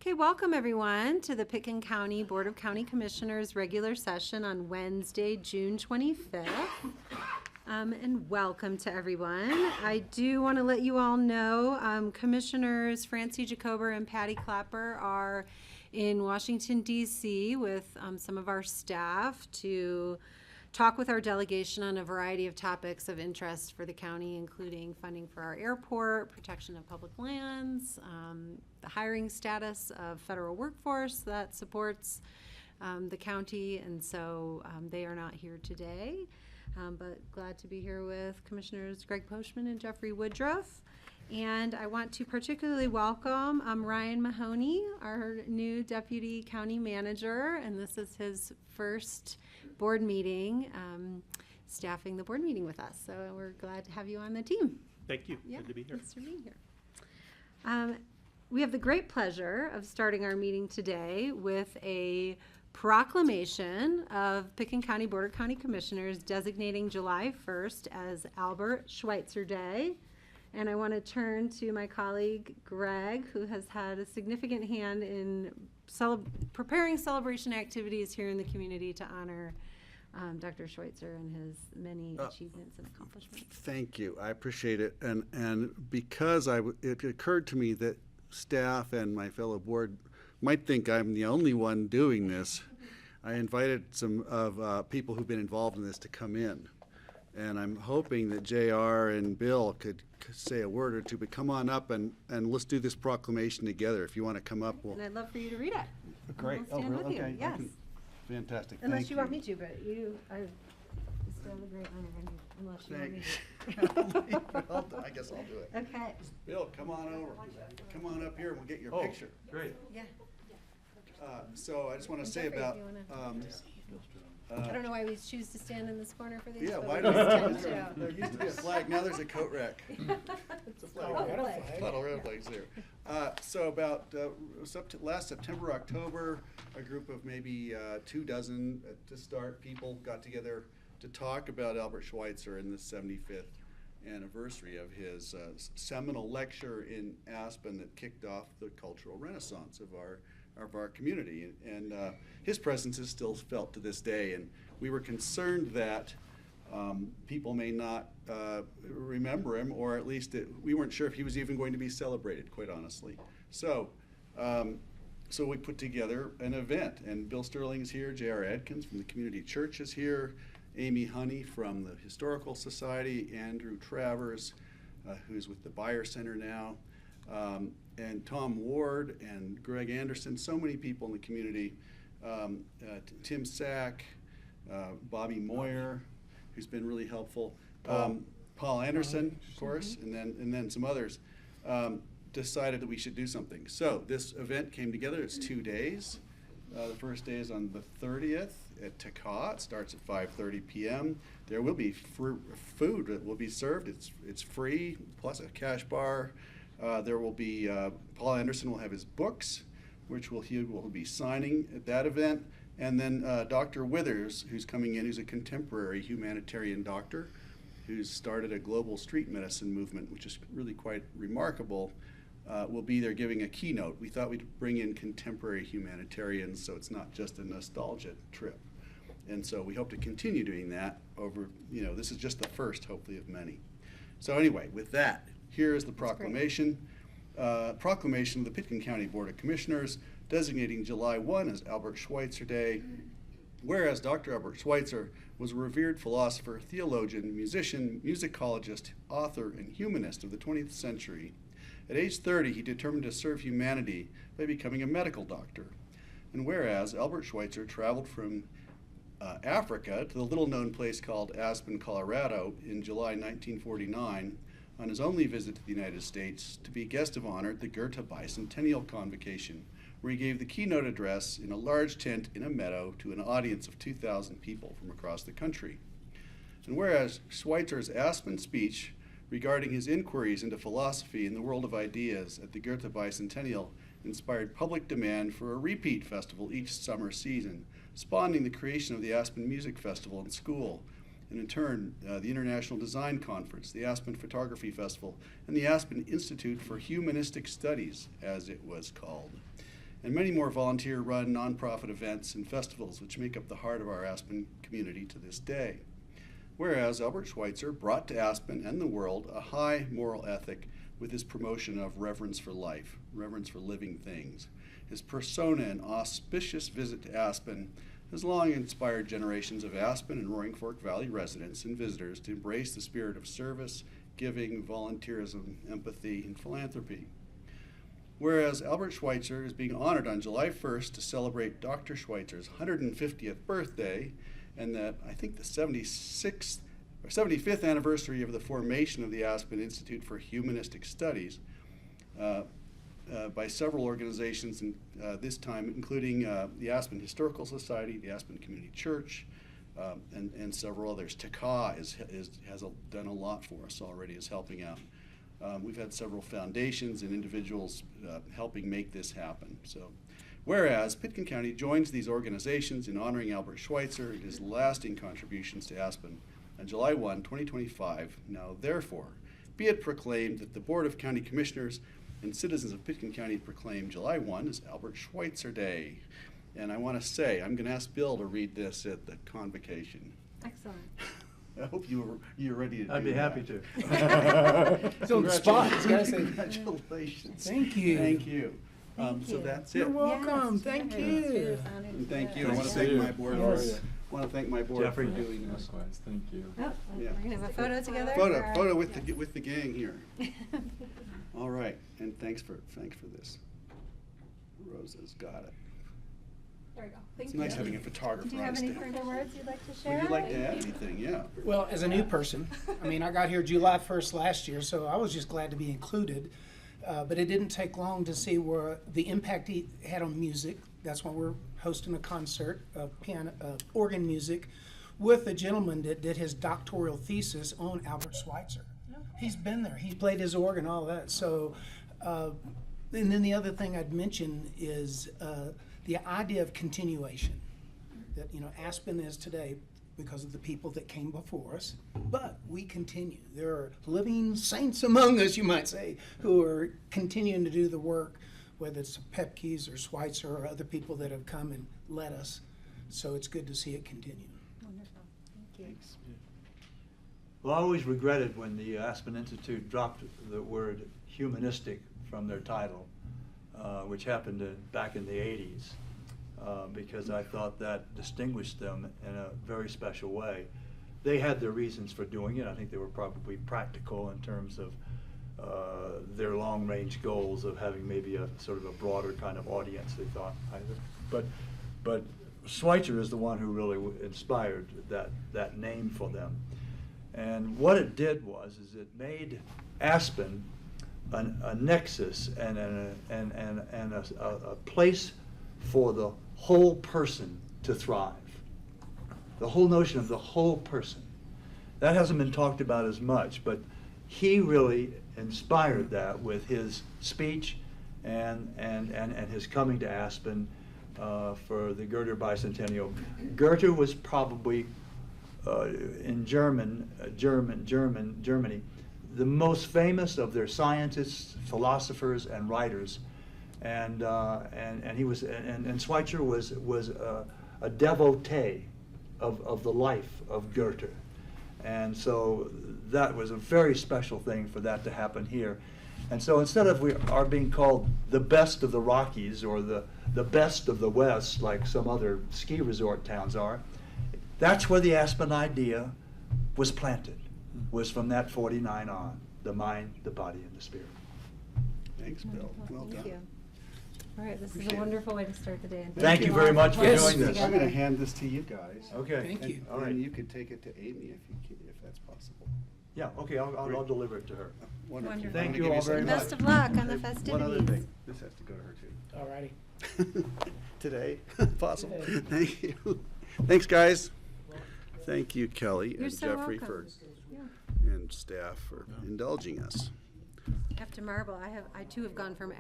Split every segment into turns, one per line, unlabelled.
Okay, welcome everyone to the Pickens County Board of County Commissioners regular session on Wednesday, June 25th. And welcome to everyone. I do want to let you all know Commissioners Francie Jacober and Patty Clapper are in Washington, D.C. with some of our staff to talk with our delegation on a variety of topics of interest for the county, including funding for our airport, protection of public lands, the hiring status of federal workforce that supports the county, and so they are not here today. But glad to be here with Commissioners Greg Poshman and Jeffrey Woodruff. And I want to particularly welcome Ryan Mahoney, our new Deputy County Manager, and this is his first board meeting, staffing the board meeting with us. So we're glad to have you on the team.
Thank you.
Yeah,
good to be here.
Thanks for being here. We have the great pleasure of starting our meeting today with a proclamation of Pickens County Board of County Commissioners designating July 1st as Albert Schweitzer Day. And I want to turn to my colleague Greg, who has had a significant hand in preparing celebration activities here in the community to honor Dr. Schweitzer and his many achievements and accomplishments.
Thank you. I appreciate it. And because it occurred to me that staff and my fellow board might think I'm the only one doing this, I invited some of people who've been involved in this to come in. And I'm hoping that JR and Bill could say a word or two, but come on up and let's do this proclamation together. If you want to come up,
And I'd love for you to read it.
Great.
We'll stand with you. Yes.
Fantastic.
Unless
Thank
you want me to, but you still have a great honor, unless you want me to.
I guess I'll do it.
Okay.
Bill, come on over. Come on up here and we'll get your picture.
Great.
Yeah.
So I just want to
And
say
Jeffrey,
about.
if I don't know why we choose to stand in this corner for these.
Yeah,
but
why
we
don't
just tend to.
there used to be a flag, now there's a coat rack.
It's a
flag.
flag.
Red flags there. So about last September, October, a group of maybe 24 to start people got together to talk about Albert Schweitzer and the 75th anniversary of his seminal lecture in Aspen that kicked off the cultural renaissance of our community, and his presence is still felt to this day. And we were concerned that people may not remember him, or at least we weren't sure if he was even going to be celebrated, quite honestly. So we put together an event, and Bill Sterling is here, J.R. Adkins from the Community Church is here, Amy Honey from the Historical Society, Andrew Travers, who's with the Beyer Center now, and Tom Ward and Greg Anderson, so many people in the community, Tim Sack, Bobby Moyer, who's been really helpful, Paul Anderson, of course, and then some others, decided that we should do something. So this event came together. It's 2 days. The first day is on the 30th at Takah. It starts at 5:30 p.m. There will be food that will be served. It's free, plus a cash bar. There will be, Paul Anderson will have his books, which he will be signing at that event. And then Dr. Withers, who's coming in, who's a contemporary humanitarian doctor, who's started a global street medicine movement, which is really quite remarkable, will be there giving a keynote. We thought we'd bring in contemporary humanitarians so it's not just a nostalgia trip. And so we hope to continue doing that over, this is just the first, hopefully, of many. So anyway, with that, here is the proclamation. Proclamation of the Pickens County Board of Commissioners designating July 1 as Albert Schweitzer Day. Whereas Dr. Albert Schweitzer was a revered philosopher, theologian, musician, musicologist, author, and humanist of the 20th century, at age 30 he determined to serve humanity by becoming a medical doctor. And whereas Albert Schweitzer traveled from Africa to the little-known place called Aspen, Colorado in July 1949 on his only visit to the United States to be guest of honor at the Goethe Bicentennial Convocation, where he gave the keynote address in a large tent in a meadow to an audience of 2,000 people from across the country. And whereas Schweitzer's Aspen speech regarding his inquiries into philosophy in the world of ideas at the Goethe Bicentennial inspired public demand for a repeat festival each summer season, spawning the creation of the Aspen Music Festival in school, and in turn, the International Design Conference, the Aspen Photography Festival, and the Aspen Institute for Humanistic Studies, as it was called. and many more volunteer-run nonprofit events and festivals which make up the heart of our Aspen community to this day. Whereas Albert Schweitzer brought to Aspen and the world a high moral ethic with his promotion of reverence for life, reverence for living things. His persona and auspicious visit to Aspen has long inspired generations of Aspen and Roaring Fork Valley residents and visitors to embrace the spirit of service, giving, volunteerism, empathy, and philanthropy. Whereas Albert Schweitzer is being honored on July 1st to celebrate Dr. Schweitzer's 150th birthday and the 75th anniversary of the formation of the Aspen Institute for Humanistic Studies by several organizations, this time including the Aspen Historical Society, the Aspen Community Church, and several others. TACA has done a lot for us already, is helping out. We've had several foundations and individuals helping make this happen. So, whereas Pitkin County joins these organizations in honoring Albert Schweitzer and his lasting contributions to Aspen on July 1, 2025, now therefore, be it proclaimed that the Board of County Commissioners and citizens of Pitkin County proclaim July 1 as Albert Schweitzer Day. And I want to say, I'm going to ask Bill to read this at the convocation.
Excellent.
I hope you're ready to do that.
I'd be happy to.
It's on the spot. It's gotta say-
Congratulations.
Thank you.
Thank you.
Thank
So
you.
that's
You're
it.
welcome.
Yes,
Thank
very
you.
serious honor
And
to
thank
do
you. I
that.
want to
Thank
thank
you.
my board.
Yes.
Want to thank my board
Jeffrey.
for doing this.
Likewise, thank you.
Oh,
Yeah.
we're gonna have a photo together?
Photo with the gang here. All right, and thanks for this. Rosa's got it.
There we go.
It's nice having a photographer
Do you
on
have any
staff.
further words you'd like to share?
Would you like to add anything? Yeah.
Well, as a new person, I mean, I got here July 1st last year, so I was just glad to be included. But it didn't take long to see where the impact he had on music. That's why we're hosting a concert of organ music with a gentleman that did his doctoral thesis on Albert Schweitzer. He's been there. He played his organ, all that. So, and then the other thing I'd mention is the idea of continuation. That, you know, Aspen is today because of the people that came before us, but we continue. There are living saints among us, you might say, who are continuing to do the work, whether it's Pepke's or Schweitzer or other people that have come and led us. So it's good to see it continue.
Wonderful, thank you.
Well, I always regretted when the Aspen Institute dropped the word humanistic from their title, which happened back in the 80s, because I thought that distinguished them in a very special way. They had their reasons for doing it. I think they were probably practical in terms of their long-range goals of having maybe a sort of a broader kind of audience, they thought. But Schweitzer is the one who really inspired that name for them. And what it did is it made Aspen a nexus and a place for the whole person to thrive. The whole notion of the whole person. That hasn't been talked about as much, but he really inspired that with his speech and his coming to Aspen for the Goethe Bicentennial. Goethe was probably in Germany, the most famous of their scientists, philosophers, and writers, and Schweitzer was a devotee of the life of Goethe, and so that was a very special thing for that to happen here. And so instead of we are being called the best of the Rockies or the best of the West, like some other ski resort towns are, that's where the Aspen idea was planted, was from that 49 on, the mind, the body, and the spirit.
Thanks, Bill. Well
Thank
done.
you. All right, this is
Appreciate
a
it.
wonderful way to start the day. And
Thank you very
all
much for
Yes.
doing this.
I'm going to
together.
hand this to you guys.
Okay.
Thank you.
All right.
And you could take it to Amy if that's possible.
Yeah, okay, I'll deliver it to her.
Wonderful.
Wonderful.
I'm
Thank
gonna
you
give
all
some
very
time.
Best of luck on the
Hey,
festivities.
One other thing, this has to go to her too.
Alrighty.
Today, possible.
Today.
Thank you. Thanks, guys. Thank you, Kelly
You're
and
so
Jeffrey
welcome.
and staff for indulging us.
I have to marvel. I too have gone from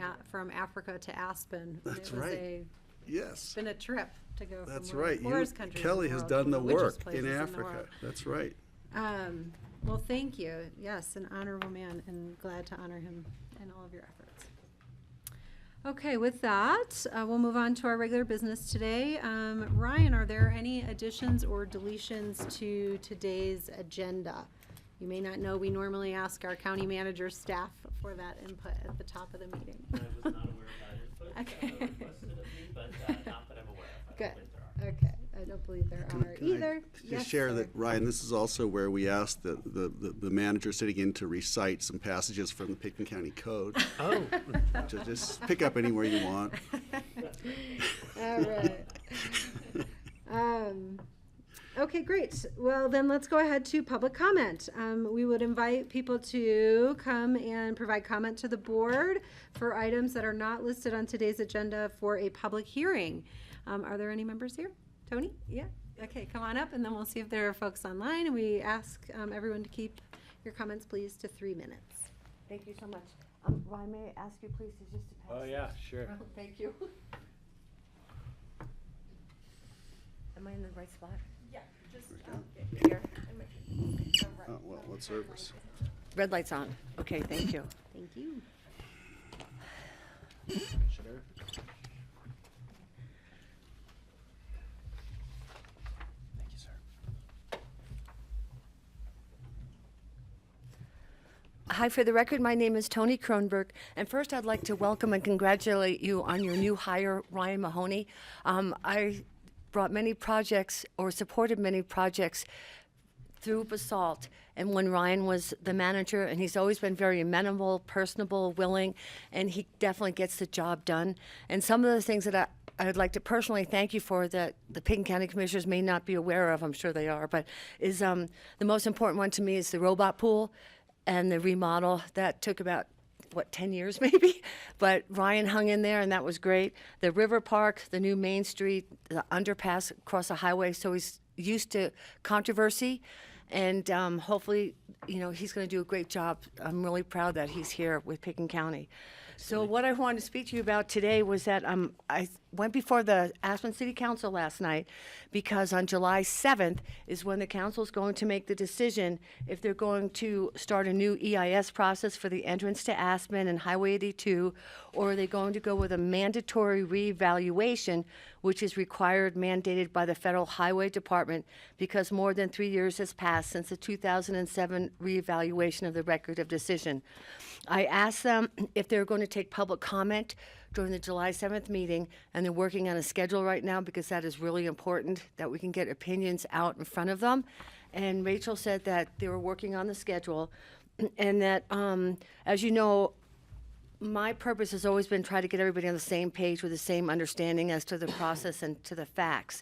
Africa to Aspen. And
That's
it was
right. Yes,
been a trip to go from
that's
one of
right.
the poorest countries
Kelly
in the
has
world
done
to
the
one of the
work
richest places
in
the
Africa.
world.
That's right.
Well, thank you. Yes, an honorable man, and glad to honor him in all of your efforts. Okay, with that, we'll move on to our regular business today. Ryan, are there any additions or deletions to today's agenda? You may not know, we normally ask our county manager staff for that input at the top of the meeting.
I was not aware of that input
Okay.
requested of me, but not that I'm aware of. I
Good.
don't think there are.
Okay, I don't believe there are either.
Just
Yes,
share
sir.
that, Ryan, this is also where we asked the manager sitting in to recite some passages from the Pickens County Code.
Oh.
To just pick up anywhere you want.
All right. Okay, great. Well, then let's go ahead to public comment. We would invite people to come and provide comment to the board for items that are not listed on today's agenda for a public hearing. Are there any members here? Tony? Yeah? Okay, come on up and then we'll see if there are folks online. And we ask everyone to keep your comments, please, to 3 minutes. Thank you so much. Ryan, may I ask you, please, to just to pass?
Oh, yeah, sure.
Oh, thank you.
Am I in the right spot?
Yeah, just
Here?
Oh, well, what service?
Red light's on. Okay, thank you.
Thank you.
Commissioner. Thank you, sir.
Hi, for the record, my name is Tony Kronberg, and first I'd like to welcome and congratulate you on your new hire, Ryan Mahoney. I brought many projects or supported many projects through Basalt, and when Ryan was the manager, and he's always been very amenable, personable, willing, and he definitely gets the job done. And some of the things that I'd like to personally thank you for that the Pickens County Commissioners may not be aware of, I'm sure they are, but is the most important one to me is the robot pool and the remodel. That took about 10 years maybe, but Ryan hung in there and that was great. The river park, the new Main Street, the underpass across the highway, so he's used to controversy, and hopefully, he's going to do a great job. I'm really proud that he's here with Pickens County. So what I wanted to speak to you about today was that I went before the Aspen City Council last night because on July 7th is when the council is going to make the decision if they're going to start a new EIS process for the entrance to Aspen and Highway 82, or are they going to go with a mandatory reevaluation, which is required, mandated by the Federal Highway Department because more than 3 years has passed since the 2007 reevaluation of the record of decision. I asked them if they're going to take public comment during the July 7th meeting, and they're working on a schedule right now because that is really important, that we can get opinions out in front of them. And Rachel said that they were working on the schedule, and that, as you know, my purpose has always been try to get everybody on the same page with the same understanding as to the process and to the facts.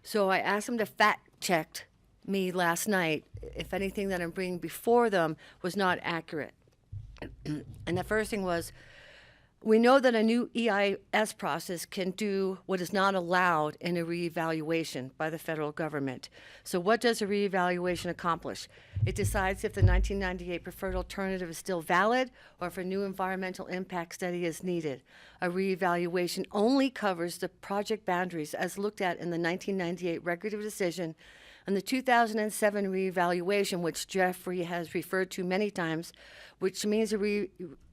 So I asked them to fact check me last night if anything that I'm bringing before them was not accurate. And the first thing was, we know that a new EIS process can do what is not allowed in a reevaluation by the federal government. So what does a reevaluation accomplish? It decides if the 1998 preferred alternative is still valid or if a new environmental impact study is needed. A reevaluation only covers the project boundaries as looked at in the 1998 record of decision and the 2007 reevaluation, which Jeffrey has referred to many times, which means a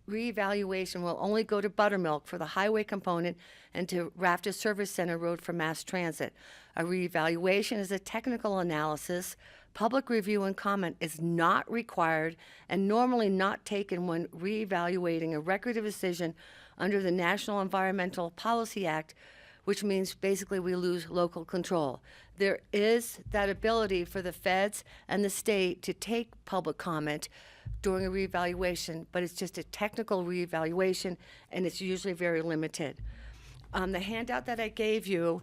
reevaluation will only go to Buttermilk for the highway component and to Rafter Service Center Road for mass transit. A reevaluation is a technical analysis. Public review and comment is not required and normally not taken when reevaluating a record of decision under the National Environmental Policy Act, which means basically we lose local control. There is that ability for the feds and the state to take public comment during a reevaluation, but it's just a technical reevaluation, and it's usually very limited. The handout that I gave you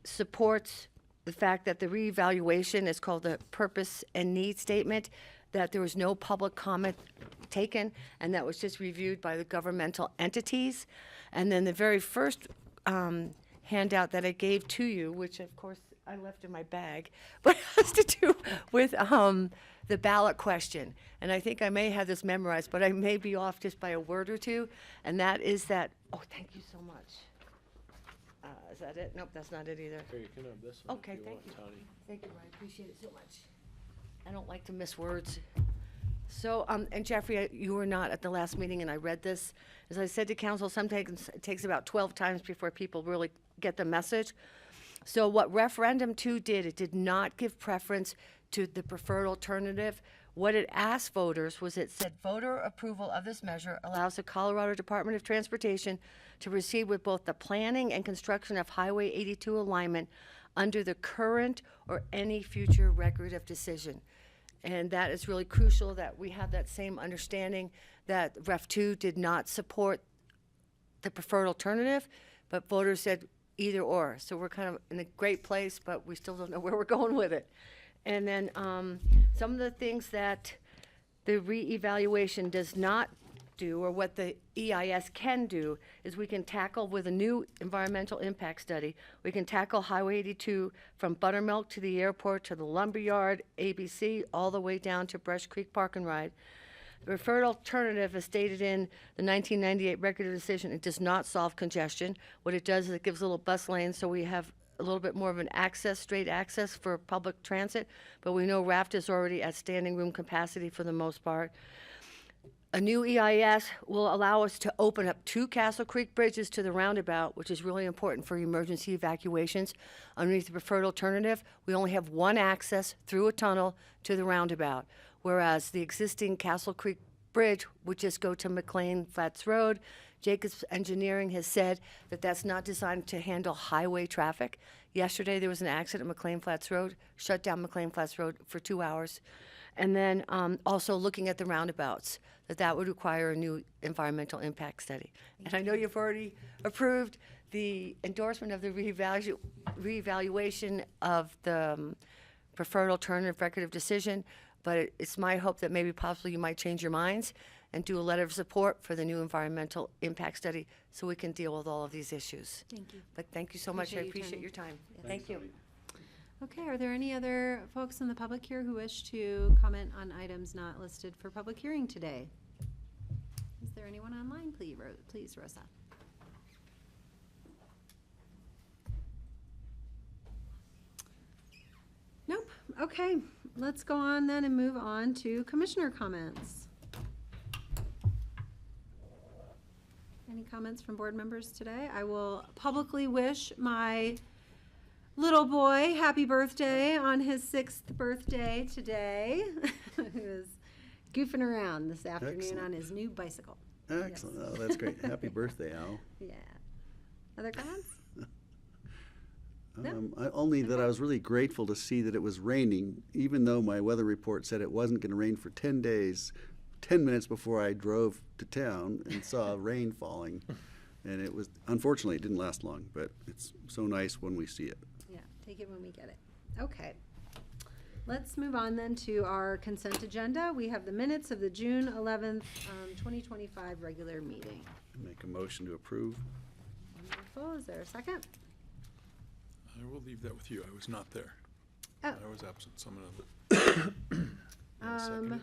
supports the fact that the reevaluation is called the purpose and need statement, that there was no public comment taken, and that was just reviewed by the governmental entities. And then the very first handout that I gave to you, which of course I left in my bag, but has to do with the ballot question. And I think I may have this memorized, but I may be off just by a word or two. And that is that, oh, thank you so much. Is that it? Nope, that's not it either.
Here, you can have this one
Okay,
if you
thank
want,
you.
Tony.
Thank you, I appreciate it so much. I don't like to miss words. So, and Jeffrey, you were not at the last meeting, and I read this. As I said to council, sometimes it takes about 12 times before people really get the message. So what referendum 2 did, it did not give preference to the preferred alternative. What it asked voters was it said voter approval of this measure allows the Colorado Department of Transportation to proceed with both the planning and construction of Highway 82 alignment under the current or any future record of decision. And that is really crucial that we have that same understanding that Ref 2 did not support the preferred alternative, but voters said either or. So we're kind of in a great place, but we still don't know where we're going with it. And then some of the things that the reevaluation does not do, or what the EIS can do, is we can tackle with a new environmental impact study. We can tackle Highway 82 from Buttermilk to the airport to the lumberyard, ABC, all the way down to Brush Creek Park and Ride. The preferred alternative, as stated in the 1998 record of decision, it does not solve congestion. What it does is it gives little bus lanes, so we have a little bit more of an access, straight access for public transit, but we know RAFT is already at standing room capacity for the most part. A new EIS will allow us to open up 2 Castle Creek bridges to the roundabout, which is really important for emergency evacuations. Underneath the preferred alternative, we only have 1 access through a tunnel to the roundabout, whereas the existing Castle Creek Bridge would just go to McLean Flats Road. Jacobs Engineering has said that that's not designed to handle highway traffic. Yesterday, there was an accident at McLean Flats Road, shut down McLean Flats Road for 2 hours. And then also looking at the roundabouts, that would require a new environmental impact study. And I know you've already approved the endorsement of the reevaluation of the preferred alternative record of decision, but it's my hope that maybe possibly you might change your minds and do a letter of support for the new environmental impact study so we can deal with all of these issues.
Thank you.
But thank you so much. I
Appreciate you,
appreciate
Tony.
your time.
Yes.
Thank you.
Okay, are there any other folks in the public here who wish to comment on items not listed for public hearing today? Is there anyone online, please, Rosa? Nope. Okay, let's go on then and move on to commissioner comments. Any comments from board members today? I will publicly wish my little boy happy birthday on his 6th birthday today. He was goofing around this afternoon
Excellent.
on his new bicycle.
Excellent.
Yes.
Oh, that's great. Happy birthday, Al.
Yeah. Other comments? No?
Only that I was really grateful to see that it was raining, even though my weather report said it wasn't going to rain for 10 days. 10 minutes before I drove to town and saw rain falling. And it was, unfortunately, it didn't last long, but it's so nice when we see it.
Yeah, take it when we get it. Okay. Let's move on then to our consent agenda. We have the minutes of the June 11th, 2025 regular meeting.
Make a motion to approve.
Wonderful. Is there a second?
I will leave that with you. I was not there.
Oh.
I was absent, so I'm gonna second it.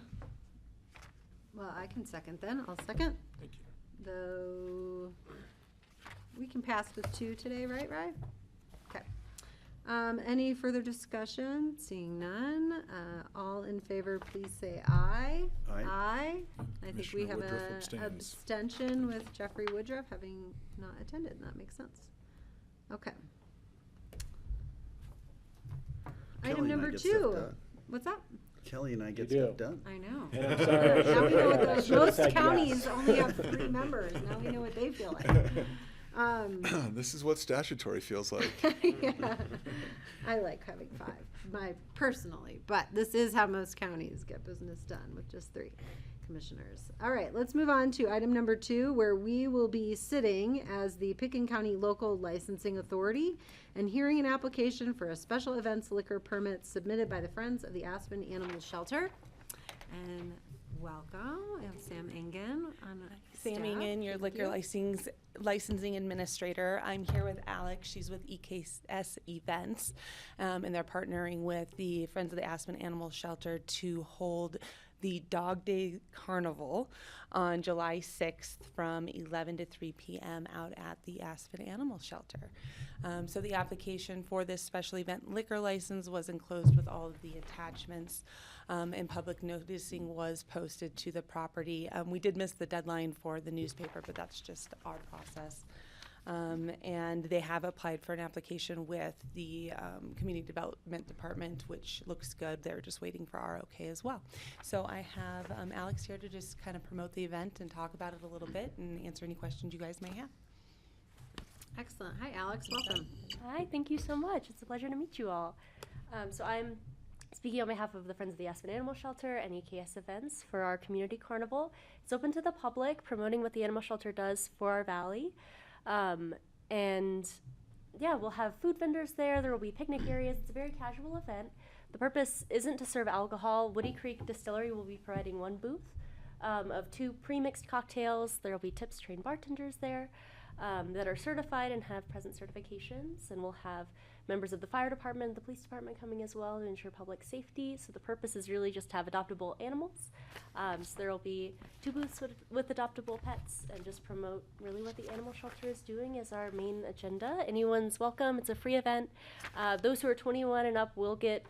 Well, I can second then. I'll second.
Thank you.
Though, we can pass with 2 today, right, Rye? Okay. Any further discussion? Seeing none. All in favor, please say aye.
Aye.
Aye. I think we
Commissioner
have
Woodruff
a
abstains.
abstention with Jeffrey Woodruff having not attended. That makes sense. Okay.
Kelly
Item
and I
number
get stuff
2.
done.
What's that?
Kelly and I get
You
stuff
do.
done.
I know.
And I'm sorry, I
Now we know what
I
those,
should've
most
said
counties
yes.
only have 3 members. Now we know what they feel like.
This is what statutory feels like.
Yeah. I like having 5, personally, but this is how most counties get business done with just 3 commissioners. All right, let's move on to item number 2, where we will be sitting as the Pickens County Local Licensing Authority and hearing an application for a special events liquor permit submitted by the Friends of the Aspen Animal Shelter. And welcome, we have Sam Engen on
Sam
staff.
Ingen, your
Thank
liquor
you.
licensing administrator. I'm here with Alex. She's with EKS Events, and they're partnering with the Friends of the Aspen Animal Shelter to hold the Dog Day Carnival on July 6th from 11 to 3 p.m. out at the Aspen Animal Shelter. So the application for this special event liquor license was enclosed with all of the attachments, and public noticing was posted to the property. We did miss the deadline for the newspaper, but that's just our process. And they have applied for an application with the Community Development Department, which looks good. They're just waiting for our okay as well. So I have Alex here to just kind of promote the event and talk about it a little bit and answer any questions you guys may have.
Excellent. Hi, Alex. Welcome.
Hi, thank you so much. It's a pleasure to meet you all. So I'm speaking on behalf of the Friends of the Aspen Animal Shelter and EKS events for our community carnival. It's open to the public, promoting what the animal shelter does for our valley. And yeah, we'll have food vendors there. There will be picnic areas. It's a very casual event. The purpose isn't to serve alcohol. Woody Creek Distillery will be providing one booth of 2 pre-mixed cocktails. There will be tips trained bartenders there that are certified and have present certifications. And we'll have members of the fire department, the police department coming as well to ensure public safety. So the purpose is really just to have adoptable animals. So there will be 2 booths with adoptable pets and just promote really what the animal shelter is doing is our main agenda. Anyone's welcome. It's a free event. Those who are 21 and up will get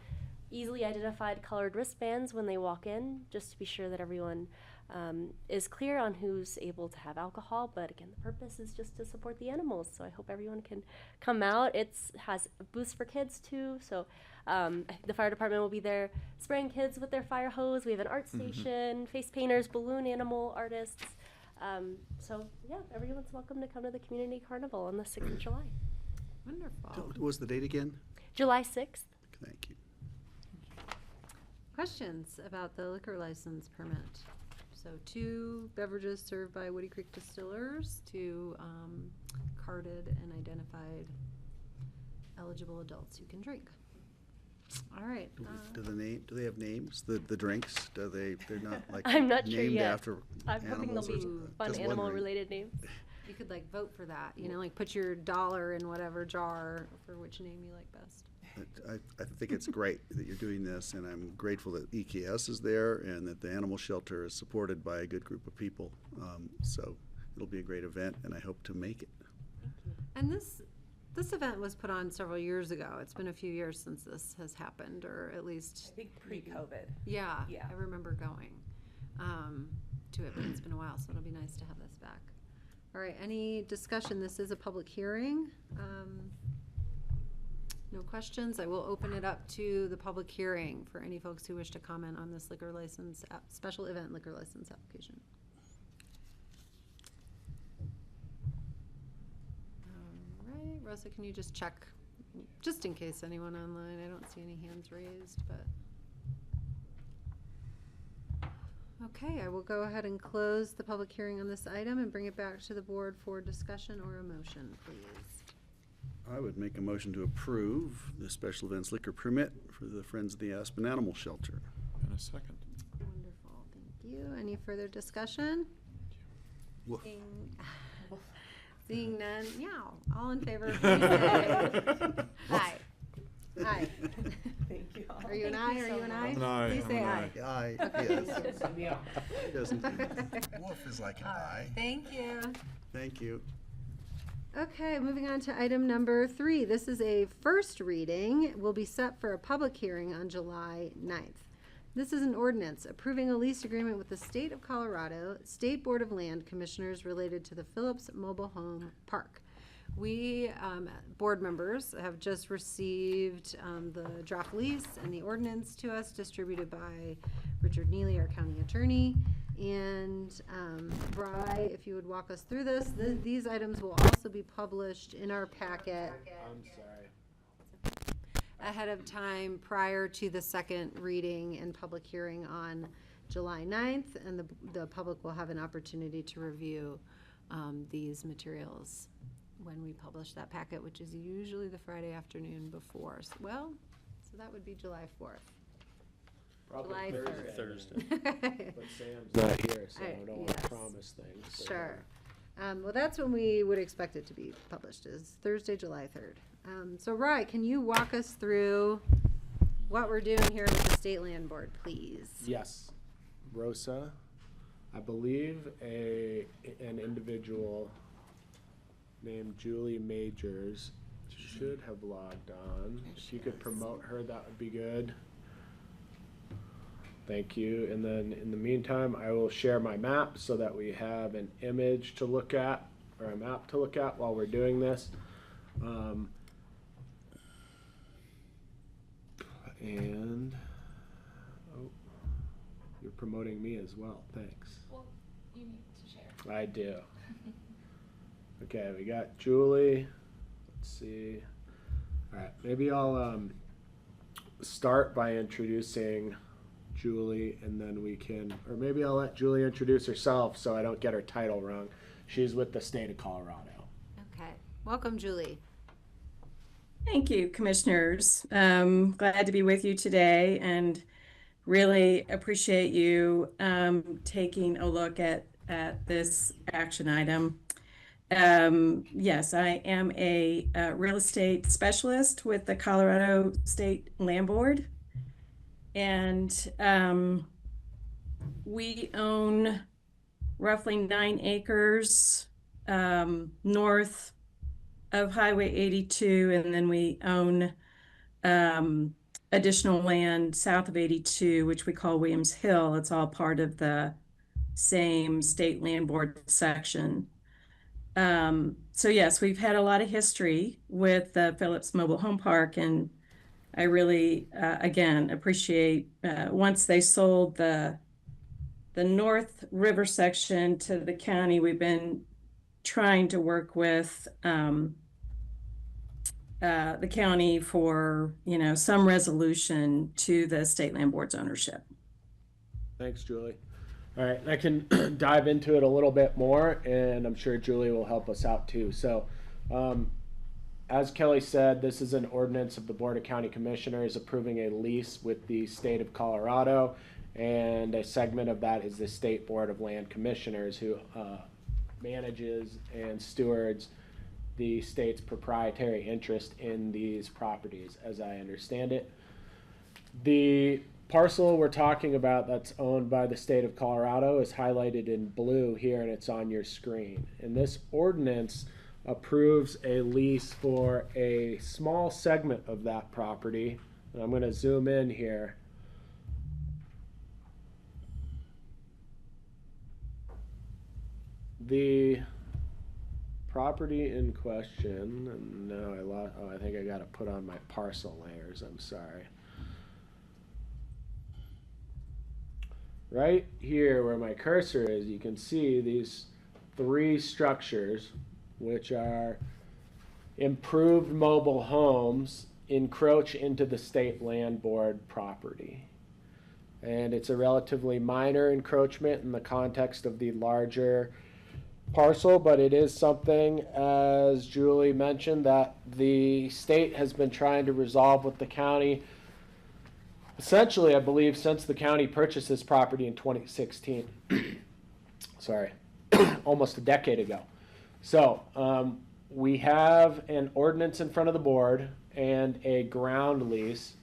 easily identified colored wristbands when they walk in, just to be sure that everyone is clear on who's able to have alcohol. But again, the purpose is just to support the animals. So I hope everyone can come out. It has booths for kids too. So the fire department will be there spraying kids with their fire hose. We have an art station, face painters, balloon animal artists. So yeah, everyone's welcome to come to the community carnival on the 6th of July.
Wonderful.
What was the date again?
July 6th.
Thank you.
Questions about the liquor license permit? So 2 beverages served by Woody Creek Distillers, 2 carded and identified eligible adults who can drink. All right.
Do they have names? The drinks? They're not like
I'm not sure
named
yet.
after
I'm hoping
animals
there'll
or
be
something?
fun
Just wondering.
animal-related names.
You could like vote for that, you know, like put your dollar in whatever jar for which name you like best.
I think it's great that you're doing this, and I'm grateful that EKS is there and that the animal shelter is supported by a good group of people. So it'll be a great event, and I hope to make it.
And this event was put on several years ago. It's been a few years since this has happened, or at least
I think pre-COVID.
Yeah,
Yeah.
I remember going to it, but it's been a while, so it'll be nice to have this back. All right, any discussion? This is a public hearing. No questions. I will open it up to the public hearing for any folks who wish to comment on this liquor license, special event liquor license application. All right, Rosa, can you just check, just in case anyone online, I don't see any hands raised, but. Okay, I will go ahead and close the public hearing on this item and bring it back to the board for discussion or a motion, please.
I would make a motion to approve the special events liquor permit for the Friends of the Aspen Animal Shelter.
And a second.
Wonderful, thank you. Any further discussion?
Woof.
Seeing none, meow. All in favor, please say aye. Aye.
Thank you all.
Are you an aye? Are you an aye?
I'm an aye,
Please
I'm
say
an
aye.
Aye,
Okay.
yes. Doesn't. Wolf is like an aye.
Thank you.
Thank you.
Okay, moving on to item number 3. This is a first reading. It will be set for a public hearing on July 9th. This is an ordinance approving a lease agreement with the State of Colorado State Board of Land Commissioners related to the Phillips Mobile Home Park. We, board members, have just received the draft lease and the ordinance to us, distributed by Richard Neely, our county attorney. And Bri, if you would walk us through this, these items will also be published in our packet
I'm sorry.
ahead of time prior to the second reading and public hearing on July 9th, and the public will have an opportunity to review these materials when we publish that packet, which is usually the Friday afternoon before. So that would be July 4th.
Probably
July
Thursday.
3rd.
But Sam's not here, so I don't want
Yes.
to promise things. but,
Sure. Well, that's when we would expect it to be published, is Thursday, July 3rd. So, Rye, can you walk us through what we're doing here with the State Land Board, please?
Yes. Rosa, I believe an individual named Julie Majors should have logged on. If you could promote her, that would be good. Thank you. And then in the meantime, I will share my map so that we have an image to look at, or a map to look at while we're doing this. And oh, you're promoting me as well. Thanks.
Well, you need to share.
I do. Okay, we got Julie. Let's see. All right, maybe I'll start by introducing Julie, and then we can, or maybe I'll let Julie introduce herself so I don't get her title wrong. She's with the state of Colorado.
Okay. Welcome, Julie.
Thank you, commissioners. Glad to be with you today and really appreciate you taking a look at this action item. Yes, I am a real estate specialist with the Colorado State Land Board. And we own roughly 9 acres north of Highway 82, and then we own additional land south of 82, which we call Williams Hill. It's all part of the same state land board section. So yes, we've had a lot of history with the Phillips Mobile Home Park, and I really, again, appreciate once they sold the North River section to the county, we've been trying to work with the county for, some resolution to the state land board's ownership.
Thanks, Julie. All right, I can dive into it a little bit more, and I'm sure Julie will help us out too. So, as Kelly said, this is an ordinance of the Board of County Commissioners approving a lease with the state of Colorado, and a segment of that is the State Board of Land Commissioners, who manages and stewards the state's proprietary interest in these properties, as I understand it. The parcel we're talking about that's owned by the state of Colorado is highlighted in blue here, and it's on your screen. And this ordinance approves a lease for a small segment of that property. And I'm going to zoom in here. The property in question, and now I lost, oh, I think I got to put on my parcel layers, I'm sorry. Right here where my cursor is, you can see these 3 structures, which are improved mobile homes, encroach into the state land board property. And it's a relatively minor encroachment in the context of the larger parcel, but it is something, as Julie mentioned, that the state has been trying to resolve with the county, essentially, I believe, since the county purchased this property in 2016. Sorry, almost a decade ago. So we have an ordinance in front of the board and a ground lease.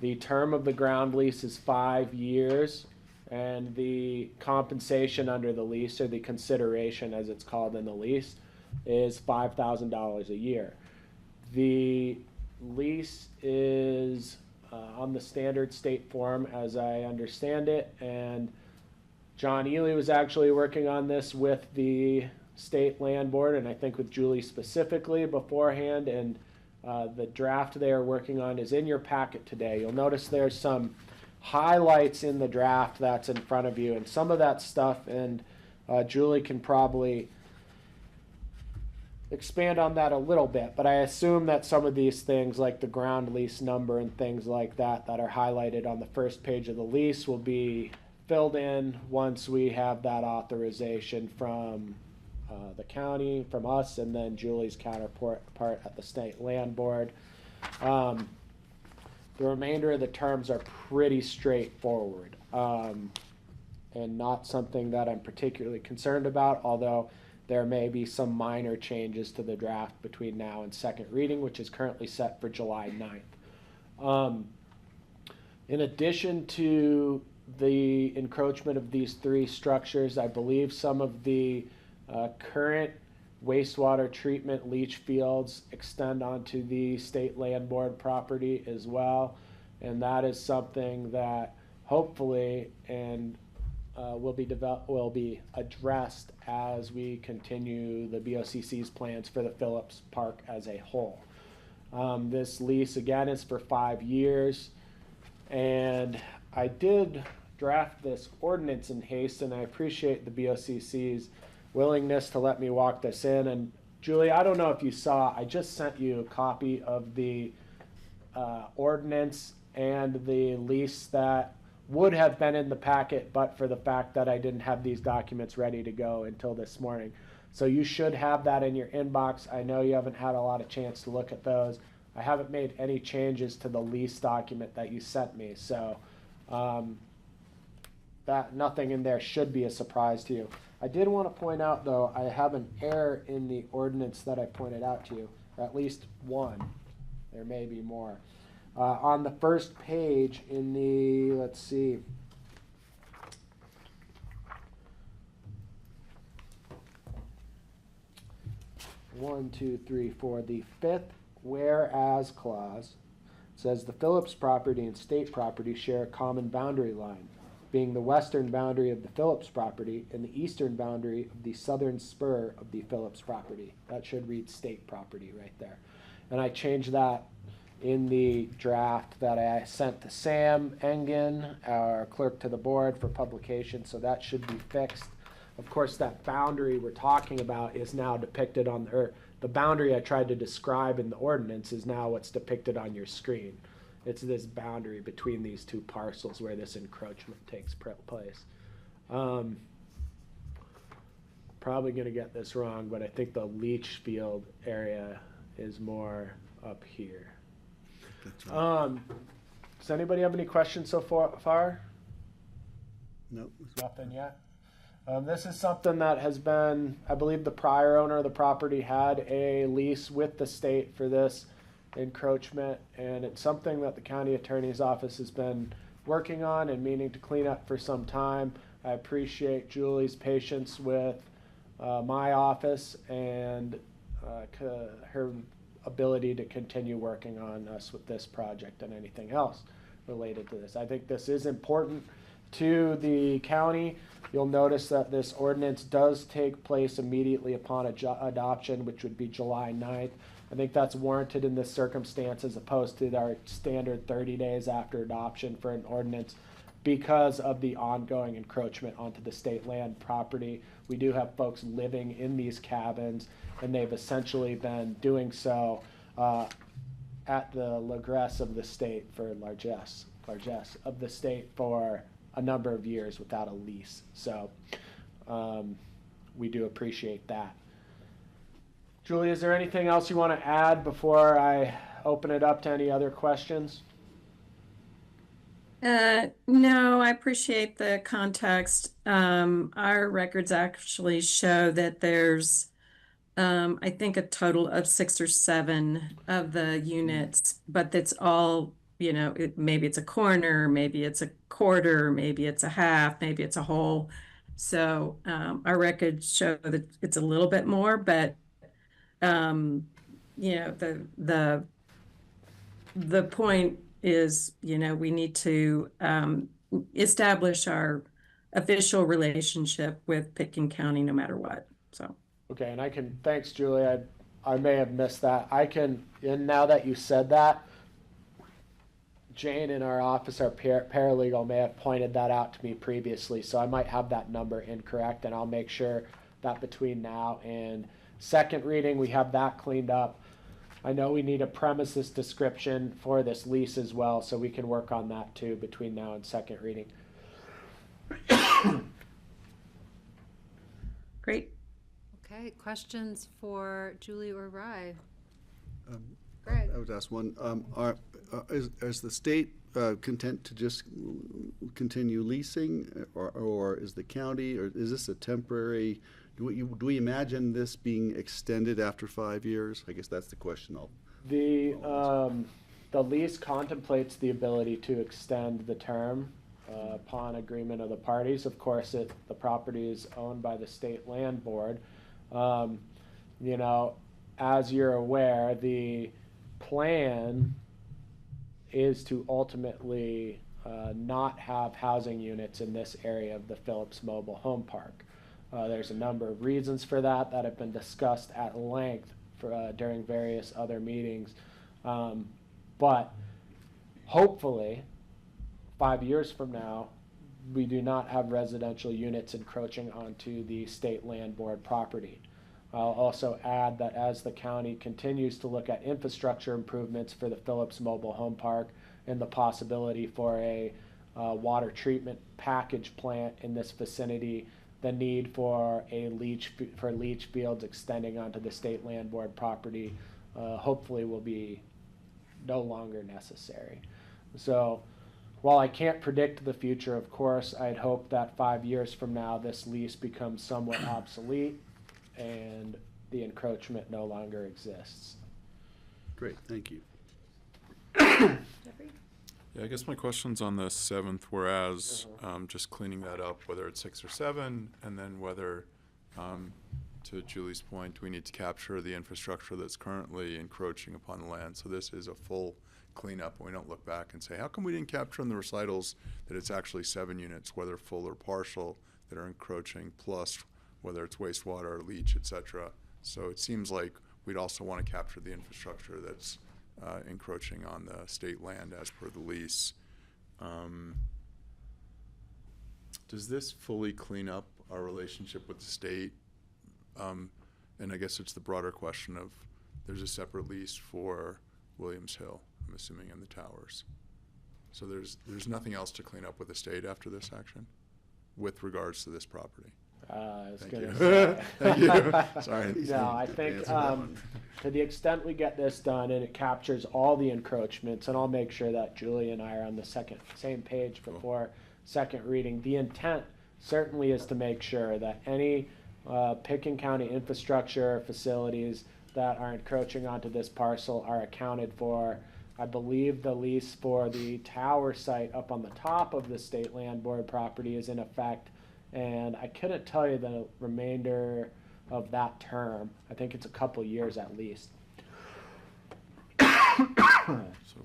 The term of the ground lease is 5 years, and the compensation under the lease, or the consideration as it's called in the lease, is $5,000 a year. The lease is on the standard state form, as I understand it, and John Ely was actually working on this with the state land board, and I think with Julie specifically beforehand, and the draft they are working on is in your packet today. You'll notice there's some highlights in the draft that's in front of you, and some of that stuff, and Julie can probably expand on that a little bit, but I assume that some of these things, like the ground lease number and things like that that are highlighted on the first page of the lease, will be filled in once we have that authorization from the county, from us, and then Julie's counterpart at the state land board. The remainder of the terms are pretty straightforward, and not something that I'm particularly concerned about, although there may be some minor changes to the draft between now and second reading, which is currently set for July 9th. In addition to the encroachment of these three structures. I believe some of the current wastewater treatment leach fields extend onto the state land board property as well. And that is something that hopefully will be addressed as we continue the BoCC's plans for the Phillips Park as a whole. This lease again is for 5 years, and I did draft this ordinance in haste, and I appreciate the BoCC's willingness to let me walk this in. And Julie, I don't know if you saw, I just sent you a copy of the ordinance and the lease that would have been in the packet, but for the fact that I didn't have these documents ready to go until this morning. So you should have that in your inbox. I know you haven't had a lot of chance to look at those. I haven't made any changes to the lease document that you sent me, so that nothing in there should be a surprise to you. I did want to point out, though, I have an error in the ordinance that I pointed out to you, or at least one. There may be more. On the first page in the, let's see, one, two, three, four, the fifth whereas clause says the Phillips property and state property share a common boundary line, being the western boundary of the Phillips property and the eastern boundary of the southern spur of the Phillips property. That should read state property right there. And I changed that in the draft that I sent to Sam Engen, our clerk to the board, for publication, so that should be fixed. Of course, that boundary we're talking about is now depicted on, or the boundary I tried to describe in the ordinance is now what's depicted on your screen. It's this boundary between these two parcels where this encroachment takes place. Probably going to get this wrong, but I think the leach field area is more up here.
That's right.
Does anybody have any questions so far?
Nope.
Nothing yet. This is something that has been, I believe the prior owner of the property had a lease with the state for this encroachment, and it's something that the county attorney's office has been working on and meaning to clean up for some time. I appreciate Julie's patience with my office and her ability to continue working on us with this project and anything else related to this. I think this is important to the county. You'll notice that this ordinance does take place immediately upon adoption, which would be July 9th. I think that's warranted in this circumstance as opposed to our standard 30 days after adoption for an ordinance because of the ongoing encroachment onto the state land property. We do have folks living in these cabins, and they've essentially been doing so at the largesse of the state of the state for a number of years without a lease. So we do appreciate that. Julie, is there anything else you want to add before I open it up to any other questions?
No, I appreciate the context. Our records actually show that there's, I think, a total of 6 or 7 of the units, but that's all, maybe it's a corner, maybe it's a quarter, maybe it's a half, maybe it's a whole. So our records show that it's a little bit more, but the point is, we need to establish our official relationship with Pitkin County no matter what. So.
Okay, and thanks, Julie. I may have missed that. And now that you said that, Jane in our office, our paralegal, may have pointed that out to me previously, so I might have that number incorrect, and I'll make sure that between now and second reading, we have that cleaned up. I know we need a premises description for this lease as well, so we can work on that too between now and second reading.
Great.
Okay, questions for Julie or Rye?
I would ask one. Is the state content to just continue leasing, or is the county, or is this a temporary? Do we imagine this being extended after 5 years? I guess that's the question.
The lease contemplates the ability to extend the term. upon agreement of the parties. Of course, the property is owned by the state land board. You know, as you're aware, the plan is to ultimately not have housing units in this area of the Phillips Mobile Home Park. There's a number of reasons for that have been discussed at length during various other meetings. But hopefully, 5 years from now, we do not have residential units encroaching onto the state land board property. I'll also add that as the county continues to look at infrastructure improvements for the Phillips Mobile Home Park and the possibility for a water treatment package plant in this vicinity, the need for leach fields extending onto the state land board property hopefully will be no longer necessary. So while I can't predict the future, of course, I'd hope that 5 years from now this lease becomes somewhat obsolete and the encroachment no longer exists.
Great, thank you.
Jeffrey?
Yeah, I guess my question's on the 7th, whereas just cleaning that up, whether it's 6 or 7, and then whether, to Julie's point, we need to capture the infrastructure that's currently encroaching upon the land. So this is a full cleanup, and we don't look back and say, how come we didn't capture in the recitals that it's actually 7 units, whether full or partial, that are encroaching, plus whether it's wastewater or leach, et cetera. So it seems like we'd also want to capture the infrastructure that's encroaching on the state land as per the lease. Does this fully clean up our relationship with the state? And I guess it's the broader question of, there's a separate lease for Williams Hill, I'm assuming, in the towers. So there's nothing else to clean up with the state after this action with regards to this property?
Thank
you.
Say.
Thank you. Sorry.
No, I think to the extent we get this done and it captures all the encroachments, and I'll make sure that Julie and I are on the same page before second reading. The intent certainly is to make sure that any Pickens County infrastructure facilities that are encroaching onto this parcel are accounted for. I believe the lease for the tower site up on the top of the state land board property is in effect, and I couldn't tell you the remainder of that term. I think it's a couple years at least.
So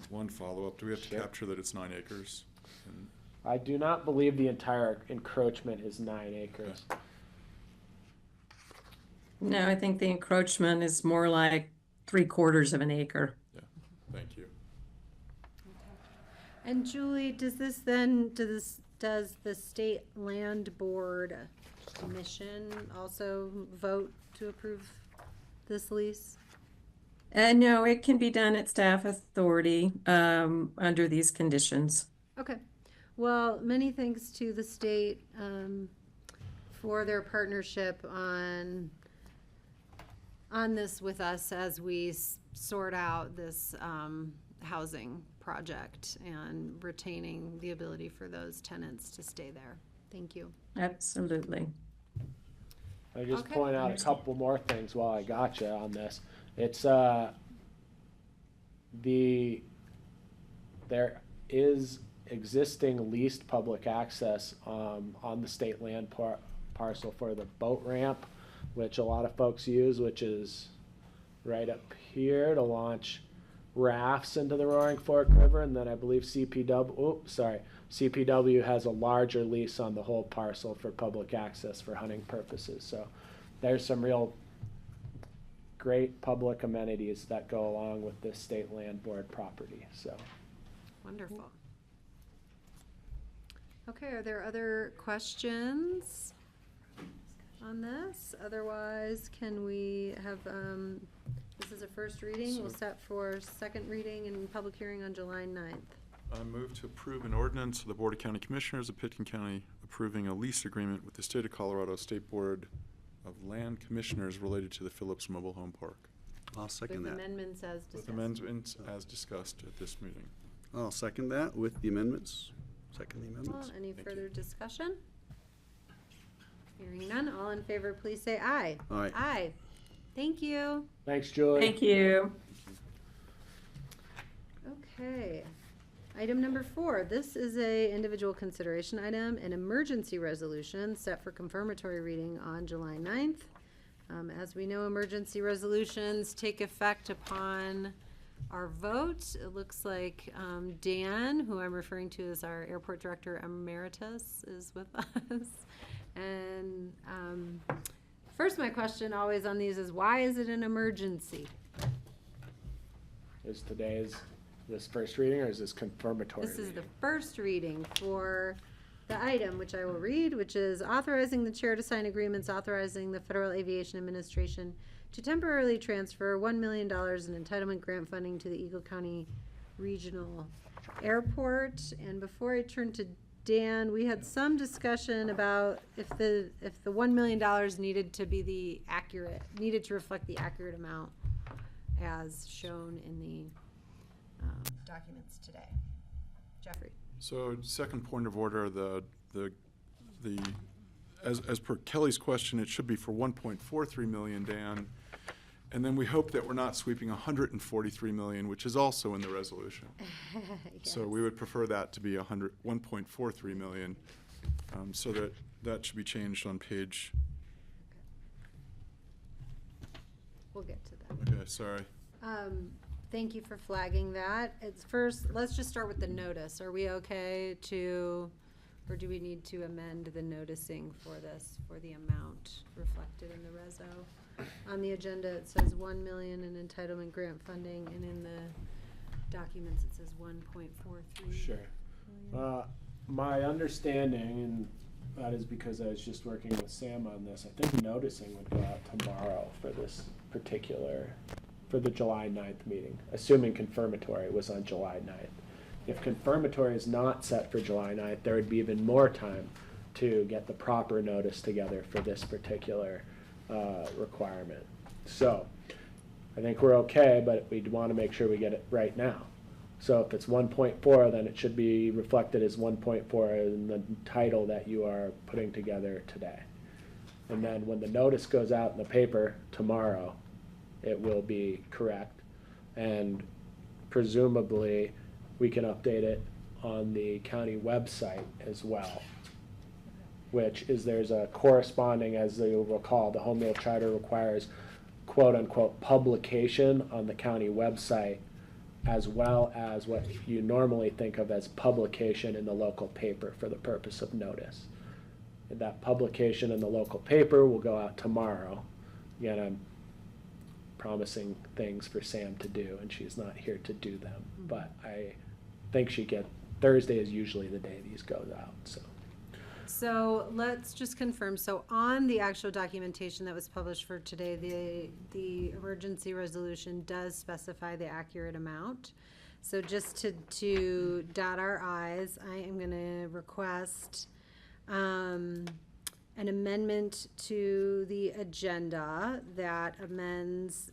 one follow-up, do we have to capture that it's 9 acres? And
I do not believe the entire encroachment is 9 acres.
No, I think the encroachment is more like 3/4 of an acre.
yeah, thank you.
And Julie, does the state land board commission also vote to approve this lease?
No, it can be done at staff authority under these conditions.
Okay. Well, many thanks to the state for their partnership on this with us as we sort out this housing project and retaining the ability for those tenants to stay there. Thank you.
Absolutely.
I just
Okay.
point out a couple more things while I got you on this. It's there is existing leased public access on the state land parcel for the boat ramp, which a lot of folks use, which is right up here to launch rafts into the Roaring Fork River. And then I believe CPW has a larger lease on the whole parcel for public access for hunting purposes. So there's some real great public amenities that go along with this state land board property. So
Wonderful. Okay, are there other questions on this? Otherwise, can we have, this is a first reading, we'll set for second reading and public hearing on July 9th.
I move to approve an ordinance of the Board of County Commissioners of Pickens County approving a lease agreement with the State of Colorado State Board of Land Commissioners related to the Phillips Mobile Home Park.
I'll second
With
that.
amendments as discussed.
With amendments as discussed at this meeting.
I'll second that with the amendments. Second the amendments.
Any
Thank
further
you.
discussion? Hearing none, all in favor, please say aye.
Aye.
Aye. Thank you.
thanks, Julie.
Thank you.
Okay. Item number 4, this is a individual consideration item, an emergency resolution set for confirmatory reading on July 9th. As we know, emergency resolutions take effect upon our vote. It looks like Dan, who I'm referring to as our airport director emeritus, is with us. And first, my question always on these is, why is it an emergency?
Is today's this first reading, or is this confirmatory
This is the
reading?
first reading for the item, which I will read, which is authorizing the chair to sign agreements authorizing the Federal Aviation Administration to temporarily transfer $1 million in entitlement grant funding to the Eagle County Regional Airport. And before I turn to Dan, we had some discussion about if the $1 million needed to reflect the accurate amount as shown in the documents today. Jeffrey.
So second point of order, as per Kelly's question, it should be for 1.43 million, Dan. And then we hope that we're not sweeping 143 million, which is also in the resolution. So we would prefer that to be 1.43 million. So that should be changed on page.
We'll get to that.
Okay, sorry.
Thank you for flagging that. It's first, let's just start with the notice. Are we okay to, or do we need to amend the noticing for this, for the amount reflected in the reso? On the agenda, it says 1 million in entitlement grant funding, and in the documents, it says 1.43.
Sure. My understanding, and that is because I was just working with Sam on this, I think noticing would go out tomorrow for this particular, for the July 9th meeting, assuming confirmatory was on July 9th. If confirmatory is not set for July 9th, there would be even more time to get the proper notice together for this particular requirement. So I think we're okay, but we'd want to make sure we get it right now. So if it's 1.4, then it should be reflected as 1.4 in the title that you are putting together today. And then when the notice goes out in the paper tomorrow, it will be correct. And presumably, we can update it on the county website as well, which is there's a corresponding, as you'll recall, the Home Rule Charter requires quote-unquote publication on the county website, as well as what you normally think of as publication in the local paper for the purpose of notice. And that publication in the local paper will go out tomorrow. Again, I'm promising things for Sam to do, and she's not here to do them. But I think Thursday is usually the day these goes out, so.
So let's just confirm, so on the actual documentation that was published for today, the emergency resolution does specify the accurate amount. So just to dot our i's, I am gonna request an amendment to the agenda that amends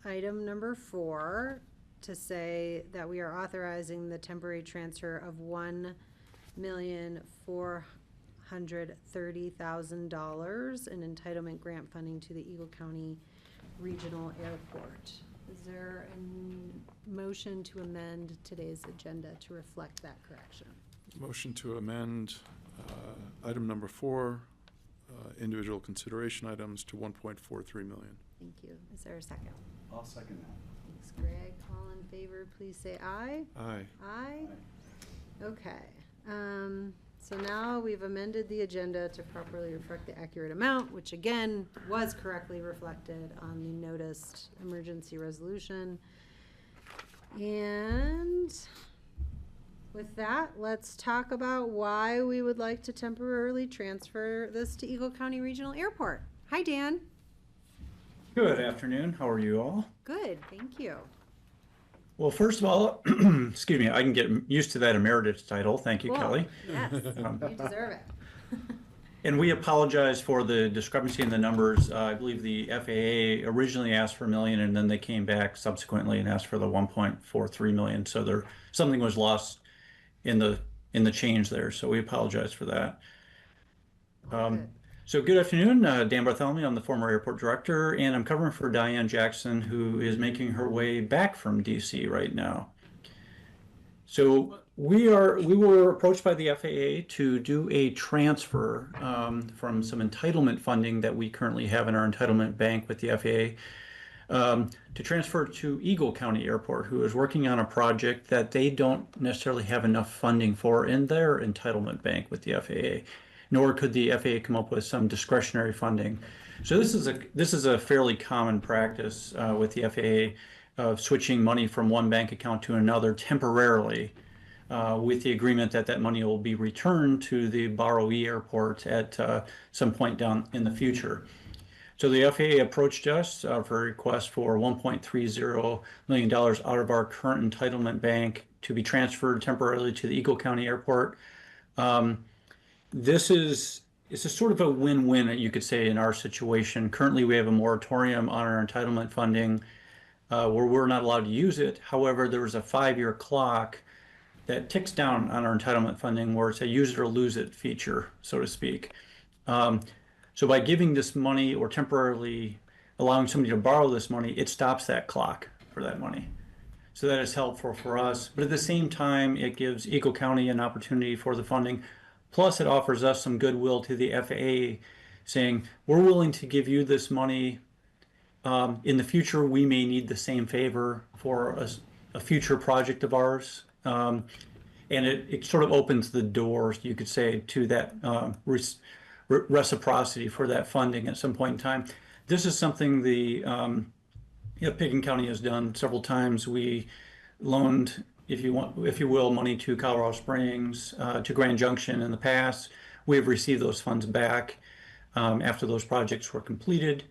item number 4 to say that we are authorizing the temporary transfer of $1,430,000 in entitlement grant funding to the Eagle County Regional Airport. Is there a motion to amend today's agenda to reflect that correction?
Motion to amend item number 4, individual consideration items to 1.43 million.
Thank you. Is there a second?
I'll second that.
Thanks, Greg. All in favor, please say aye.
Aye.
Aye? Okay. So now we've amended the agenda to properly reflect the accurate amount, which again was correctly reflected on the noticed emergency resolution. And with that, let's talk about why we would like to temporarily transfer this to Eagle County Regional Airport. Hi, Dan.
Good afternoon. How are you all?
Good, thank you.
Well, first of all, excuse me, I can get used to that emeritus title. Thank you,
Whoa,
Kelly.
Yes, you deserve it.
And we apologize for the discrepancy in the numbers. I believe the FAA originally asked for $1 million, and then they came back subsequently and asked for the 1.43 million. So something was lost in the change there. So we apologize for that. So good afternoon, Dan Bartholomew. I'm the former airport director, and I'm covering for Diane Jackson, who is making her way back from DC right now. So We were approached by the FAA to do a transfer from some entitlement funding that we currently have in our entitlement bank with the FAA to transfer to Eagle County Airport, who is working on a project that they don't necessarily have enough funding for in their entitlement bank with the FAA, nor could the FAA come up with some discretionary funding. So this is a fairly common practice with the FAA of switching money from one bank account to another temporarily, with the agreement that that money will be returned to the borrowee airport at some point down in the future. So the FAA approached us for a request for $1.30 million out of our current entitlement bank to be transferred temporarily to the Eagle County Airport. This is sort of a win-win, you could say, in our situation. Currently, we have a moratorium on our entitlement funding where we're not allowed to use it. However, there was a 5-year clock that ticks down on our entitlement funding where it's a use it or lose it feature, so to speak. So by giving this money or temporarily allowing somebody to borrow this money, it stops that clock for that money. So that is helpful for us. But at the same time, it gives Eagle County an opportunity for the funding. Plus, it offers us some goodwill to the FAA saying, we're willing to give you this money. In the future, we may need the same favor for a future project of ours. And it sort of opens the doors, you could say, to that reciprocity for that funding at some point in time. This is something the Pickens County has done several times. We loaned, if you will, money to Colorado Springs, to Grand Junction in the past. We have received those funds back after those projects were completed.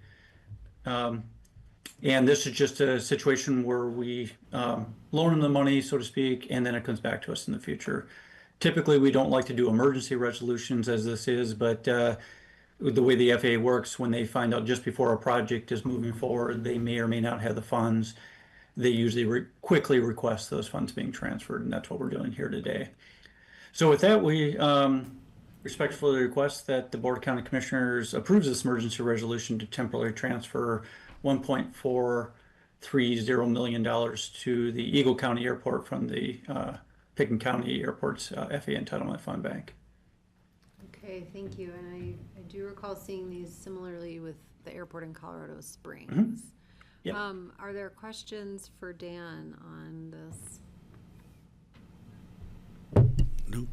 And this is just a situation where we loan them the money, so to speak, and then it comes back to us in the future. Typically, we don't like to do emergency resolutions as this is, but the way the FAA works, when they find out just before a project is moving forward, they may or may not have the funds. They usually quickly request those funds being transferred, and that's what we're doing here today. So with that, we respectfully request that the Board of County Commissioners approves this emergency resolution to temporarily transfer $1.430 million to the Eagle County Airport from the Pickens County Airport's FAA Entitlement Fund Bank.
Okay, thank you. And I do recall seeing these similarly with the airport in Colorado Springs.
Mm-hmm. Yep.
Are there questions for Dan on this?
Nope,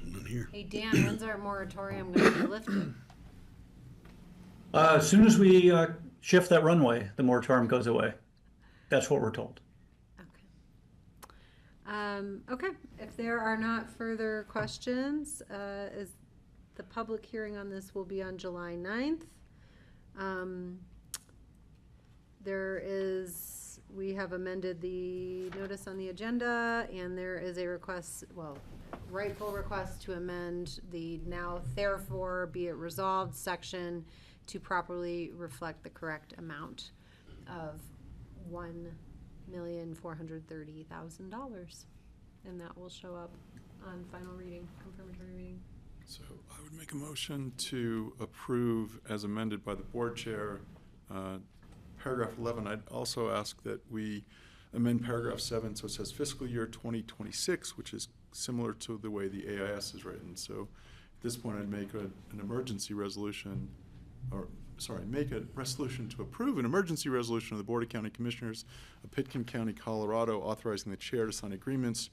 none here.
Hey, Dan, when's our moratorium going to be lifted?
As soon as we shift that runway, the moratorium goes away. That's what we're told.
Okay, if there are not further questions, the public hearing on this will be on July 9th. We have amended the notice on the agenda, and there is a rightful request to amend the now therefore be it resolved section to properly reflect the correct amount of $1,430,000. And that will show up on final reading, confirmatory reading.
So I would make a motion to approve as amended by the board chair, paragraph 11. I'd also ask that we amend paragraph 7 so it says fiscal year 2026, which is similar to the way the AIS is written. So at this point, I'd make an emergency resolution, make a resolution to approve an emergency resolution of the Board of County Commissioners of Pickens County, Colorado, authorizing the chair to sign agreements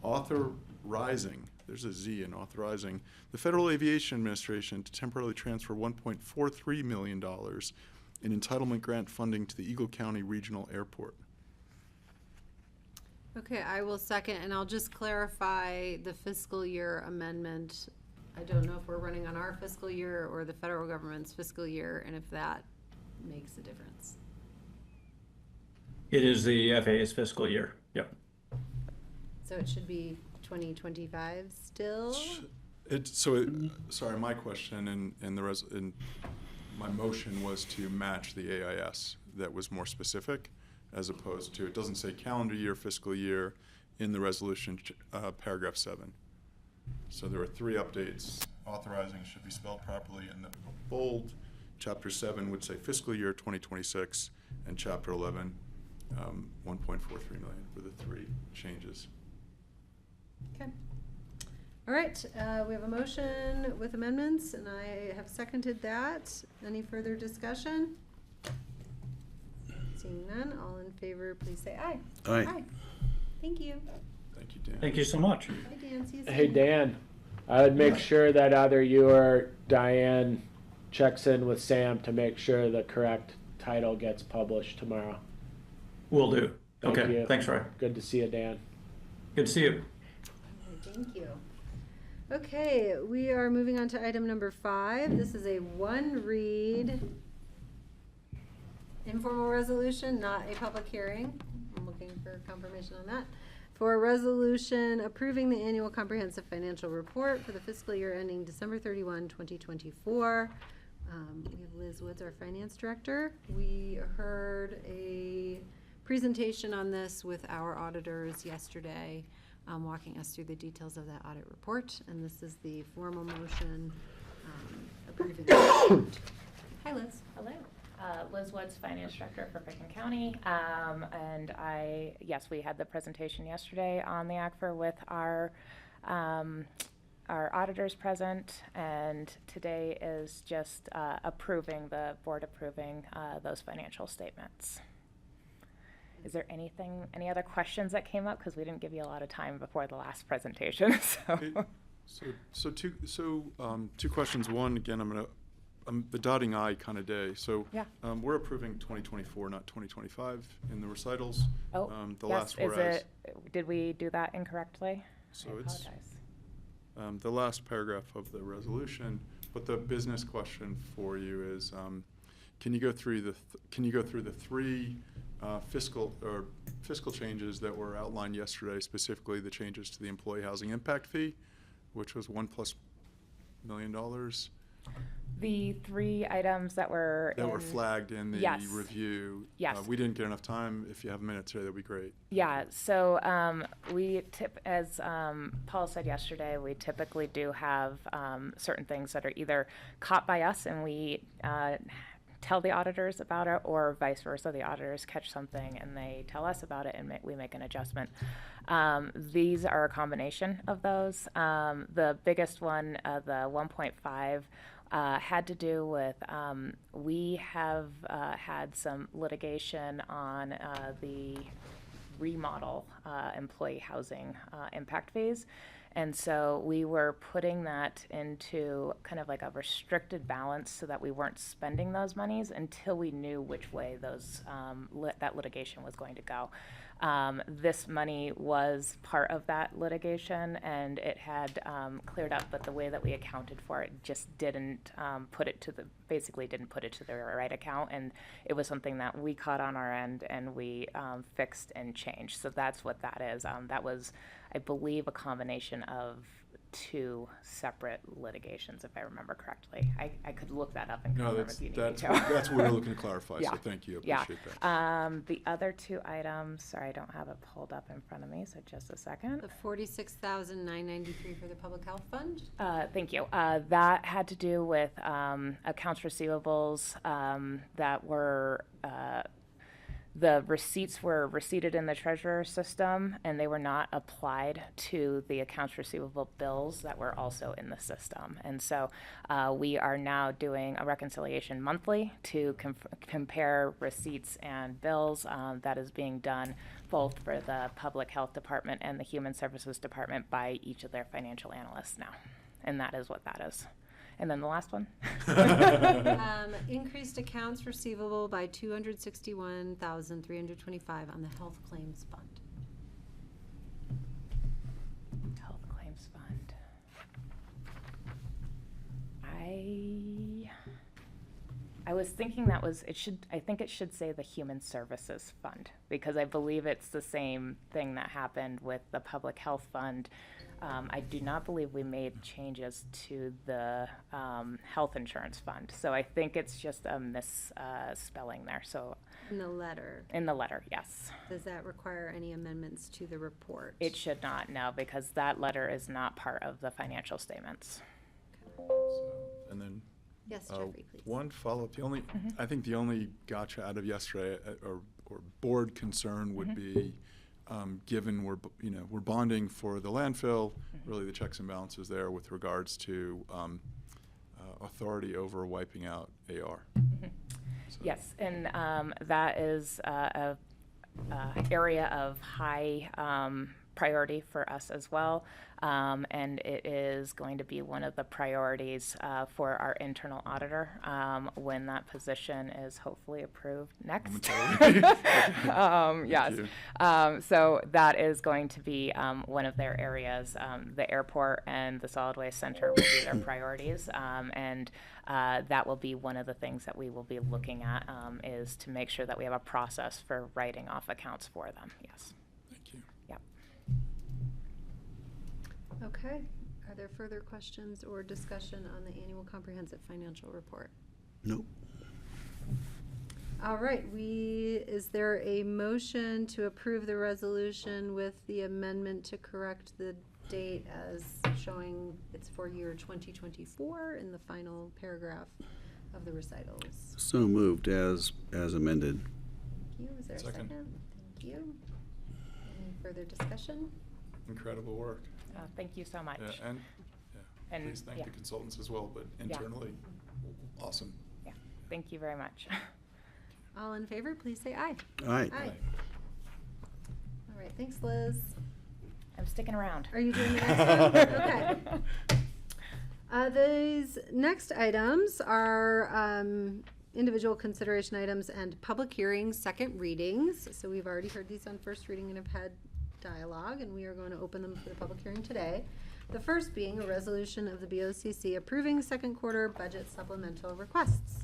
authorizing, there's a Z in authorizing, the Federal Aviation Administration to temporarily transfer $1.43 million in entitlement grant funding to the Eagle County Regional Airport.
Okay, I will second, and I'll just clarify the fiscal year amendment. I don't know if we're running on our fiscal year or the federal government's fiscal year, and if that makes a difference.
It is the FAA's fiscal year. Yep.
So it should be 2025 still?
Sorry, my question and my motion was to match the AIS that was more specific, as opposed to, it doesn't say calendar year, fiscal year in the resolution, paragraph 7. So there are 3 updates. Authorizing should be spelled properly in the bold. Chapter 7 would say fiscal year 2026, and Chapter 11, 1.43 million for the 3 changes.
Okay. All right, we have a motion with amendments, and I have seconded that. Any further discussion? Seeing none, all in favor, please say aye.
Aye.
Thank you.
Thank you, Dan.
Thank you so much.
Bye, Dan. See you soon.
Hey, Dan, I would make sure that either you or Diane checks in with Sam to make sure the correct title gets published tomorrow.
Will do.
Thank
Okay,
you.
thanks, Roy.
Good to see you, Dan.
Good to see you.
Thank you. Okay, we are moving on to item number 5. This is a one-read informal resolution, not a public hearing. I'm looking for confirmation on that. For a resolution approving the annual comprehensive financial report for the fiscal year ending December 31, 2024. We have Liz Woods, our finance director. We heard a presentation on this with our auditors yesterday, walking us through the details of that audit report, and this is the formal motion approving the report. Hi, Liz.
Hello. Liz Woods, Finance Director for Picken County. And yes, we had the presentation yesterday on the ACFR with our auditors present, and today is just the board approving those financial statements. Is there any other questions that came up? Because we didn't give you a lot of time before the last presentation, so.
Two questions. One, again, I'm the dotting I kind of day. So
Yeah.
We're approving 2024, not 2025 in the recitals.
Oh,
The
yes,
last whereas.
did we do that incorrectly?
So
I
it's
apologize.
the last paragraph of the resolution. But the business question for you is, can you go through the three fiscal changes that were outlined yesterday, specifically the changes to the employee housing impact fee, which was $1+ million.
The 3 items that were
flagged in the
Yes.
review.
Yes.
We didn't get enough time. If you have a minute today, that'd be great.
Yeah, so as Paul said yesterday, we typically do have certain things that are either caught by us and we tell the auditors about it, or vice versa. The auditors catch something and they tell us about it, and we make an adjustment. These are a combination of those. The biggest one, the 1.5, had to do with we have had some litigation on the remodel employee housing impact fees. And so we were putting that into kind of like a restricted balance so that we weren't spending those monies until we knew which way that litigation was going to go. This money was part of that litigation, and it had cleared up, but the way that we accounted for it just didn't put it to the right account, and it was something that we caught on our end and we fixed and changed. So that's what that is. That was, I believe, a combination of 2 separate litigations, if I remember correctly. I could look that up and confirm if you need me to.
That's what we're looking to clarify.
Yeah.
So thank you.
Yeah.
Appreciate that.
The other 2 items, sorry, I don't have it pulled up in front of me, so just a second.
The $46,993 for the public health fund.
Thank you. That had to do with accounts receivables that were the receipts were receipted in the treasurer system, and they were not applied to the accounts receivable bills that were also in the system. And so we are now doing a reconciliation monthly to compare receipts and bills. That is being done both for the public health department and the human services department by each of their financial analysts now. And that is what that is. And then the last one.
Increased accounts receivable by $261,325 on the health claims fund.
Health claims fund. I was thinking I think it should say the human services fund, because I believe it's the same thing that happened with the public health fund. I do not believe we made changes to the health insurance fund. So I think it's just a misspelling there. So
In the letter,
yes.
does that require any amendments to the report?
It should not, no, because that letter is not part of the financial statements.
And then
Yes, Jeffrey, please.
one follow-up. I think the only gotcha out of yesterday or board concern would be given we're bonding for the landfill, really the checks and balances there with regards to authority over wiping out AR. So-
Yes, and that is a area of high priority for us as well. And it is going to be one of the priorities for our internal auditor when that position is hopefully approved next. Yes. So that is going to be one of their areas. The airport and the solid waste center will be their priorities. And that will be one of the things that we will be looking at is to make sure that we have a process for writing off accounts for them. Yes.
Thank you.
Yep.
Okay. Are there further questions or discussion on the annual comprehensive financial report?
Nope.
All right, is there a motion to approve the resolution with the amendment to correct the date as showing it's for year 2024 in the final paragraph of the recitals?
So moved as amended.
Thank you. Is there a
Second.
second? Thank you. Any further discussion?
Incredible work.
Thank you so much.
Yeah, and please thank the consultants as well, but internally, awesome.
Yeah, thank you very much.
All in favor, please say aye.
Aye.
Aye. All right, thanks, Liz.
I'm sticking around.
Are you doing the next one? Okay. These next items are individual consideration items and public hearings, second readings. So we've already heard these on first reading and have had dialogue, and we are going to open them for the public hearing today. The first being a resolution of the BoCC approving second quarter budget supplemental requests.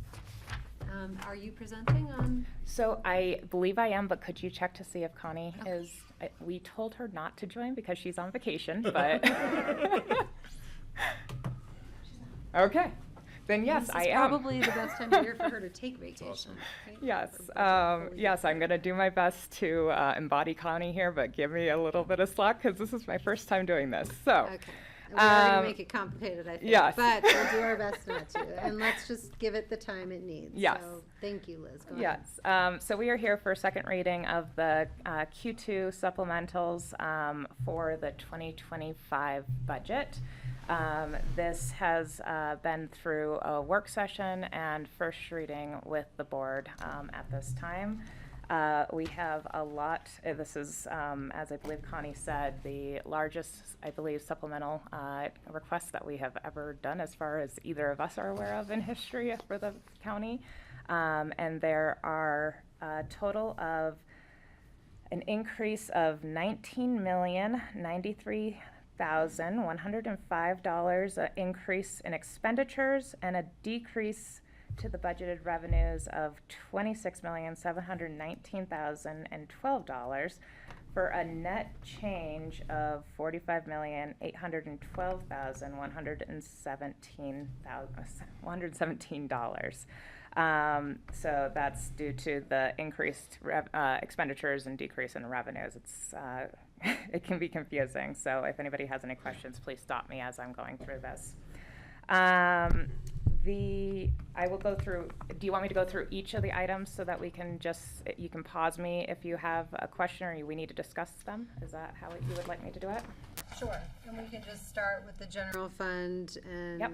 Are you presenting on?
So I believe I am, but could you check to see if Connie is, we told her not to join because she's on vacation, but. Okay, then yes, I am.
This is probably the best time of year for her to take vacation.
awesome.
Right?
Yes,
For budget
yes, I'm gonna do my best to embody Connie here, but give me a little bit of slack because this is my first time doing this, so.
Okay. And we're going to make it complicated, I think.
yes.
But we'll do our best not to. And let's just give it the time it needs.
Yes.
So thank you, Liz. Go ahead.
Yes, so we are here for second reading of the Q2 supplementals for the 2025 budget. This has been through a work session and first reading with the board at this time. We have a lot, this is, as I believe Connie said, the largest, I believe, supplemental request that we have ever done as far as either of us are aware of in history for the county. And there are a total of an increase of $19,093,105 increase in expenditures and a decrease to the budgeted revenues of $26,719,012 for a net change of $45,812,117. So that's due to the increased expenditures and decrease in revenues. It's it can be confusing. So if anybody has any questions, please stop me as I'm going through this. I will go through, do you want me to go through each of the items so that we can you can pause me if you have a question or we need to discuss them? Is that how you would like me to do it?
Sure. And we can just start with the general fund and
Yep.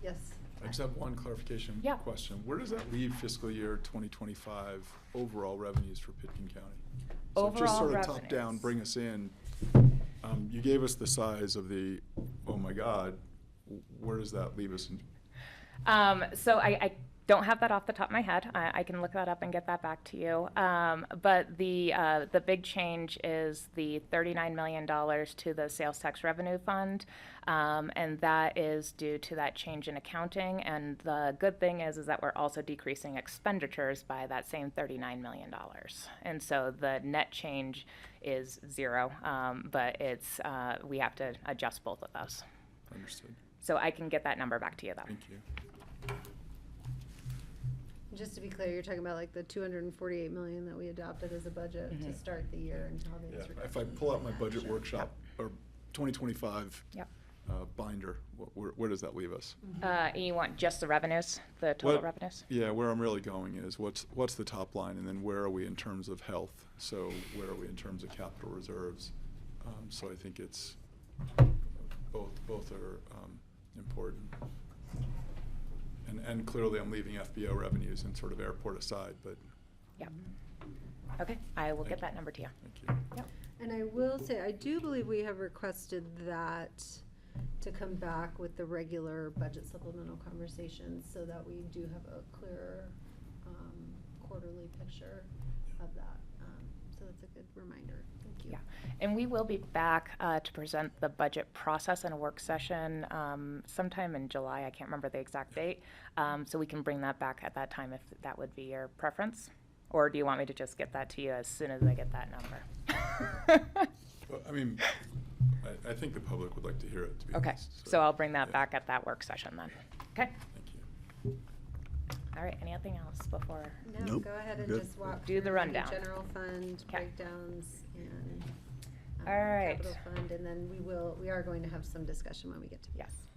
yes.
I just have one clarification
Yeah.
question. Where does that leave fiscal year 2025 overall revenues for Pitkin County? So just
Overall
sort of top down,
revenues.
bring us in. You gave us the size of the, oh my God, where does that leave us?
So I don't have that off the top of my head. I can look that up and get that back to you. But the big change is the $39 million to the sales tax revenue fund, and that is due to that change in accounting. And the good thing is that we're also decreasing expenditures by that same $39 million. And so the net change is zero, but we have to adjust both of those.
Understood.
So I can get that number back to you though.
Thank you.
Just to be clear, you're talking about like the $248 million that we adopted as a budget to start the year and how
Yeah,
these
if I pull out my budget workshop or 2025
Yep.
binder, where does that leave us?
You want just the revenues, the total
What-
revenues?
Yeah, where I'm really going is what's the top line, and then where are we in terms of health? So where are we in terms of capital reserves? So I think it's both are important. And clearly I'm leaving FBO revenues and sort of airport aside, but
Yep. Okay, I will get that number to you.
thank you.
Yep.
And I will say, I do believe we have requested that to come back with the regular budget supplemental conversations so that we do have a clearer quarterly picture of that. So that's a good reminder. Thank you.
Yeah, and we will be back to present the budget process in a work session sometime in July. I can't remember the exact date. So we can bring that back at that time if that would be your preference. Or do you want me to just get that to you as soon as I get that number?
Well, I mean, I think the public would like to hear it, to be
Okay,
honest.
so I'll bring that
yeah.
back at that work session then. Okay,
Thank you.
all right, anything else before?
No,
Nope,
go ahead and
good.
just walk
Do the
through
rundown.
General fund
Okay.
breakdowns and
All right.
capital fund, and then we are going to have some discussion when we get to.
Yes.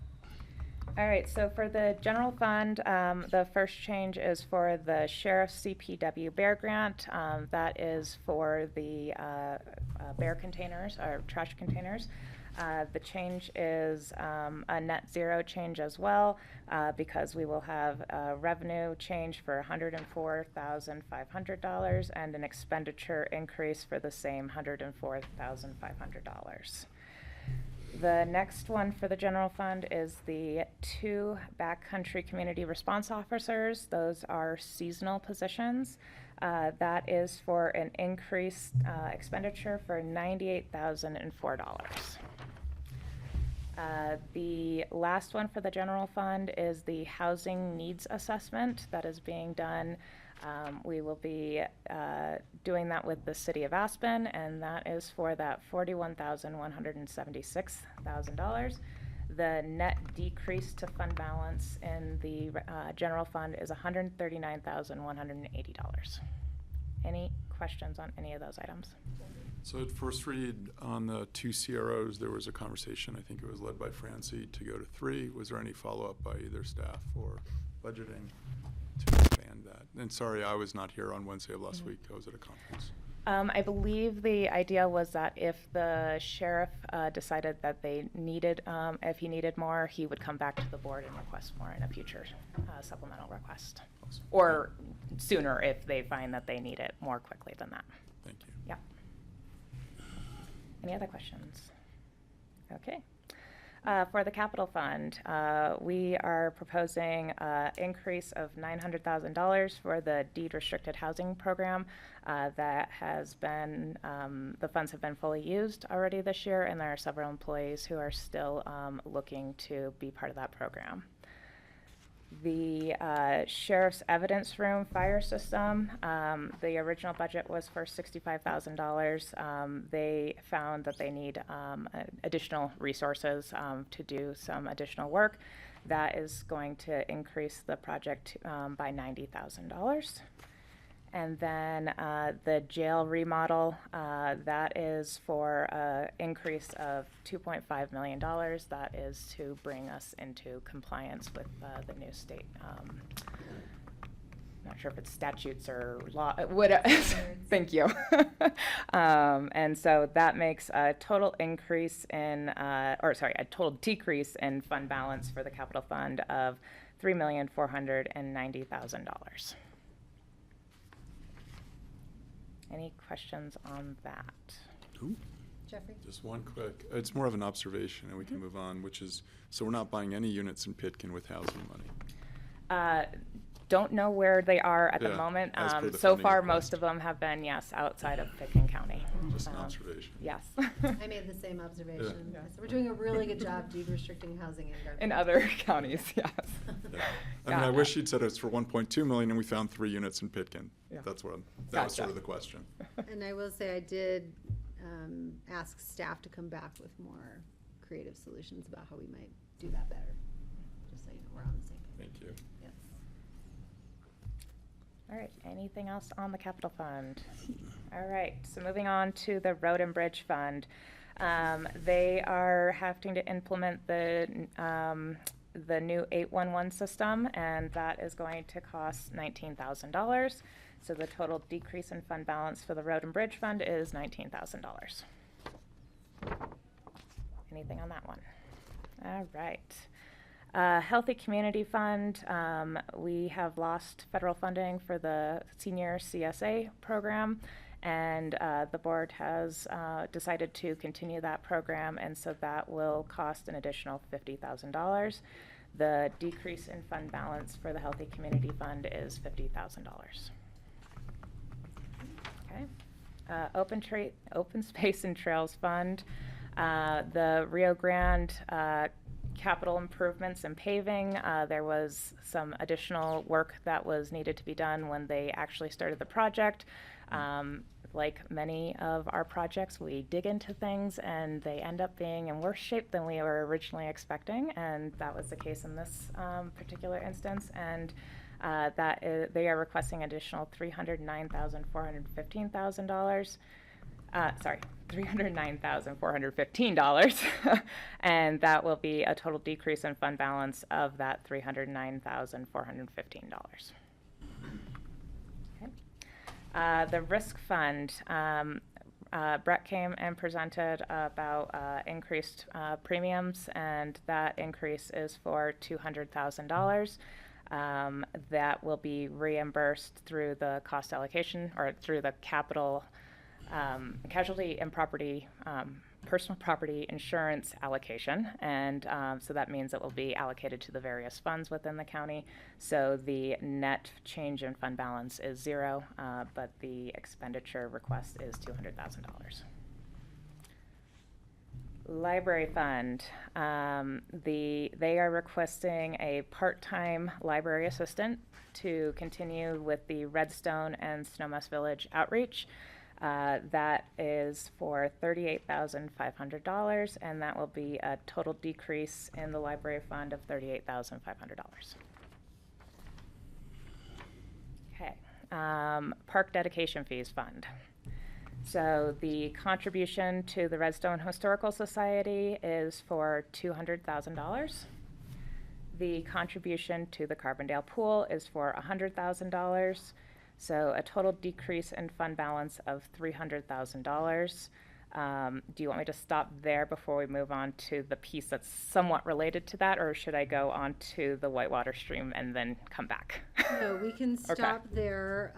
All right, so for the general fund, the first change is for the sheriff's CPW bear grant. That is for the bear containers, or trash containers. The change is a net zero change as well, because we will have a revenue change for $104,500 and an expenditure increase for the same $104,500. The next one for the general fund is the 2 backcountry community response officers. Those are seasonal positions. That is for an increased expenditure for $98,004. The last one for the general fund is the housing needs assessment that is being done. We will be doing that with the city of Aspen, and that is for that $41,176,000. The net decrease to fund balance in the general fund is $139,180. Any questions on any of those items?
So at first read on the 2 CROs, there was a conversation, I think it was led by Francie, to go to 3. Was there any follow-up by either staff or budgeting to expand that? And sorry, I was not here on Wednesday of last week. I was at a conference.
I believe the idea was that if the sheriff decided that they needed, if he needed more, he would come back to the board and request more in a future supplemental request.
Awesome.
Or sooner if they find that they need it more quickly than that.
Thank you.
Yeah. Any other questions? Okay. For the capital fund, we are proposing an increase of $900,000 for the deed restricted housing program. That has been, the funds have been fully used already this year, and there are several employees who are still looking to be part of that program. The sheriff's evidence room fire system, the original budget was for $65,000. They found that they need additional resources to do some additional work. That is going to increase the project by $90,000. And then the jail remodel, that is for an increase of $2.5 million. That is to bring us into compliance with the new state, not sure if it's statutes or law, what, thank you. And so that makes a total increase in, a total decrease in fund balance for the capital fund of $3,490,000. Any questions on that?
Jeffrey?
Just one quick, it's more of an observation and we can move on, which is, so we're not buying any units in Pitkin with housing money.
Don't know where they are at the
Yeah,
moment.
as per the
So
funding
far,
request.
most of them have been, yes, outside of Pitkin County.
Just an observation.
Yes.
I made the same observation.
Yeah.
So we're doing a really good job deed restricting housing in Garfield.
In other counties, yes.
Yeah. I mean, I
Got
wish
it.
she'd said it's for 1.2 million and we found 3 units in Pitkin.
Yeah.
That's what, that was
Gotcha.
sort of the question.
And I will say I did ask staff to come back with more creative solutions about how we might do that better. Just so you know, we're on the same page.
Thank you.
Yes.
All right, anything else on the capital fund? All right, so moving on to the road and bridge fund. They are having to implement the new 811 system, and that is going to cost $19,000. So the total decrease in fund balance for the Road and Bridge Fund is $19,000. Anything on that one? All right. Healthy Community Fund, we have lost federal funding for the Senior CSA program, and the board has decided to continue that program, and so that will cost an additional $50,000. The decrease in fund balance for the Healthy Community Fund is $50,000. Okay. Open Space and Trails Fund, the Rio Grande capital improvements and paving. There was some additional work that was needed to be done when they actually started the project. Like many of our projects, we dig into things and they end up being in worse shape than we were originally expecting, and that was the case in this particular instance. And they are requesting additional $309,415, and that will be a total decrease in fund balance of that $309,415. The Risk Fund, Brett came and presented about increased premiums, and that increase is for $200,000. That will be reimbursed through the cost allocation, or through the capital, casualty and property, personal property insurance allocation, and so that means it will be allocated to the various funds within the county. So the net change in fund balance is zero, but the expenditure request is $200,000. Library Fund, they are requesting a part-time library assistant to continue with the Redstone and Snowmass Village outreach. That is for $38,500, and that will be a total decrease in the library fund of $38,500. Okay, Park Dedication Fees Fund. So the contribution to the Redstone Historical Society is for $200,000. The contribution to the Carbondale Pool is for $100,000. So a total decrease in fund balance of $300,000. Do you want me to stop there before we move on to the piece that's somewhat related to that, or should I go on to the whitewater stream and then come back?
No, we can stop there.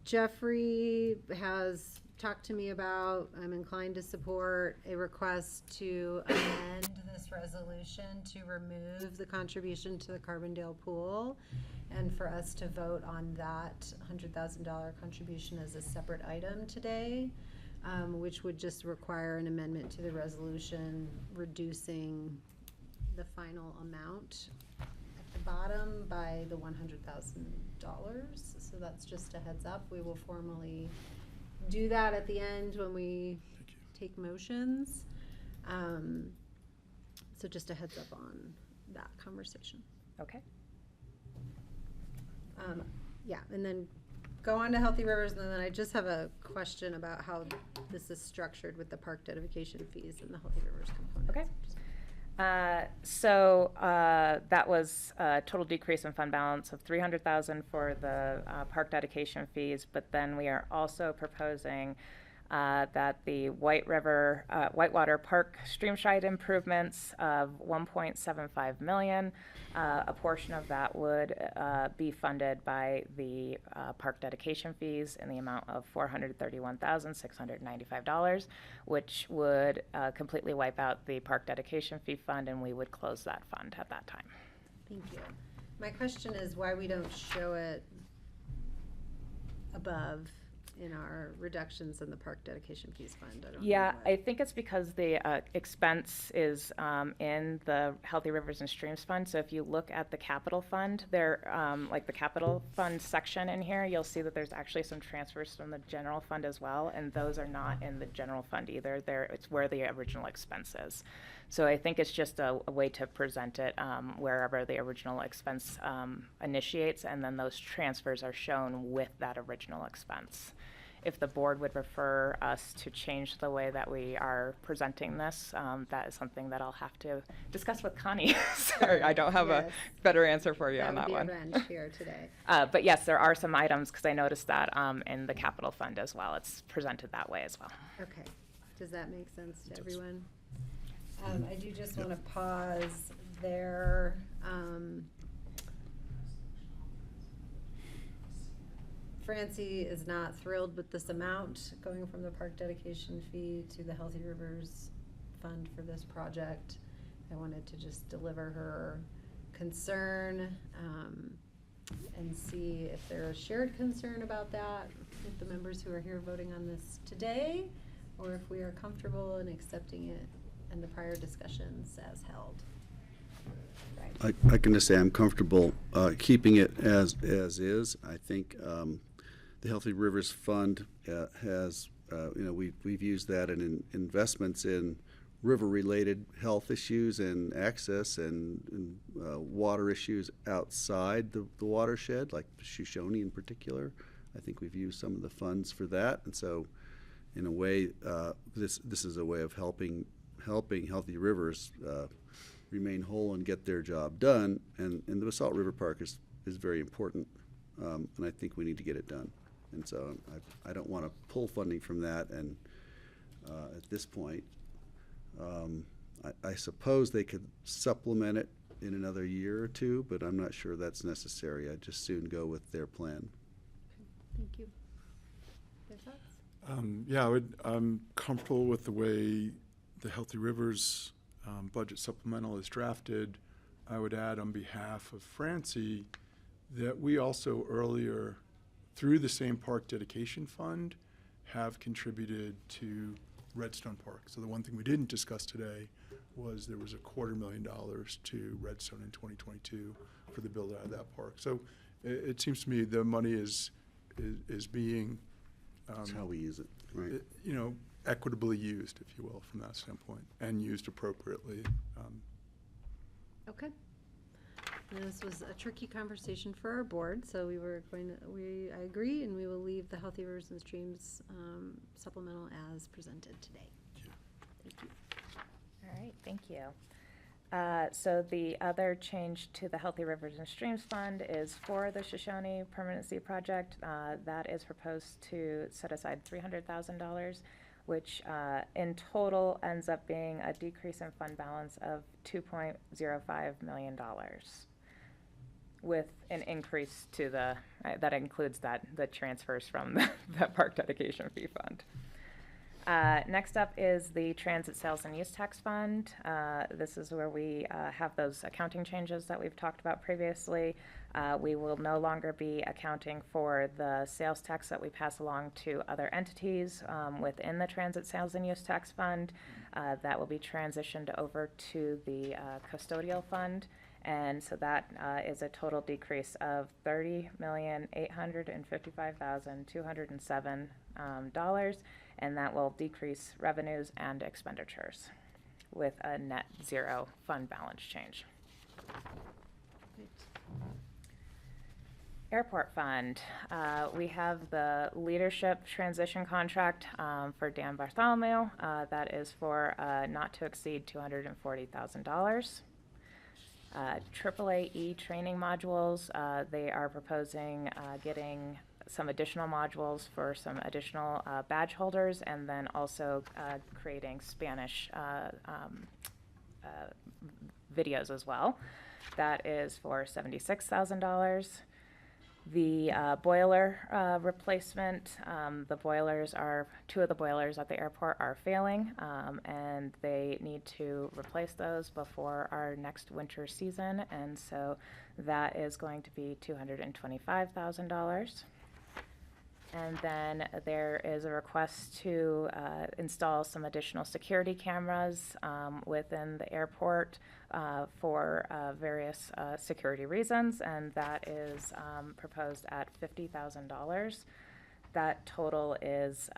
Jeffrey has talked to me about, I'm inclined to support a request to amend this resolution to remove the contribution to the Carbondale Pool, and for us to vote on that $100,000 contribution as a separate item today, which would just require an amendment to the resolution reducing the final amount at the bottom by the $100,000. So that's just a heads up. We will formally do that at the end when we take motions. So just a heads up on that conversation.
Okay.
Yeah, and then go on to Healthy Rivers, and then I just have a question about how this is structured with the park dedication fees and the Healthy Rivers component.
Okay. So that was a total decrease in fund balance of $300,000 for the park dedication fees, but then we are also proposing that the Whitewater Park streamside improvements of $1.75 million, a portion of that would be funded by the park dedication fees in the amount of $431,695, which would completely wipe out the park dedication fee fund, and we would close that fund at that time.
Thank you. My question is why we don't show it above in our reductions in the park dedication fees fund. I don't know why.
I think it's because the expense is in the Healthy Rivers and Streams Fund. So if you look at the capital fund, there, like the capital fund section in here, you'll see that there's actually some transfers from the general fund as well, and those are not in the general fund either. It's where the original expense is. So I think it's just a way to present it wherever the original expense initiates, and then those transfers are shown with that original expense. if the board would prefer us to change the way that we are presenting this, that is something that I'll have to discuss with Connie. Sorry, I don't have
Yes.
a better answer for you on
That
that
would
one.
be a wrench here today.
But yes, there are some items, because I noticed that in the capital fund as well. It's presented that way as well.
Okay, does that make sense to everyone? I do just want to pause there. Francie is not thrilled with this amount going from the park dedication fee to the Healthy Rivers Fund for this project. I wanted to just deliver her concern, and see if there's shared concern about that with the members who are here voting on this today, or if we are comfortable in accepting it and the prior discussions as held. Right.
I can just say I'm comfortable keeping it as is. I think the Healthy Rivers Fund has, we've used that in investments in river-related health issues and access and water issues outside the watershed, like Shoshone in particular. I think we've used some of the funds for that, and so in a way, this is a way of helping Healthy Rivers remain whole and get their job done. And the Basalt River Park is very important, and I think we need to get it done. And so I don't want to pull funding from that. And at this point, I suppose they could supplement it in another year or two, but I'm not sure that's necessary. I'd just soon go with their plan.
Thank you. Their thoughts?
Yeah, I'm comfortable with the way the Healthy Rivers budget supplemental is drafted. I would add on behalf of Francie that we also earlier, through the same park dedication fund, have contributed to Redstone Park. So the one thing we didn't discuss today was there was $250,000 to Redstone in 2022 for the build out of that park. So it seems to me the money is being
That's how we use it, right?
equitably used, if you will, from that standpoint, and used appropriately.
Okay. This was a tricky conversation for our board, so I agree, and we will leave the Healthy Rivers and Streams supplemental as presented today. Thank you.
All right, thank you. So the other change to the Healthy Rivers and Streams Fund is for the Shoshone Permanency Project. That is proposed to set aside $300,000, which in total ends up being a decrease in fund balance of $2.05 million, with an increase to that includes the transfers from the park dedication fee fund. Next up is the Transit Sales and Use Tax Fund. This is where we have those accounting changes that we've talked about previously. We will no longer be accounting for the sales tax that we pass along to other entities within the Transit Sales and Use Tax Fund. That will be transitioned over to the custodial fund. And so that is a total decrease of $30,855,207, and that will decrease revenues and expenditures with a net zero fund balance change. Airport Fund. We have the leadership transition contract for Dan Bartholomew. That is for not to exceed $240,000. AAAE training modules, they are proposing getting some additional modules for some additional badge holders, and then also creating Spanish videos as well. That is for $76,000. The boiler replacement, two of the boilers at the airport are failing, and they need to replace those before our next winter season, and so that is going to be $225,000. And then there is a request to install some additional security cameras within the airport for various security reasons, and that is proposed at $50,000. That total is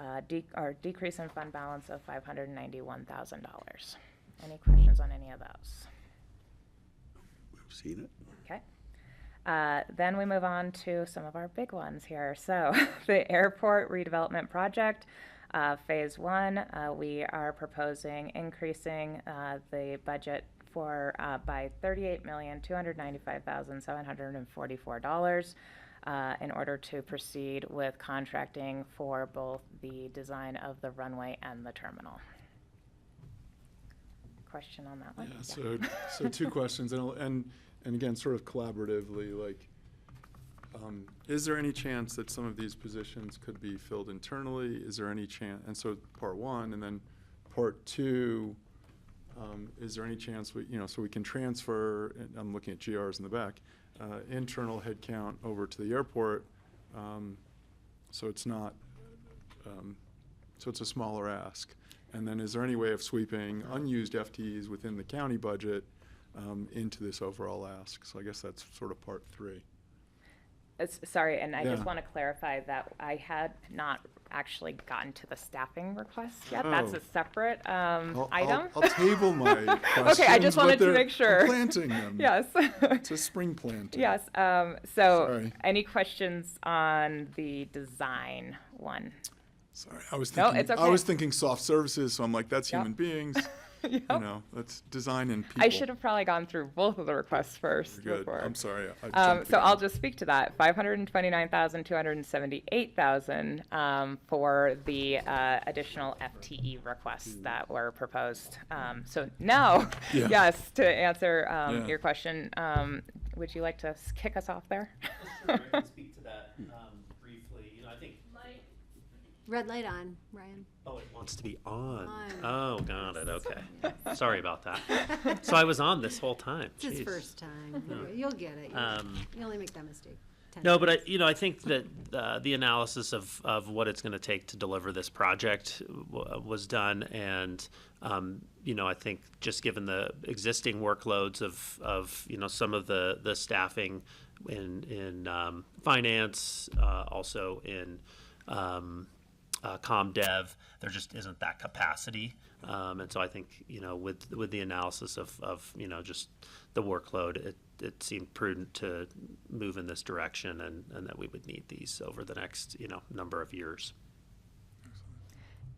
decrease in fund balance of $591,000. Any questions on any of those?
We've seen it.
Okay. Then we move on to some of our big ones here. So the airport redevelopment project, phase one, we are proposing increasing the budget for by $38,295,744 in order to proceed with contracting for both the design of the runway and the terminal. Question on that one?
Yeah, so two questions, and again, sort of collaboratively, like, is there any chance that some of these positions could be filled internally? Is there any chance, and so part one, and then part two, is there any chance so we can transfer, and I'm looking at GRs in the back, internal headcount over to the airport, so it's not, so it's a smaller ask. And then is there any way of sweeping unused FTEs within the county budget into this overall ask? So I guess that's sort of part three.
Sorry, and I just
Yeah.
want to clarify that I had not actually gotten to the staffing request yet. That's
Oh.
a separate item.
I'll table my questions.
Okay, I just wanted to make sure.
I'm planting them.
Yes.
It's a spring planting.
Yes. So,
Sorry.
any questions on the design one?
Sorry, I was
No,
thinking.
it's okay.
I was thinking soft services, so I'm like, that's
Yep.
human beings.
Yep.
That's design and people.
I should have probably gone through both of the requests first.
You're good.
Before.
I'm sorry. I jumped
So
the
I'll
gun.
just speak to that. 529,278,000 for the additional FTE requests that were proposed. So now,
Yeah.
yes, to answer
Yeah.
your question, would you like to kick us off there?
Sure, I can speak to that briefly. I think.
Red light on, Ryan.
Oh, it wants to be on.
On.
Oh, got it. Okay. Sorry about that. So I was on this whole time.
It's his
Jeez.
first time. You'll get it. You only make that mistake. 10
No, but
times.
I think that the analysis of what it's going to take to deliver this project was done, and I think just given the existing workloads of some of the staffing in finance, also in comm dev, there just isn't that capacity, and so I think with the analysis of just the workload, it seemed prudent to move in this direction, and that we would need these over the next number of years.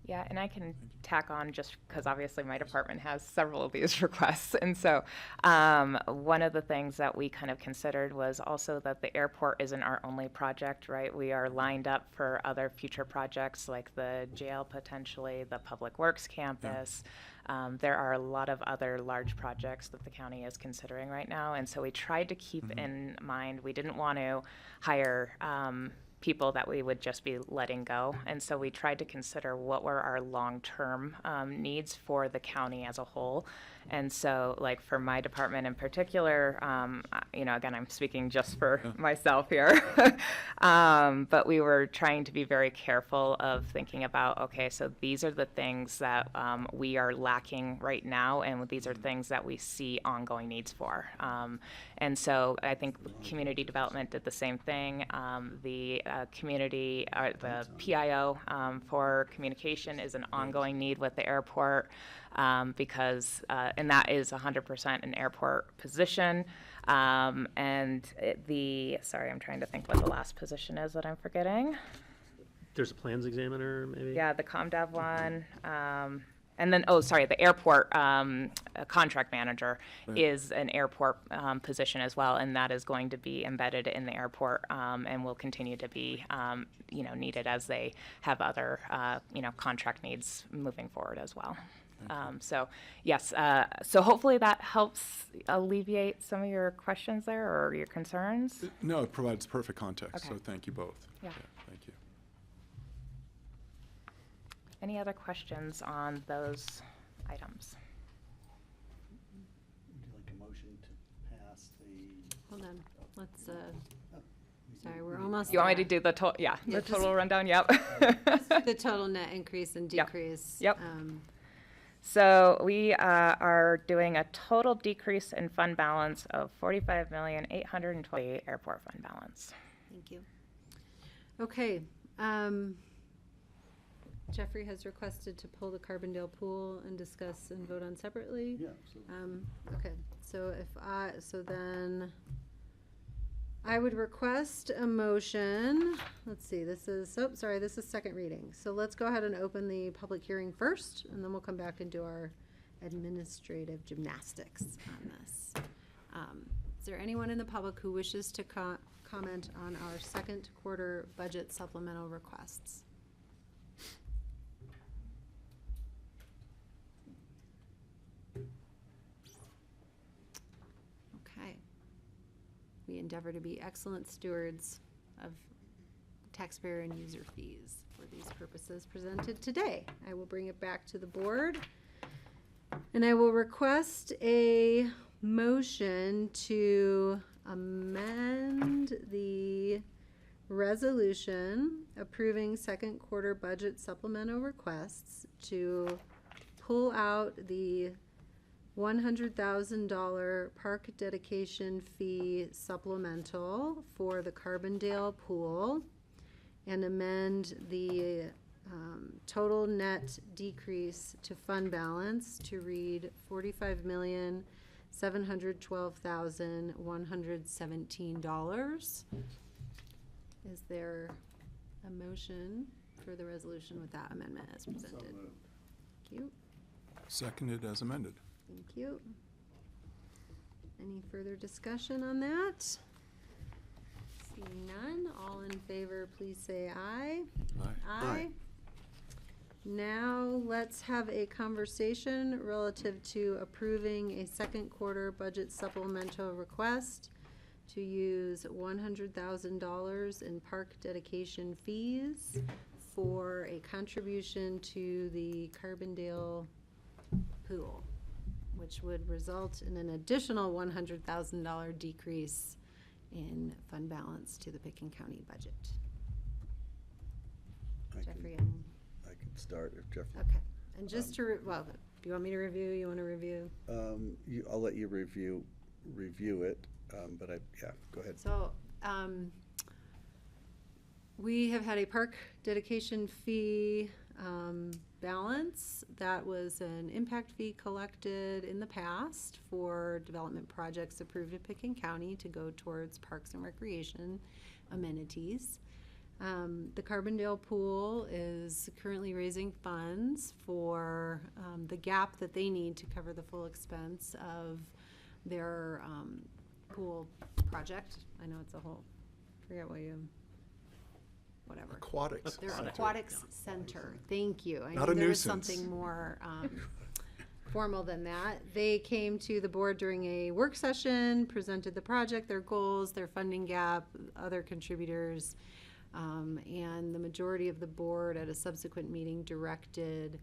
Yeah, and I can tack on just because obviously my department has several of these requests. And so one of the things that we kind of considered was also that the airport isn't our only project, right? We are lined up for other future projects like the jail potentially, the Public Works campus. There are a lot of other large projects that the county is considering right now. And so we tried to keep in mind, we didn't want to hire people that we would just be letting go. And so we tried to consider what were our long-term needs for the county as a whole. And so, like, for my department in particular, again, I'm speaking just for myself here, but we were trying to be very careful of thinking about, okay, so these are the things that we are lacking right now, and these are things that we see ongoing needs for. And so I think community development did the same thing. The community, the PIO for communication is an ongoing need with the airport. Because and that is 100% an airport position. Sorry, I'm trying to think what the last position is that I'm forgetting.
There's a plans examiner, maybe?
Yeah, the ComDev one. And then, the airport contract manager is an airport position as well, and that is going to be embedded in the airport and will continue to be, needed as they have other, contract needs moving forward as well. Yes, so hopefully that helps alleviate some of your questions there or your concerns.
No, it provides perfect context,
Okay.
so thank you both.
Yeah.
Thank you.
Any other questions on those items?
Would you like a motion to pass the?
Hold on. Let's, sorry, we're almost
You want me to
there.
do the total? Yeah,
Yeah,
the
just-
total rundown. Yep.
The total net increase and
Yep.
decrease.
Yep. So we are doing a total decrease in fund balance of $45,820 airport fund balance.
Thank you. Okay. Jeffrey has requested to pull the Carbondale pool and discuss and vote on separately.
Yeah, absolutely.
Okay, so then I would request a motion. Let's see, this is second reading. So let's go ahead and open the public hearing first, and then we'll come back and do our administrative gymnastics on this. Is there anyone in the public who wishes to comment on our second quarter budget supplemental requests? Okay. We endeavor to be excellent stewards of taxpayer and user fees for these purposes presented today. I will bring it back to the board, and I will request a motion to amend the resolution approving second quarter budget supplemental requests to pull out the $100,000 park dedication fee supplemental for the Carbondale pool and amend the total net decrease to fund balance to read $45,712,117. Is there a motion for the resolution with that amendment as presented? Thank you.
Seconded as amended.
Thank you. Any further discussion on that? Seeing none, all in favor, please say aye.
Aye.
Aye. Now, let's have a conversation relative to approving a second quarter budget supplemental request to use $100,000 in park dedication fees for a contribution to the Carbondale pool, which would result in an additional $100,000 decrease in fund balance to the Pickens County budget. Jeffrey,
I can start if Jeffrey.
okay. And just to, do you want me to review? You want to review?
I'll let you review it, but go ahead.
So, we have had a park dedication fee balance. That was an impact fee collected in the past for development projects approved in Pickens County to go towards parks and recreation amenities. The Carbondale pool is currently raising funds for the gap that they need to cover the full expense of their pool project. I know it's a whole, whatever.
Aquatics.
Their
Center.
aquatics center. Thank you. I
Not
knew
a
there was
nuisance.
something more formal than that. They came to the board during a work session, presented the project, their goals, their funding gap, other contributors, and the majority of the board at a subsequent meeting directed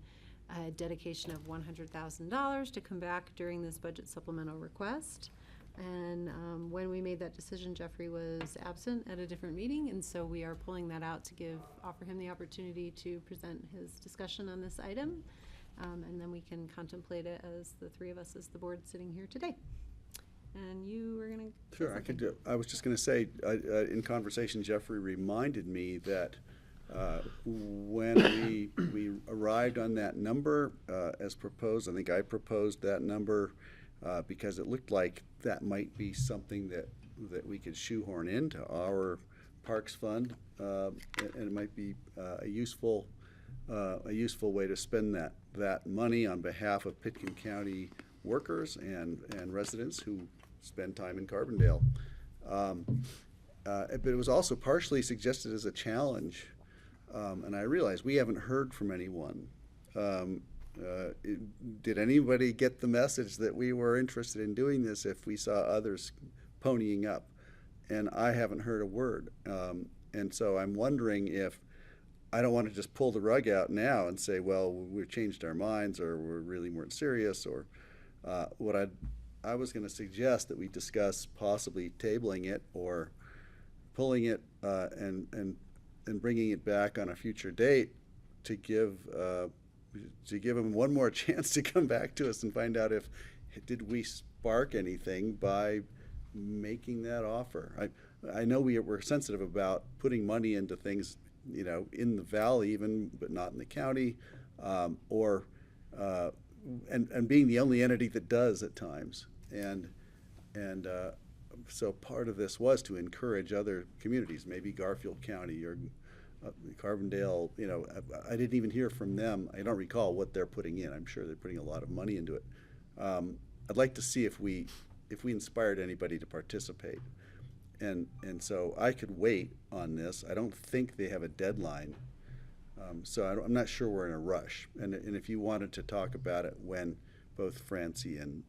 a dedication of $100,000 to come back during this budget supplemental request. And when we made that decision, Jeffrey was absent at a different meeting, and so we are pulling that out to offer him the opportunity to present his discussion on this item, and then we can contemplate it as the three of us as the board sitting here today. And you were going to
Sure, I could do. I was just going to say, in conversation, Jeffrey reminded me that when we arrived on that number as proposed, I think I proposed that number because it looked like that might be something that we could shoehorn into our parks fund, and it might be a useful way to spend that money on behalf of Pickens County workers and residents who spend time in Carbondale. But it was also partially suggested as a challenge, and I realize we haven't heard from anyone. Did anybody get the message that we were interested in doing this if we saw others ponying up? And I haven't heard a word. And so I'm wondering if I don't want to just pull the rug out now and say, well, we've changed our minds or we really weren't serious, or what I was going to suggest that we discuss possibly tabling it or pulling it and bringing it back on a future date to give them one more chance to come back to us and find out if did we spark anything by making that offer. I know we're sensitive about putting money into things, in the valley even, but not in the county, and being the only entity that does at times. And so part of this was to encourage other communities, maybe Garfield County or Carbondale. You know, I didn't even hear from them. I don't recall what they're putting in. I'm sure they're putting a lot of money into it. I'd like to see if we inspired anybody to participate. And so I could wait on this. I don't think they have a deadline. So I'm not sure we're in a rush. And if you wanted to talk about it when both Francie and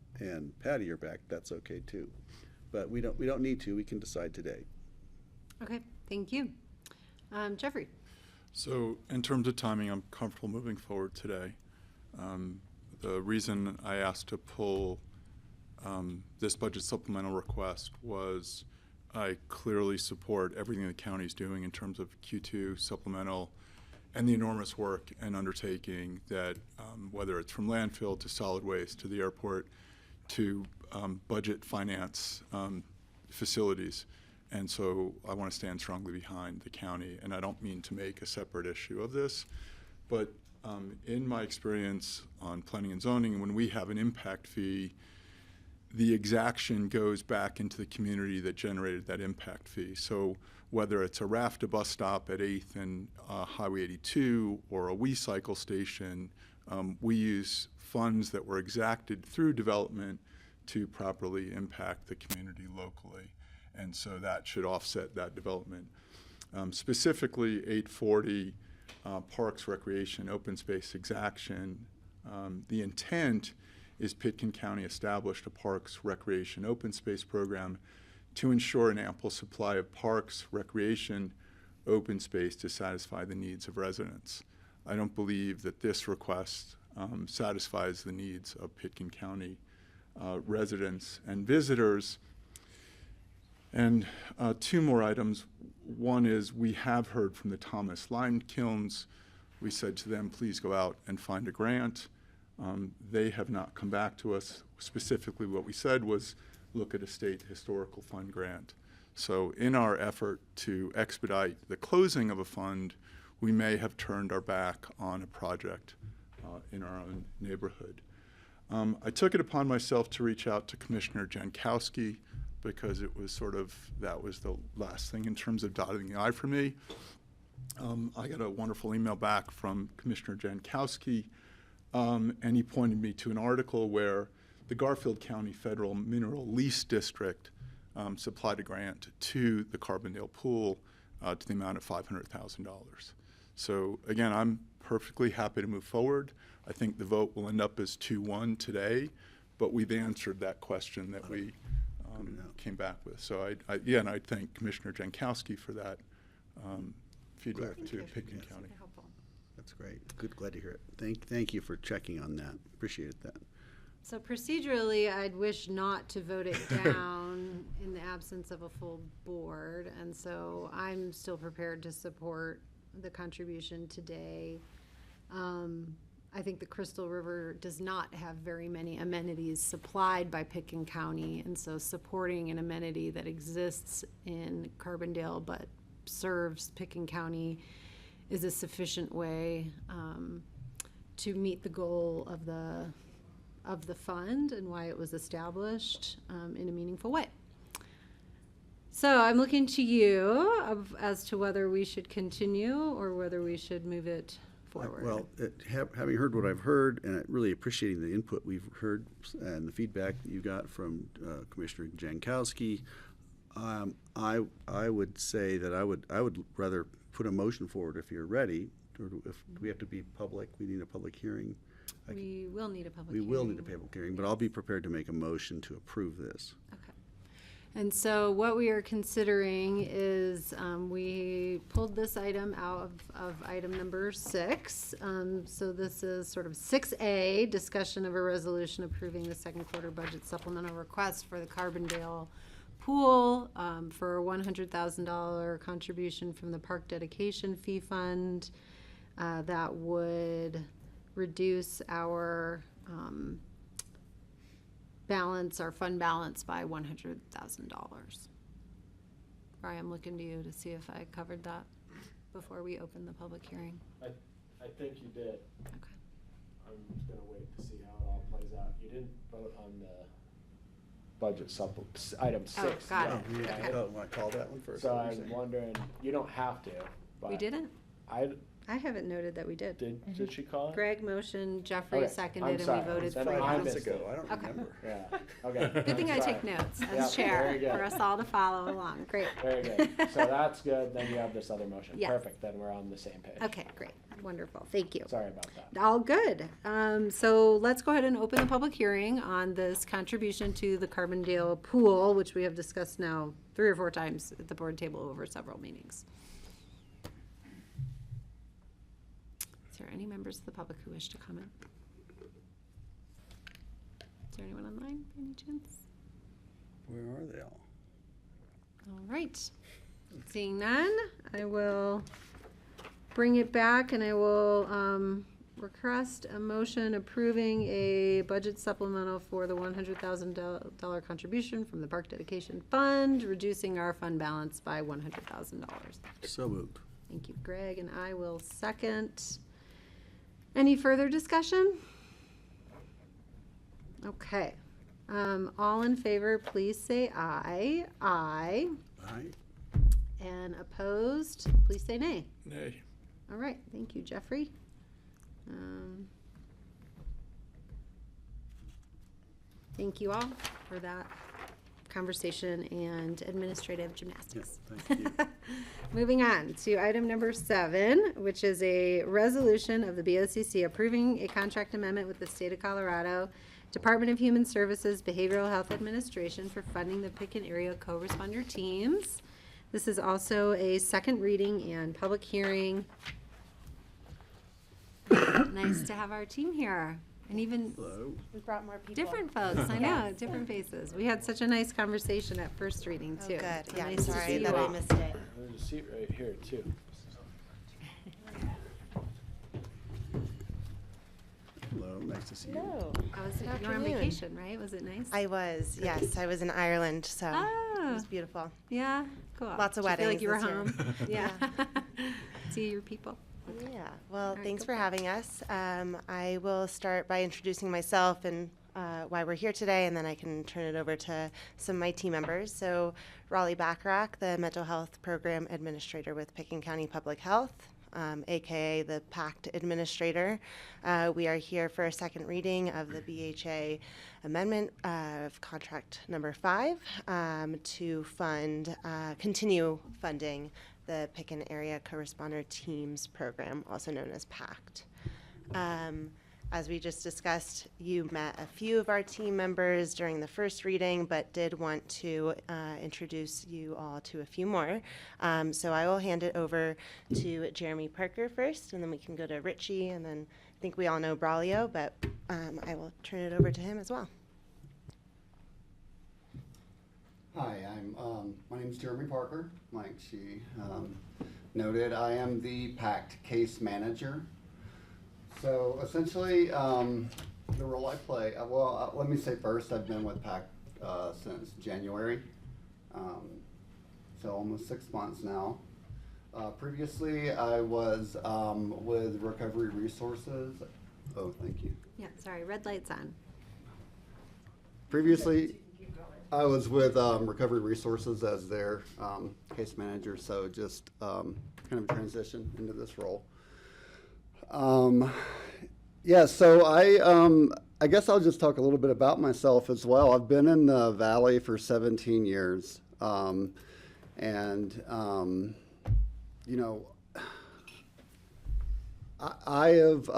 Patty are back, that's okay too. But we don't need to. We can decide today.
Okay, thank you. Jeffrey.
So in terms of timing, I'm comfortable moving forward today. The reason I asked to pull this budget supplemental request was I clearly support everything the county is doing in terms of Q2 supplemental and the enormous work and undertaking that, whether it's from landfill to solid waste to the airport to budget finance facilities. And so I want to stand strongly behind the county, and I don't mean to make a separate issue of this, but in my experience on planning and zoning, when we have an impact fee, the exaction goes back into the community that generated that impact fee. So whether it's a RAFTA bus stop at 8th and Highway 82 or a WeCycle station, we use funds that were exacted through development to properly impact the community locally. And so that should offset that development. Specifically, 840 Parks, Recreation, Open Space Exaction. The intent is Pitkin County established a Parks, Recreation, Open Space program to ensure an ample supply of parks, recreation, open space to satisfy the needs of residents. I don't believe that this request satisfies the needs of Pitkin County residents and visitors. And two more items. One is we have heard from the Thomas Lime Kilns. We said to them, please go out and find a grant. They have not come back to us. Specifically, what we said was look at a state historical fund grant. So in our effort to expedite the closing of a fund, we may have turned our back on a project in our own neighborhood. I took it upon myself to reach out to Commissioner Jankowski because it was that was the last thing in terms of dotting the I for me. I got a wonderful email back from Commissioner Jankowski, and he pointed me to an article where the Garfield County Federal Mineral Lease District supplied a grant to the Carbondale Pool to the amount of $500,000. So again, I'm perfectly happy to move forward. I think the vote will end up as 2-1 today, but we've answered that question that we came back with. So I thank Commissioner Jankowski for that feedback to Pitkin County.
That's great. Good, glad to hear it. Thank you for checking on that. Appreciate that.
So procedurally, I'd wish not to vote it down in the absence of a full board, and so I'm still prepared to support the contribution today. I think the Crystal River does not have very many amenities supplied by Pitkin County, and so supporting an amenity that exists in Carbondale but serves Pitkin County is a sufficient way to meet the goal of the fund and why it was established in a meaningful way. So I'm looking to you as to whether we should continue or whether we should move it forward.
Well, having heard what I've heard and really appreciating the input we've heard and the feedback that you got from Commissioner Jankowski, I would say that I would rather put a motion forward if you're ready. Or if we have to be public, we need a public hearing.
We will need a public
We
hearing.
will need a public hearing, but I'll be prepared to make a motion to approve this.
Okay. And so what we are considering is we pulled this item out of item number 6. So this is sort of 6A, discussion of a resolution approving the second quarter budget supplemental request for the Carbondale Pool for a $100,000 contribution from the Park Dedication Fee Fund that would reduce our our fund balance by $100,000. Brian, I'm looking to you to see if I covered that before we open the public hearing.
I think you did.
Okay.
I'm just gonna wait to see how it all plays out. You didn't vote on the budget item
Oh,
6.
got
yeah.
it.
You
Yeah.
want to call that one first?
So
what you're
I'm
saying?
wondering, you don't have to, but.
We didn't?
I
I haven't noted that we did.
did she call it?
Greg motioned, Jeffrey
Okay,
seconded,
I'm
and we
sorry.
voted
Then
for
I
you.
5 minutes
missed
ago,
it.
I don't
Okay.
remember.
Yeah, okay.
Good thing I
I'm
take
sorry.
notes
Yeah,
as chair
very good.
for us all to follow along. Great.
Very good. So that's good. Then you have this other motion.
Yes.
Perfect. Then we're on the same page.
Okay, great. Wonderful. Thank you.
Sorry about that.
All good. So let's go ahead and open the public hearing on this contribution to the Carbondale pool, which we have discussed now 3 or 4 times at the board table over several meetings. Is there any members of the public who wish to comment? Is there anyone online by any chance?
Where are they all?
All right. Seeing none, I will bring it back and I will request a motion approving a budget supplemental for the $100,000 contribution from the Park Dedication Fund, reducing our fund balance by $100,000.
So moved.
Thank you, Greg, and I will second. Any further discussion? Okay. All in favor, please say aye. Aye.
Aye.
And opposed, please say nay.
Nay.
All right, thank you, Jeffrey. Thank you all for that conversation and administrative gymnastics.
Yes, thank you.
Moving on to item number 7, which is a resolution of the BoCC approving a contract amendment with the State of Colorado Department of Human Services Behavioral Health Administration for funding the Picken area co-responder teams. This is also a second reading and public hearing. Nice to have our team here, and even
Hello.
We brought more people.
different folks. I know, different faces. We had such a nice conversation at first reading
Oh,
too.
good.
So
Yeah,
nice to
sorry
see you
that I
all.
missed it.
There's a seat right here too.
Hello, nice to see you.
Hello.
How was it?
Good
You were on
afternoon.
vacation, right? Was it nice?
I was, yes. I was in Ireland, so it
Ah,
was beautiful.
yeah, cool.
Lots of
Did you feel like
weddings
you were
this year.
home. Yeah. See your people.
Yeah. Well,
right,
thanks
go
for
for it.
having us. I will start by introducing myself and why we're here today, and then I can turn it over to some of my team members. So, Raleigh Backrack, the Mental Health Program Administrator with Picken County Public Health, aka the PACT Administrator. We are here for a second reading of the BHA amendment of contract number 5 to fund, continue funding the Picken Area Co-Responder Teams Program, also known as PACT. As we just discussed, you met a few of our team members during the first reading, but did want to introduce you all to a few more. So I will hand it over to Jeremy Parker first, and then we can go to Richie, and then I think we all know Braulio, but I will turn it over to him as well.
Hi, my name is Jeremy Parker. Like she noted, I am the PACT case manager. So essentially, the role I play, let me say first, I've been with PACT since January, so almost 6 months now. Previously, I was with Recovery Resources. Oh, thank you.
Yeah, sorry, red light's on.
Previously, I was with Recovery Resources as their case manager, so just kind of a transition into this role. Yeah, so I guess I'll just talk a little bit about myself as well. I've been in the Valley for 17 years, and you know, I have.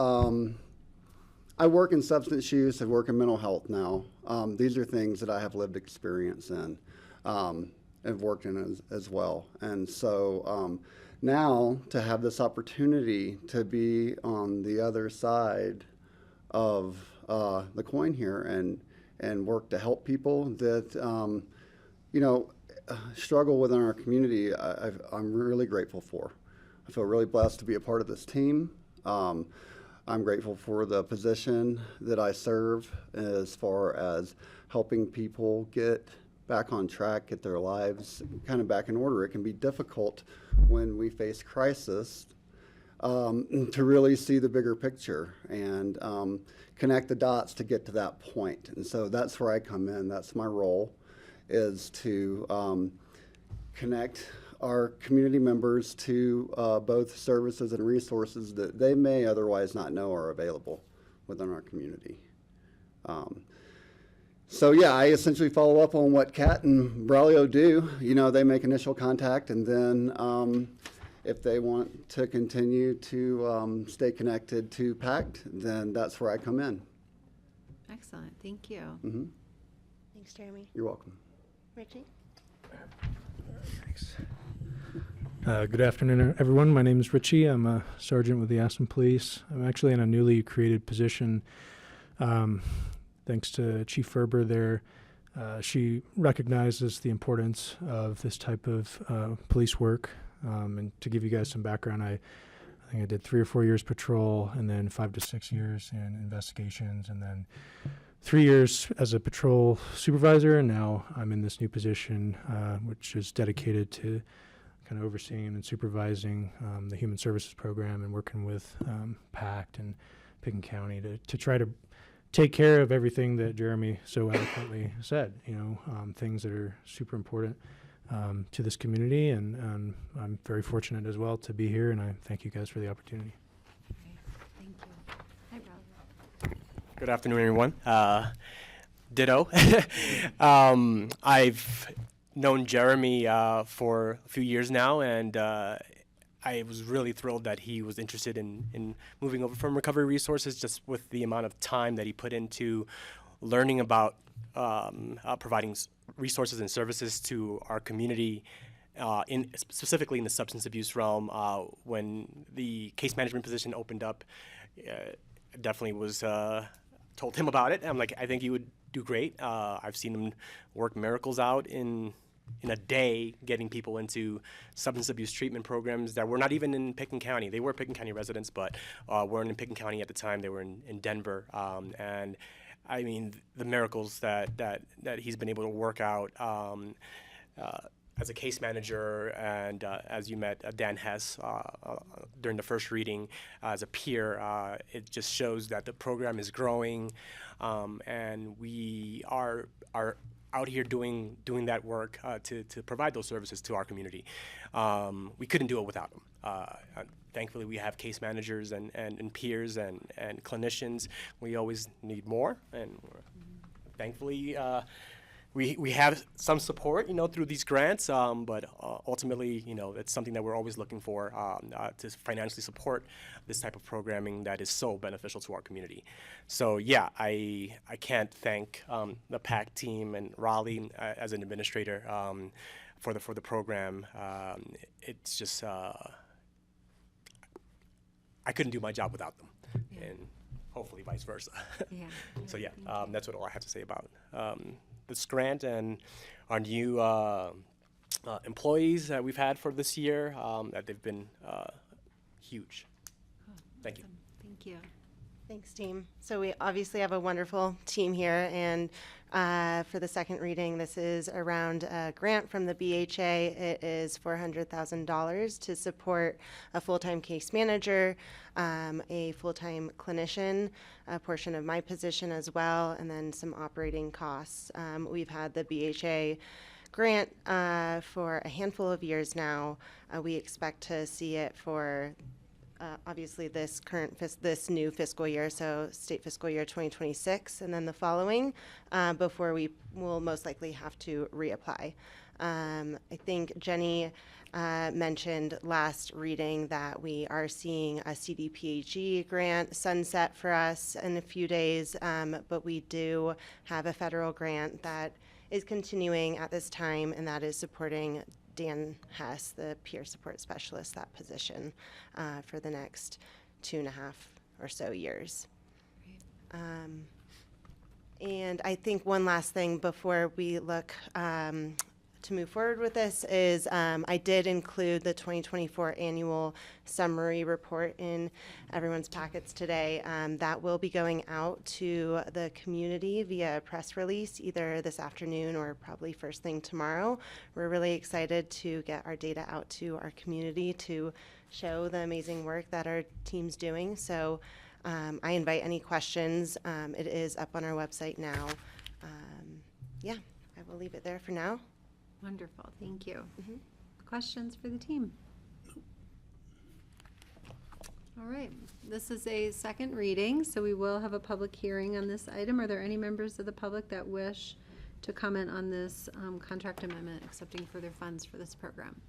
I work in substance use. I work in mental health now. These are things that I have lived experience in, and worked in as well. And so now to have this opportunity to be on the other side of the coin here and work to help people that you know struggle within our community, I'm really grateful for. I feel really blessed to be a part of this team. I'm grateful for the position that I serve as far as helping people get back on track, get their lives kind of back in order. It can be difficult when we face crisis to really see the bigger picture and connect the dots to get to that point. And so that's where I come in. That's my role, is to connect our community members to both services and resources that they may otherwise not know are available within our community. So yeah, I essentially follow up on what Kat and Braulio do. You know, they make initial contact, and then if they want to continue to stay connected to PACT, then that's where I come in.
Excellent, thank you.
Mm-hmm.
Thanks, Jeremy.
You're welcome.
Richie?
Thanks. Good afternoon, everyone. My name is Richie. I'm a sergeant with the Aspen Police. I'm actually in a newly created position. Thanks to Chief Ferber there. She recognizes the importance of this type of police work. And to give you guys some background, I think I did 3 or 4 years patrol, and then 5 to 6 years in investigations, and then 3 years as a patrol supervisor, and now I'm in this new position, which is dedicated to kind of overseeing and supervising the Human Services Program and working with PACT and Pickens County to try to take care of everything that Jeremy so eloquently said, you know, things that are super important to this community, and I'm very fortunate as well to be here, and I thank you guys for the opportunity.
Thank you. Hi, Rob.
Good afternoon, everyone. Ditto. I've known Jeremy for a few years now, and I was really thrilled that he was interested in moving over from Recovery Resources, just with the amount of time that he put into learning about providing resources and services to our community, specifically in the substance abuse realm. When the case management position opened up, definitely was told him about it. I'm like, I think you would do great. I've seen him work miracles out in a day, getting people into substance abuse treatment programs that were not even in Pickens County. They were Pickens County residents, but weren't in Pickens County at the time. They were in Denver. And I mean, the miracles that he's been able to work out as a case manager, and as you met Dan Hess during the first reading as a peer, it just shows that the program is growing, and we are out here doing that work to provide those services to our community. We couldn't do it without them. Thankfully, we have case managers and peers and clinicians. We always need more, and thankfully we have some support, through these grants. But ultimately, it's something that we're always looking for to financially support this type of programming that is so beneficial to our community. So yeah, I can't thank the PAC team and Raleigh as an administrator for the program. It's just I couldn't do my job without them, and hopefully vice versa.
Yeah.
So yeah, that's what all I have to say about this grant and our new employees that we've had for this year. That they've been huge. Thank you.
Thank you.
Thanks, team. So we obviously have a wonderful team here, and for the second reading, this is around a grant from the BHA. It is $400,000 to support a full-time case manager, a full-time clinician, a portion of my position as well, and then some operating costs. We've had the BHA grant for a handful of years now. We expect to see it for obviously this new fiscal year, so state fiscal year 2026, and then the following, before we will most likely have to reapply. I think Jenny mentioned last reading that we are seeing a CDPHE grant sunset for us in a few days, but we do have a federal grant that is continuing at this time, and that is supporting Dan Hess, the peer support specialist, that position for the next 2.5 or so years. And I think one last thing before we look to move forward with this is I did include the 2024 annual summary report in everyone's packets today. That will be going out to the community via a press release either this afternoon or probably first thing tomorrow. We're really excited to get our data out to our community to show the amazing work that our team's doing. So I invite any questions. It is up on our website now. Yeah, I will leave it there for now.
Wonderful, thank you. Questions for the team? All right, this is a second reading, so we will have a public hearing on this item. Are there any members of the public that wish to comment on this contract amendment accepting further funds for this program?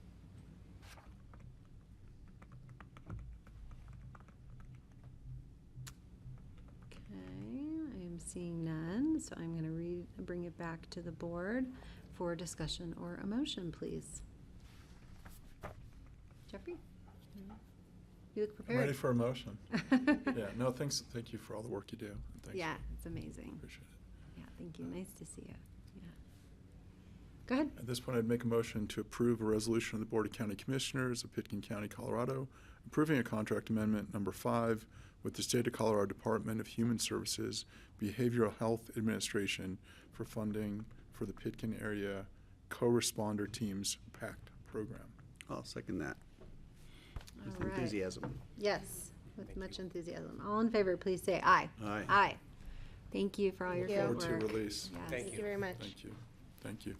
Okay, I am seeing none, so I'm going to bring it back to the board for discussion or a motion, please. Jeffrey? You look prepared.
I'm ready for a motion. Yeah, no, thank you for all the work you do. Thanks.
Yeah, it's amazing.
Appreciate it.
Yeah, thank you. Nice to see you. Yeah. Go ahead.
At this point, I'd make a motion to approve a resolution of the Board of County Commissioners of Pitkin County, Colorado, approving a contract amendment number 5 with the State of Colorado Department of Human Services Behavioral Health Administration for funding for the Pitkin Area Co-Responder Teams PACT program.
I'll second that. With
All right.
enthusiasm.
Yes, with much enthusiasm. All in favor, please say aye.
Aye.
Aye. Thank you for all your
Thank you.
great
Forward
work.
to release.
Yes.
Thank you very much.
Thank you. Thank you.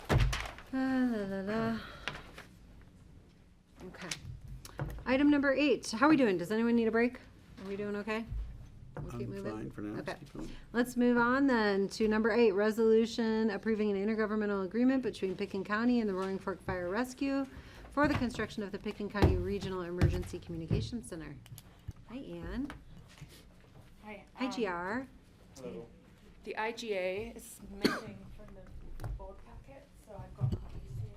Okay. La, la, la. Okay. Item number 8. How are we doing? Does anyone need a break? Are we doing okay? We'll keep
I'm
moving?
fine for now.
Okay.
Keep going.
Let's move on then to number 8, resolution approving an intergovernmental agreement between Pitkin County and the Roaring Fork Fire Rescue for the construction of the Pitkin County Regional Emergency Communications Center. Hi, Ann.
Hi.
Hi, GR.
Hello. The IGA is missing from the board packet, so I've got copies here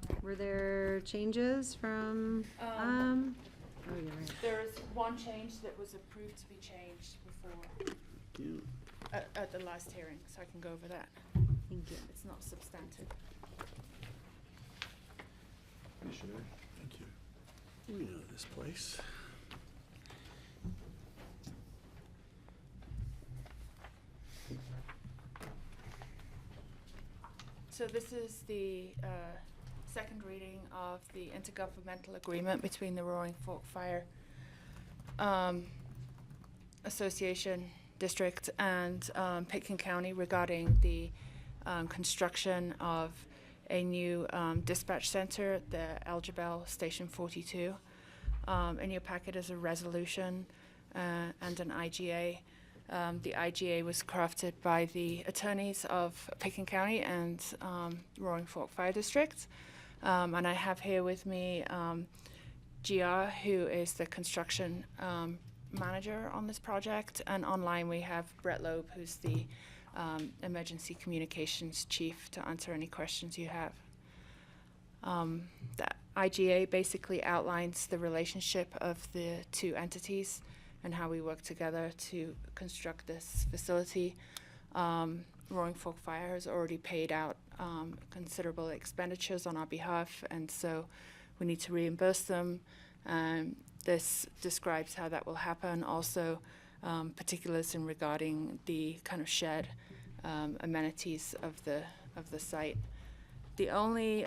to.
Were there changes from, oh, you're right.
There is one change that was approved to be changed before, at the last hearing, so I can go over that.
Thank you.
It's not substantive.
Thank you.
We know this place.
So this is the second reading of the intergovernmental agreement between the Roaring Fork Fire Association District and Pitkin County regarding the construction of a new dispatch center at the Algebel Station 42. In your packet is a resolution and an IGA. The IGA was crafted by the attorneys of Pitkin County and Roaring Fork Fire District. And I have here with me GR, who is the construction manager on this project. And online we have Brett Loeb, who's the emergency communications chief, to answer any questions you have. The IGA basically outlines the relationship of the two entities and how we work together to construct this facility. Roaring Fork Fire has already paid out considerable expenditures on our behalf, and so we need to reimburse them. This describes how that will happen. Also, particulars in regarding the kind of shared amenities of the site. The only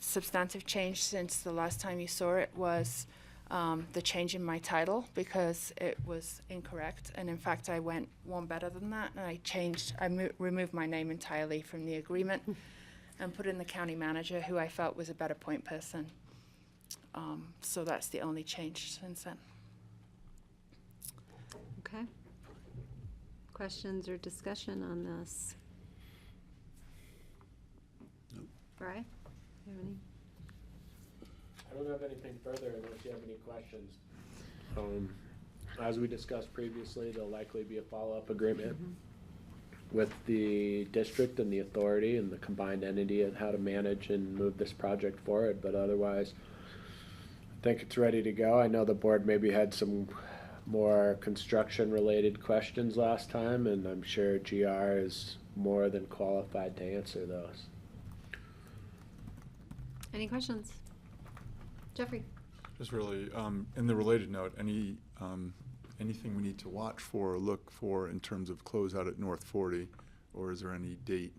substantive change since the last time you saw it was the change in my title, because it was incorrect, and in fact I went one better than that, and I removed my name entirely from the agreement and put in the county manager, who I felt was a better point person. So that's the only change since then.
Okay. Questions or discussion on this?
Nope.
Bri, you have any?
I don't have anything further unless you have any questions. As we discussed previously, there'll likely be a follow-up agreement with the district and the authority and the combined entity and how to manage and move this project forward. But otherwise, I think it's ready to go. I know the board maybe had some more construction-related questions last time, and I'm sure GR is more than qualified to answer those.
Any questions? Jeffrey?
Just really, in the related note, anything we need to watch for or look for in terms of closeout at North 40 or is there any date?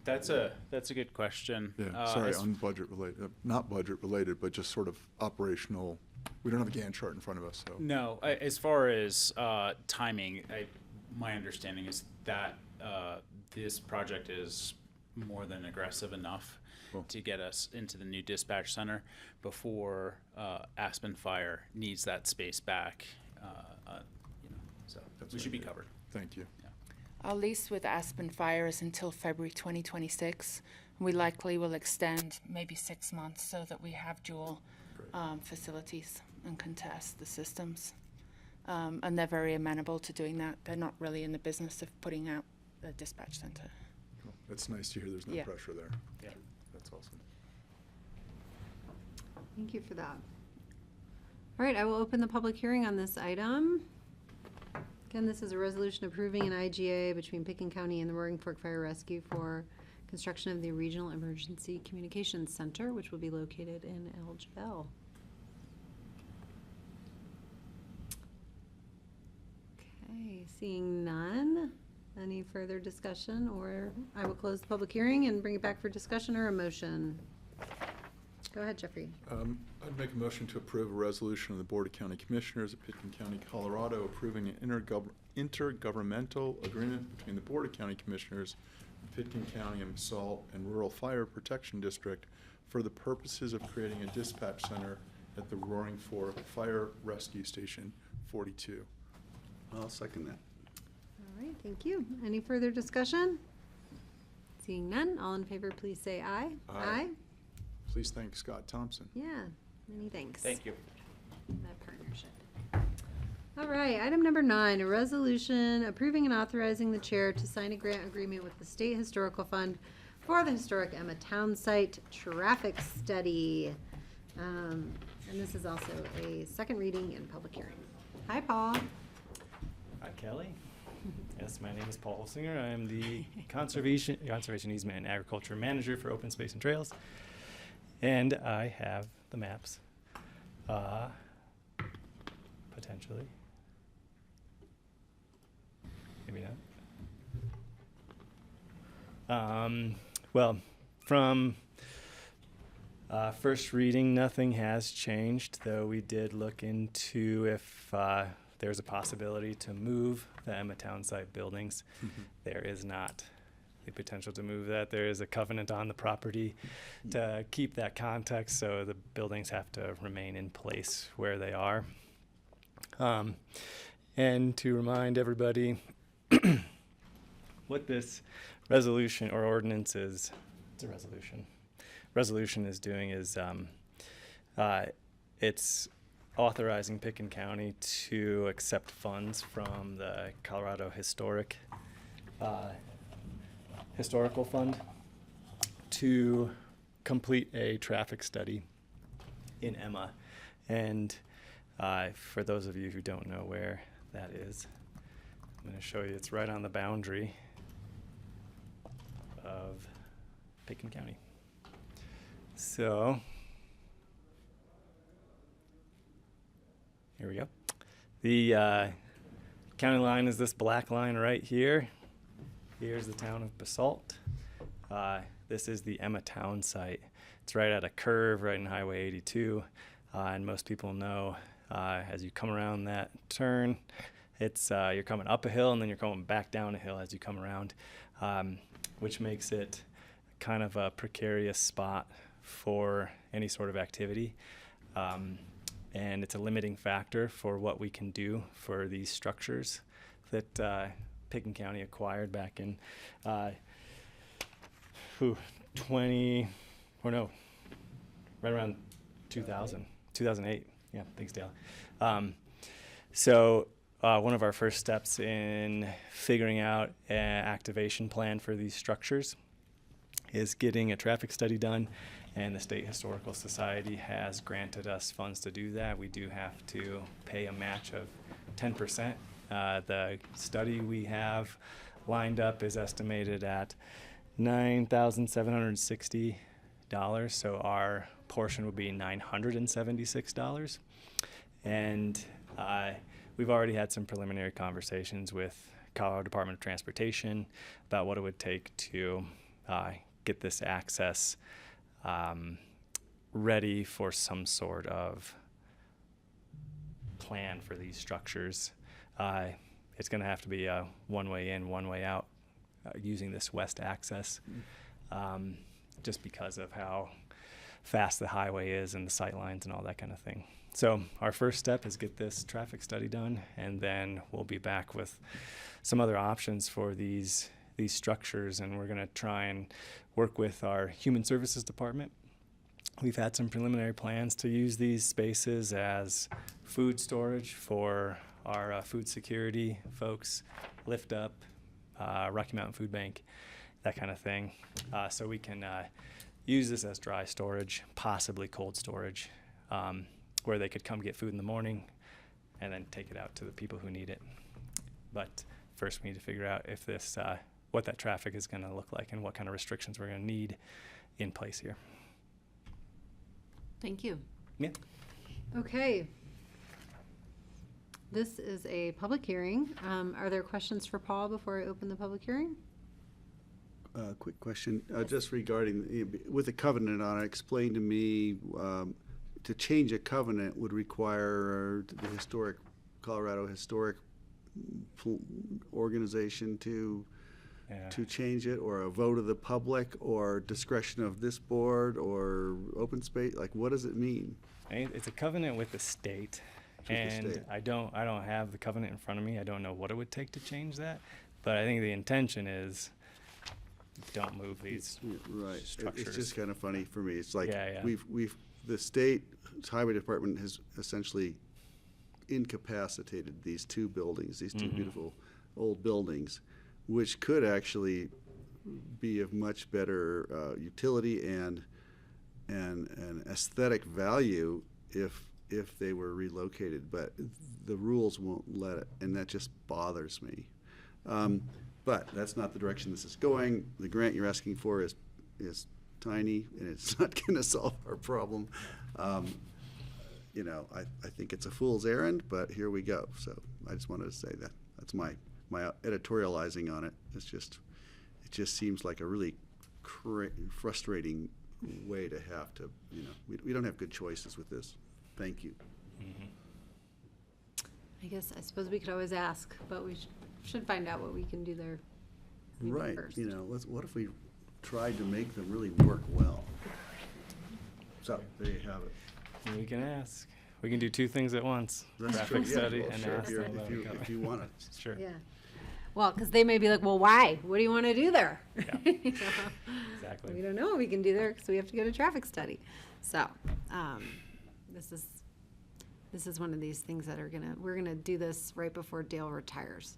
That's a good question.
Yeah, sorry, on budget related, not budget related, but just sort of operational. We don't have a Gantt chart in front of us, so.
No, as far as timing, my understanding is that this project is more than aggressive enough to get us into the new dispatch center before Aspen Fire needs that space back. So we should be covered.
Thank you.
Our lease with Aspen Fire is until February 2026. We likely will extend maybe 6 months so that we have dual facilities and can test the systems. And they're very amenable to doing that. They're not really in the business of putting out a dispatch center.
Cool. That's nice to hear there's no
Yeah.
pressure there.
Yeah.
That's awesome.
Thank you for that. All right, I will open the public hearing on this item. Again, this is a resolution approving an IGA between Picken County and the Roaring Fork Fire Rescue for construction of the Regional Emergency Communications Center, which will be located in Elgeville. Okay, seeing none. Any further discussion, or I will close the public hearing and bring it back for discussion or a motion. Go ahead, Jeffrey.
I'd make a motion to approve a resolution of the Board of County Commissioners of Pitkin County, Colorado, approving an intergovernmental agreement between the Board of County Commissioners of Pitkin County and Basalt and Rural Fire Protection District for the purposes of creating a dispatch center at the Roaring Fork Fire Rescue Station 42.
I'll second that.
All right, thank you. Any further discussion? Seeing none, all in favor, please say aye.
Aye. Please thank Scott Thompson.
Yeah, many thanks.
Thank you.
That partnership. All right, item number 9, a resolution approving and authorizing the chair to sign a grant agreement with the State Historical Fund for the historic Emma Town Site traffic study. And this is also a second reading and public hearing. Hi, Paul.
Hi, Kelly. Yes, my name is Paul Singer. I am the Conservation Easement and Agriculture Manager for Open Space and Trails. And I have the maps, potentially. Maybe not. Well, from first reading, nothing has changed, though we did look into if there's a possibility to move the Emma Town site buildings. There is not the potential to move that. There is a covenant on the property to keep that context, so the buildings have to remain in place where they are. And to remind everybody what this resolution or ordinance is, it's a resolution. Resolution is doing is it's authorizing Pitkin County to accept funds from the Colorado Historical Fund to complete a traffic study in Emma. And for those of you who don't know where that is, I'm going to show you. It's right on the boundary of Pitkin County. So here we go. The county line is this black line right here. Here's the town of Basalt. This is the Emma Town site. It's right at a curve right in Highway 82. And most people know as you come around that turn, it's you're coming up a hill and then you're going back down a hill as you come around, which makes it kind of a precarious spot for any sort of activity. And it's a limiting factor for what we can do for these structures that Pitkin County acquired back in 2008. Yeah, thanks, Dale. So one of our first steps in figuring out an activation plan for these structures is getting a traffic study done, and the State Historical Society has granted us funds to do that. We do have to pay a match of 10%. The study we have lined up is estimated at $9,760, so our portion would be $976. And we've already had some preliminary conversations with Colorado Department of Transportation about what it would take to get this access ready for some sort of plan for these structures. It's going to have to be a one way in, one way out using this west access, just because of how fast the highway is and the sight lines and all that kind of thing. So our first step is get this traffic study done, and then we'll be back with some other options for these structures, and we're going to try and work with our Human Services Department. We've had some preliminary plans to use these spaces as food storage for our food security folks, Lift Up, Rocky Mountain Food Bank, that kind of thing. So we can use this as dry storage, possibly cold storage, where they could come get food in the morning and then take it out to the people who need it. But first we need to figure out if this, what that traffic is going to look like and what kind of restrictions we're going to need in place here.
Thank you.
Yeah.
Okay. This is a public hearing. Are there questions for Paul before I open the public hearing?
Quick question, just regarding, with the covenant on it, explain to me, to change a covenant would require the Colorado Historic Organization to change it, or a vote of the public, or discretion of this board, or open space? Like, what does it mean?
It's a covenant with the state. And I don't have the covenant in front of me. I don't know what it would take to change that, but I think the intention is don't move these structures.
It's just kind of funny for me. It's like the state highway department has essentially incapacitated these two buildings, these two beautiful old buildings, which could actually be of much better utility and aesthetic value if they were relocated, but the rules won't let it, and that just bothers me. But that's not the direction this is going. The grant you're asking for is tiny, and it's not going to solve our problem. You know, I think it's a fool's errand, but here we go. So I just wanted to say that. That's my editorializing on it. It just seems like a really frustrating way to have to, you know, we don't have good choices with this. Thank you.
I suppose we could always ask, but we should find out what we can do there.
Right.
First.
You know, what if we tried to make them really work well? So there you have it.
We can ask. We can do two things at once.
That's
traffic
true.
study
Well,
and
sure,
ask them about it.
if you want to.
Sure.
Yeah. Well, because they may be like, well, why? What do you want to do there?
Yeah.
You know?
Exactly.
We don't know what we can do there because we have to go to traffic study. So this is one of these things that we're gonna do this right before Dale retires.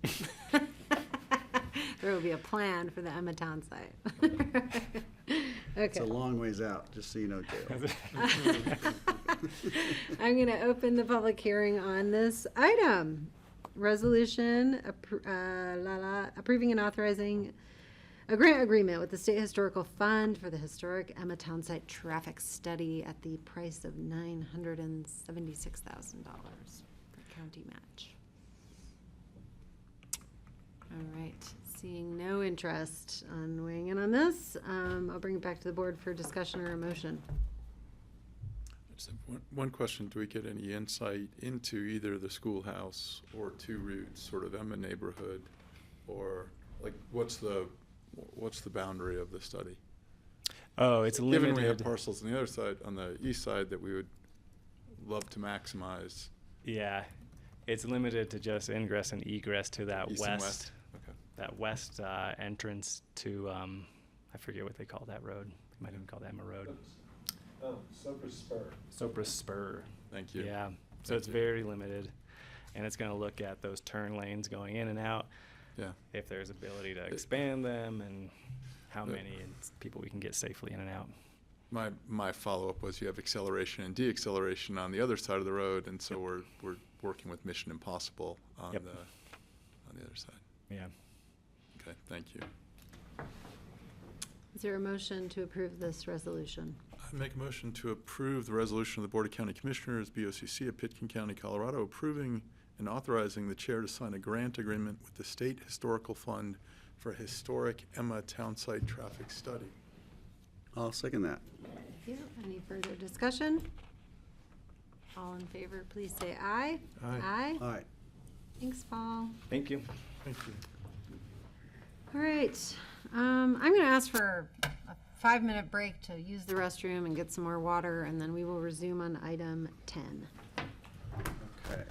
There will be a plan for the Emmetown site. Okay.
It's a long ways out, just so you know, Dale.
I'm going to open the public hearing on this item. Resolution approving and authorizing a grant agreement with the State Historical Fund for the historic Emmetown site traffic study at the price of $976,000 for county match. All right. Seeing no interest on weighing in on this, I'll bring it back to the board for discussion or a motion.
I just have one question. Do we get any insight into either the schoolhouse or two routes, sort of Emma neighborhood, or like what's the boundary of the study?
Oh, it's limited.
Given we have parcels on the other side, on the east side, that we would love to maximize.
Yeah, it's limited to just ingress and egress to that
East and
west.
west. Okay.
That west entrance to I forget what they call that road. They might even call that Emma Road.
Oh, Sopris Spur.
Sopris Spur.
Thank you.
Yeah, so it's very limited, and it's going to look at those turn lanes going in and out.
Yeah.
If there's ability to expand them and how many people we can get safely in and out.
My follow-up was you have acceleration and deacceleration on the other side of the road, and so we're working with Mission Impossible on the other side.
Yeah.
Okay, thank you.
Is there a motion to approve this resolution?
I make a motion to approve the resolution of the Board of County Commissioners, BoCC of Pitkin County, Colorado, approving and authorizing the chair to sign a grant agreement with the State Historical Fund for a historic Emma Townsite traffic study.
I'll second that.
Thank you. Any further discussion? All in favor, please say aye.
Aye.
Aye.
Aye.
Thanks, Paul.
Thank you.
Thank you.
All right. I'm going to ask for a 5-minute break to use the restroom and get some more water, and then we will resume on item 10.
Okay.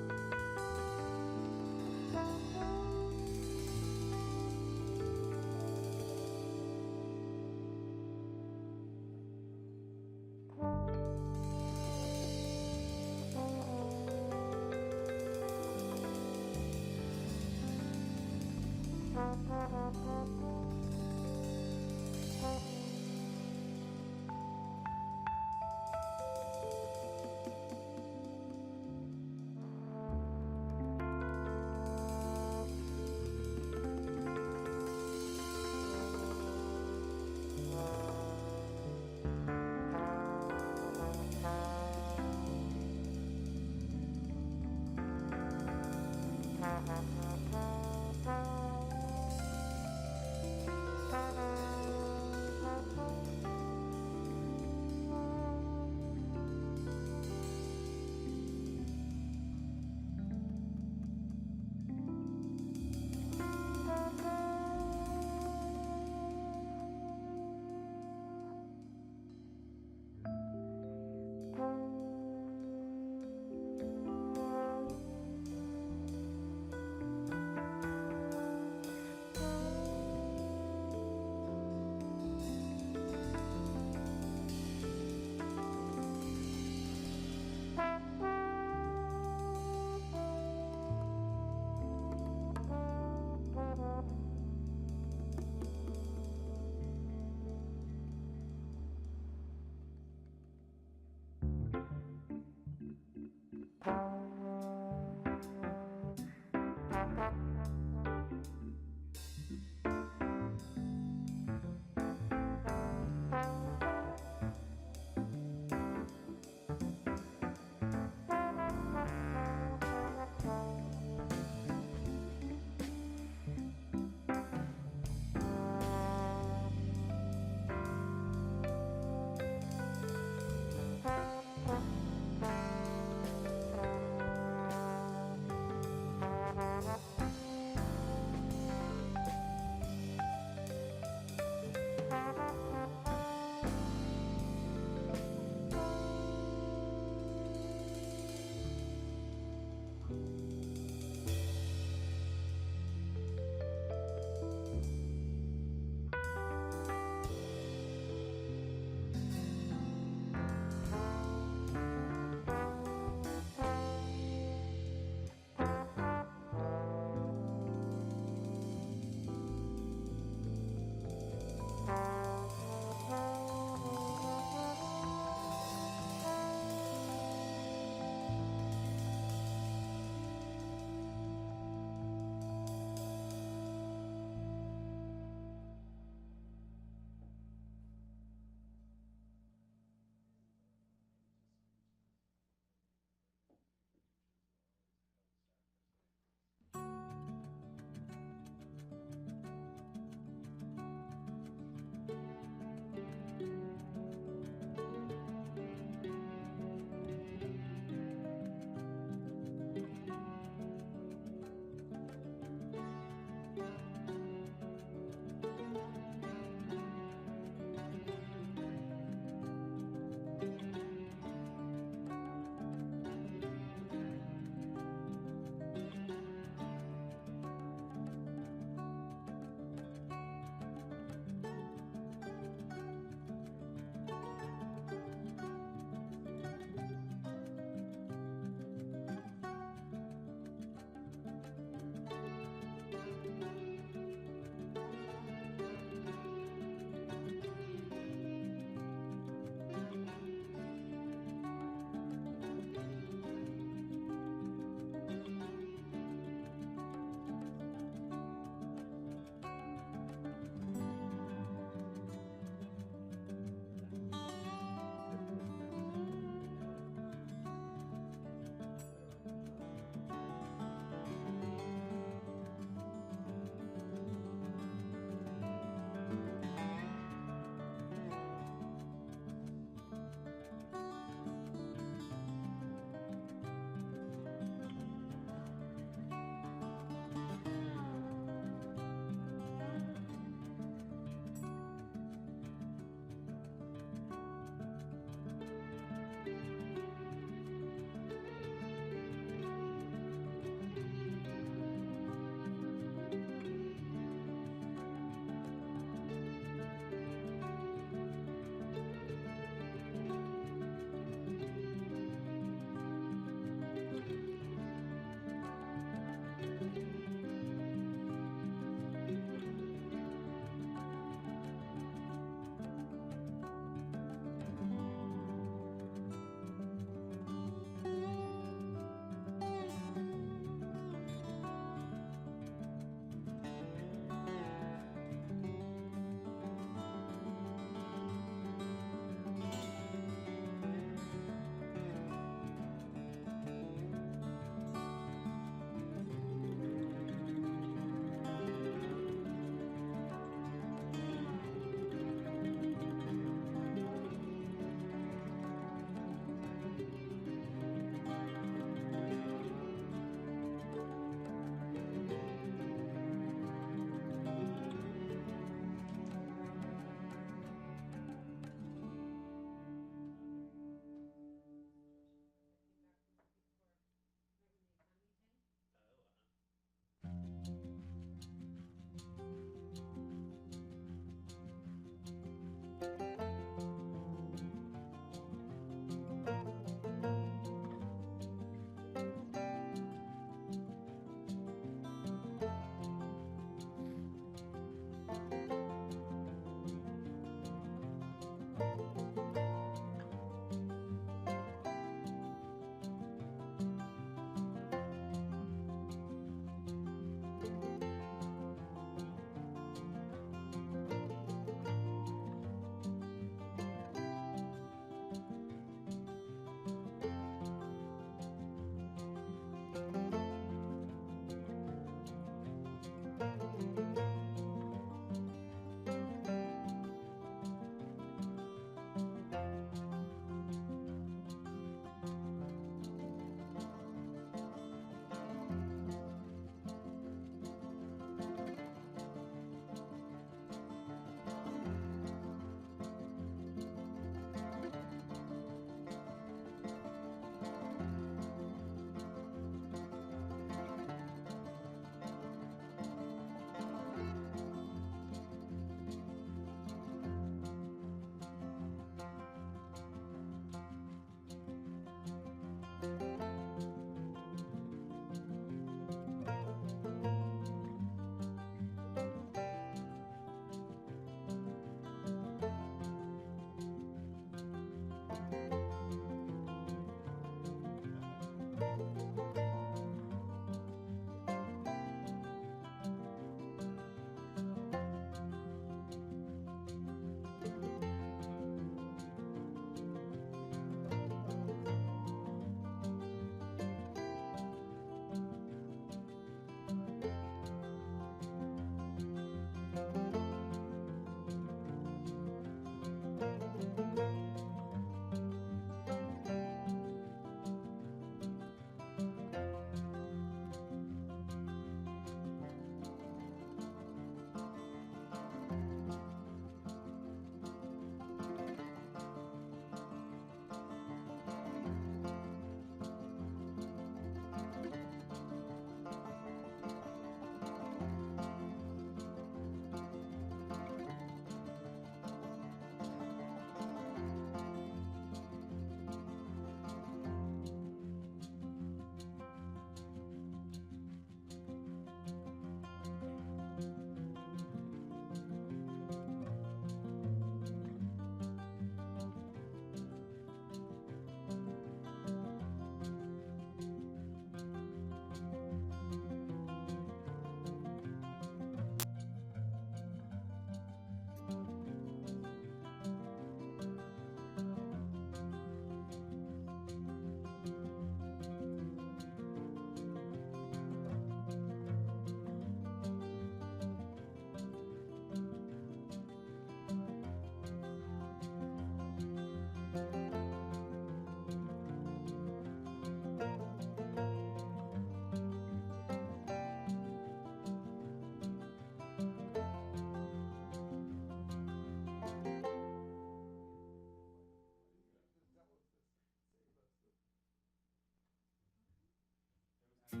All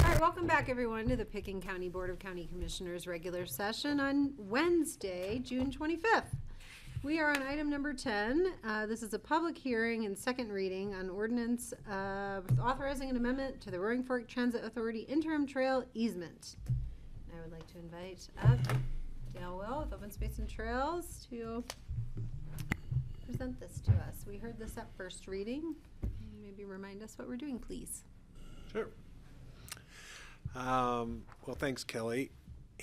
right, welcome back, everyone, to the Pickens County Board of County Commissioners regular session on Wednesday, June 25th. We are on item number 10. This is a public hearing and second reading on ordinance authorizing an amendment to the Roaring Fork Transit Authority interim trail easement. I would like to invite up Dale Will with Open Space and Trails to present this to us. We heard this at first reading. Maybe remind us what we're doing, please.
Sure. Well, thanks, Kelly.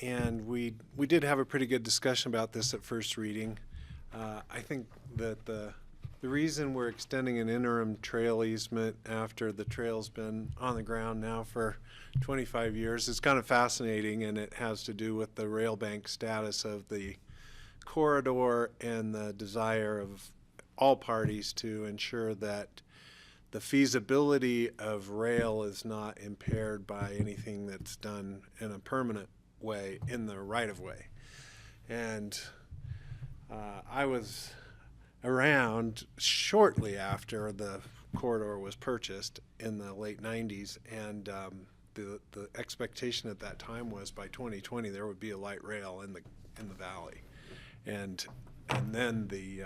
And we did have a pretty good discussion about this at first reading. I think that the reason we're extending an interim trail easement after the trail's been on the ground now for 25 years is kind of fascinating, and it has to do with the rail bank status of the corridor and the desire of all parties to ensure that the feasibility of rail is not impaired by anything that's done in a permanent way in the right-of-way. And I was around shortly after the corridor was purchased in the late 90s, and the expectation at that time was by 2020 there would be a light rail in the valley, and then the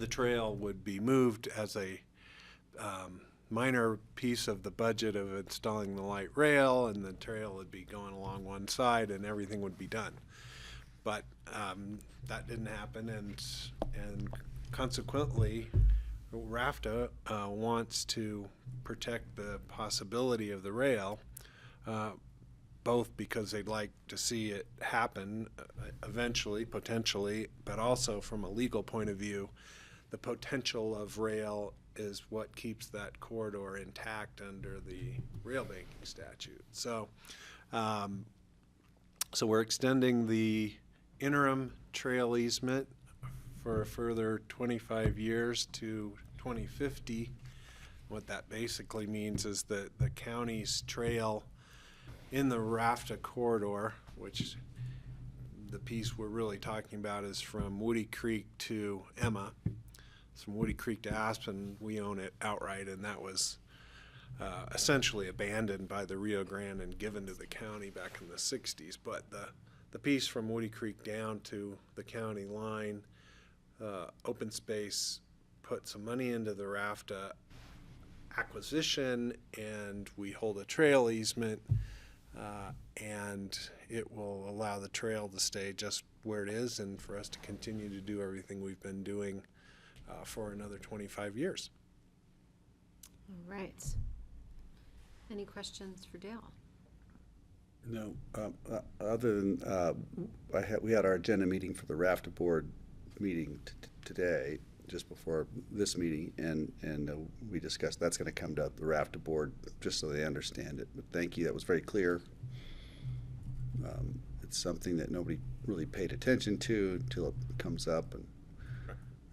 trail would be moved as a minor piece of the budget of installing the light rail, and the trail would be going along one side and everything would be done. But that didn't happen, and consequently RAFTA wants to protect the possibility of the rail, both because they'd like to see it happen eventually, potentially, but also from a legal point of view, the potential of rail is what keeps that corridor intact under the rail banking statute. So, so we're extending the interim trail easement for a further 25 years to 2050. What that basically means is that the county's trail in the RAFTA corridor, which the piece we're really talking about is from Woody Creek to Emma. From Woody Creek to Aspen, we own it outright, and that was essentially abandoned by the Rio Grande and given to the county back in the 60s. But the piece from Woody Creek down to the county line, Open Space put some money into the RAFTA acquisition, and we hold a trail easement, and it will allow the trail to stay just where it is and for us to continue to do everything we've been doing for another 25 years.
All right. Any questions for Dale?
No, other than we had our agenda meeting for the RAFTA board meeting today, just before this meeting, and we discussed that's going to come to the RAFTA board just so they understand it. But thank you, that was very clear. It's something that nobody really paid attention to until it comes up,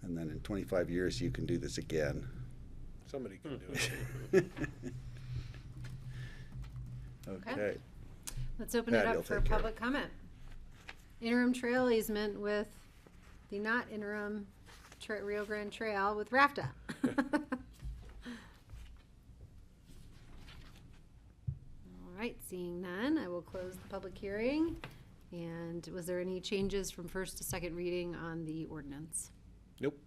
and then in 25 years you can do this again.
Somebody can do it.
Okay.
Let's open
Patty
it
will
up for
take care of
public comment. Interim trail easement with the not interim Rio Grande Trail with RAFTA. All right, seeing none, I will close the public hearing. And was there any changes from first to second reading on the ordinance?
Nope.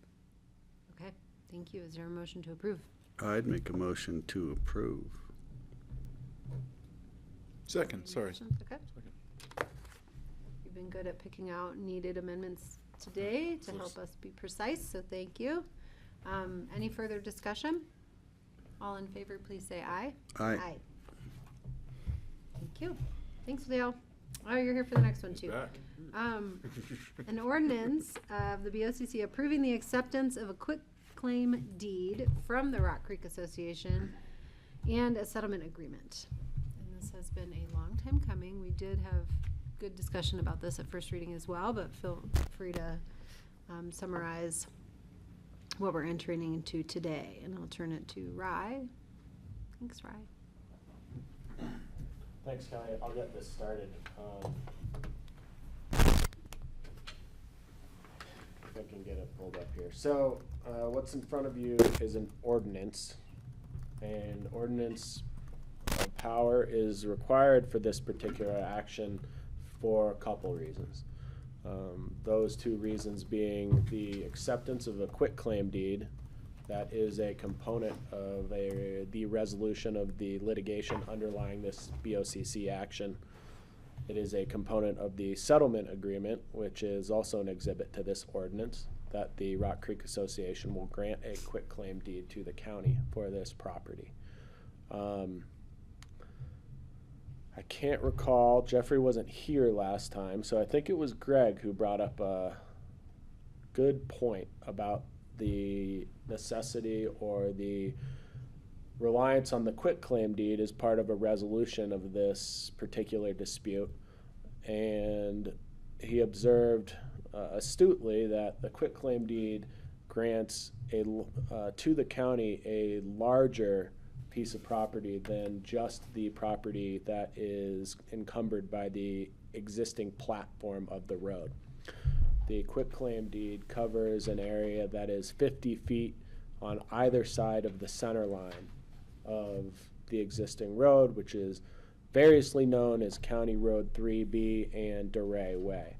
Okay, thank you. Is there a motion to approve?
I'd make a motion to approve.
Second, sorry.
Okay. You've been good at picking out needed amendments today to help us be precise, so thank you. Any further discussion? All in favor, please say aye.
Aye.
Thank you. Thanks, Dale. Oh, you're here for the next one too. An ordinance of the BoCC approving the acceptance of a quitclaim deed from the Rock Creek Association and a settlement agreement. And this has been a long time coming. We did have good discussion about this at first reading as well, but feel free to summarize what we're entering into today. And I'll turn it to Rye. Thanks, Rye.
Thanks, Kelly. I'll get this started. If I can get it pulled up here. So what's in front of you is an ordinance, and ordinance power is required for this particular action for a couple reasons. Those two reasons being the acceptance of a quitclaim deed. That is a component of the resolution of the litigation underlying this BoCC action. It is a component of the settlement agreement, which is also an exhibit to this ordinance, that the Rock Creek Association will grant a quitclaim deed to the county for this property. I can't recall, Jeffrey wasn't here last time, so I think it was Greg who brought up a good point about the necessity or the reliance on the quitclaim deed as part of a resolution of this particular dispute. And he observed astutely that the quitclaim deed grants to the county a larger piece of property than just the property that is encumbered by the existing platform of the road. The quitclaim deed covers an area that is 50 feet on either side of the center line of the existing road, which is variously known as County Road 3B and DeRay Way.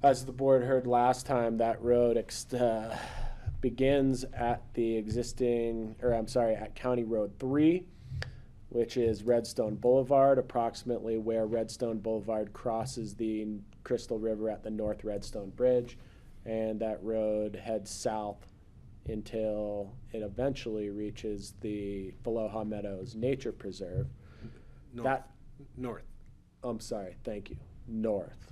As the board heard last time, that road begins at at County Road 3, which is Redstone Boulevard, approximately where Redstone Boulevard crosses the Crystal River at the North Redstone Bridge, and that road heads south until it eventually reaches the Aloha Meadows Nature Preserve.
North.
I'm sorry, thank you. North.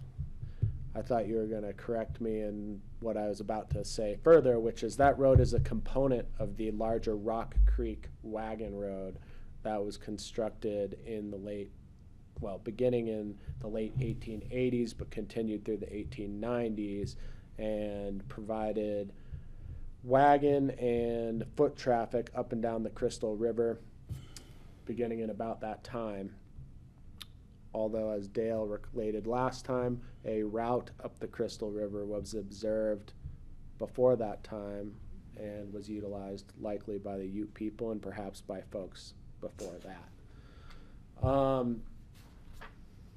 I thought you were going to correct me in what I was about to say further, which is that road is a component of the larger Rock Creek Wagon Road that was constructed in beginning in the late 1880s, but continued through the 1890s and provided wagon and foot traffic up and down the Crystal River beginning in about that time. Although, as Dale related last time, a route up the Crystal River was observed before that time and was utilized likely by the Ute people and perhaps by folks before that.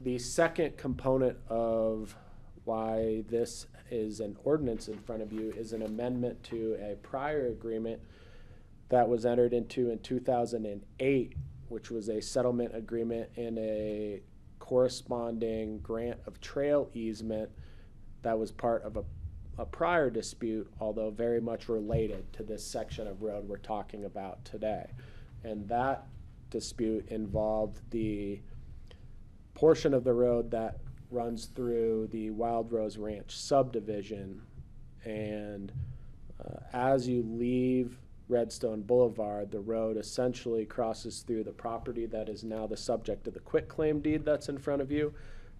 The second component of why this is an ordinance in front of you is an amendment to a prior agreement that was entered into in 2008, which was a settlement agreement and a corresponding grant of trail easement that was part of a prior dispute, although very much related to this section of road we're talking about today. And that dispute involved the portion of the road that runs through the Wild Rose Ranch subdivision. And as you leave Redstone Boulevard, the road essentially crosses through the property that is now the subject of the quitclaim deed that's in front of you.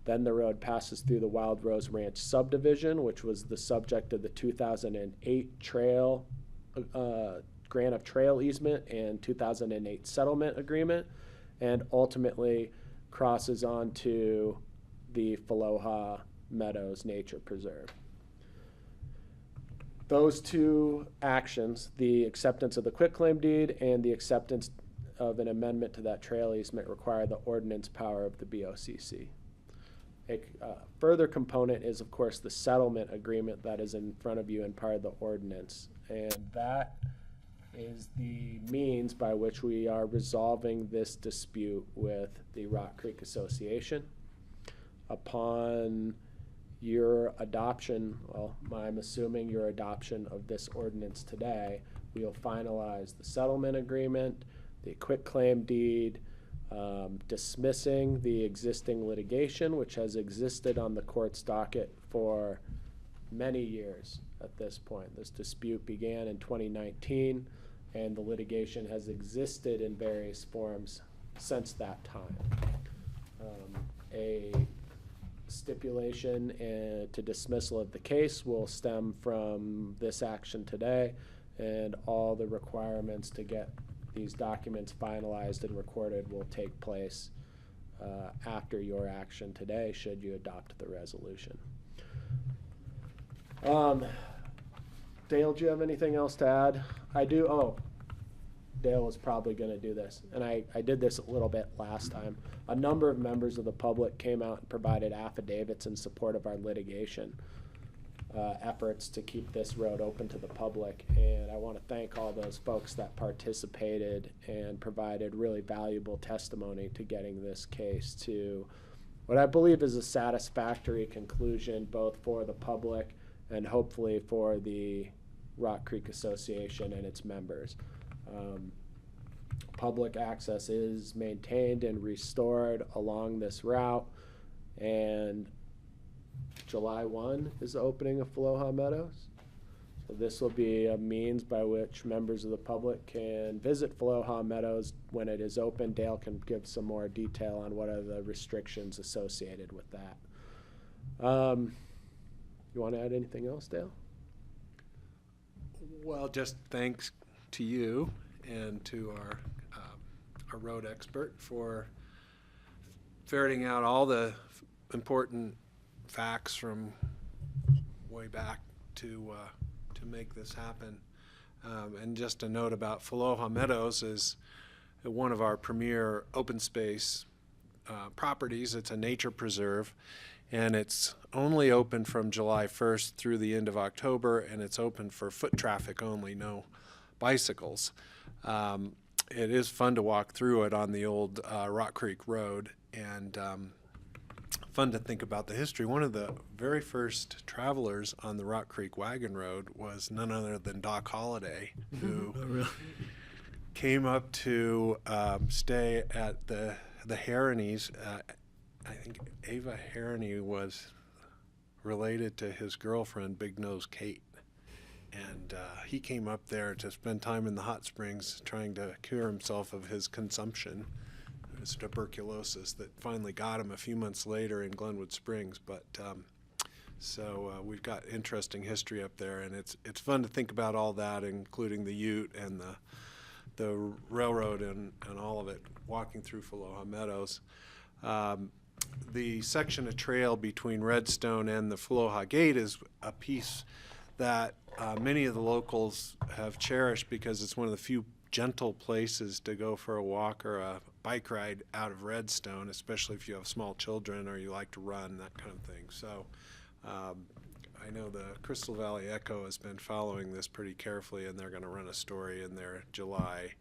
Then the road passes through the Wild Rose Ranch subdivision, which was the subject of the 2008 trail grant of trail easement and 2008 settlement agreement, and ultimately crosses onto the Aloha Meadows Nature Preserve. Those two actions, the acceptance of the quitclaim deed and the acceptance of an amendment to that trail easement, require the ordinance power of the BoCC. A further component is, of course, the settlement agreement that is in front of you and part of the ordinance. And that is the means by which we are resolving this dispute with the Rock Creek Association. Upon your adoption, well, I'm assuming your adoption of this ordinance today, we'll finalize the settlement agreement, the quitclaim deed, dismissing the existing litigation, which has existed on the court's docket for many years at this point. This dispute began in 2019, and the litigation has existed in various forms since that time. A stipulation to dismissal of the case will stem from this action today, and all the requirements to get these documents finalized and recorded will take place after your action today, should you adopt the resolution. Dale, do you have anything else to add? I do. Oh, Dale was probably going to do this, and I did this a little bit last time. A number of members of the public came out and provided affidavits in support of our litigation efforts to keep this road open to the public, and I want to thank all those folks that participated and provided really valuable testimony to getting this case to what I believe is a satisfactory conclusion, both for the public and hopefully for the Rock Creek Association and its members. Public access is maintained and restored along this route, and July 1 is the opening of Faloha Meadows. So this will be a means by which members of the public can visit Faloha Meadows when it is open. Dale can give some more detail on what are the restrictions associated with that. You want to add anything else, Dale?
Well, just thanks to you and to our road expert for ferreting out all the important facts from way back to make this happen. And just a note about Faloha Meadows is one of our premier open space properties. It's a nature preserve, and it's only open from July 1st through the end of October, and it's open for foot traffic only, no bicycles. It is fun to walk through it on the old Rock Creek Road, and fun to think about the history. One of the very first travelers on the Rock Creek Wagon Road was none other than Doc Holliday, who came up to stay at the Heronies. I think Ava Heroney was related to his girlfriend, Big Nose Kate. And he came up there to spend time in the hot springs trying to cure himself of his consumption, his tuberculosis that finally got him a few months later in Glenwood Springs. But so we've got interesting history up there, and it's fun to think about all that, including the Ute and the railroad and all of it, walking through Faloha Meadows. The section of trail between Redstone and the Faloha Gate is a piece that many of the locals have cherished because it's one of the few gentle places to go for a walk or a bike ride out of Redstone, especially if you have small children or you like to run, that kind of thing. So I know the Crystal Valley Echo has been following this pretty carefully, and they're going to run a story in their July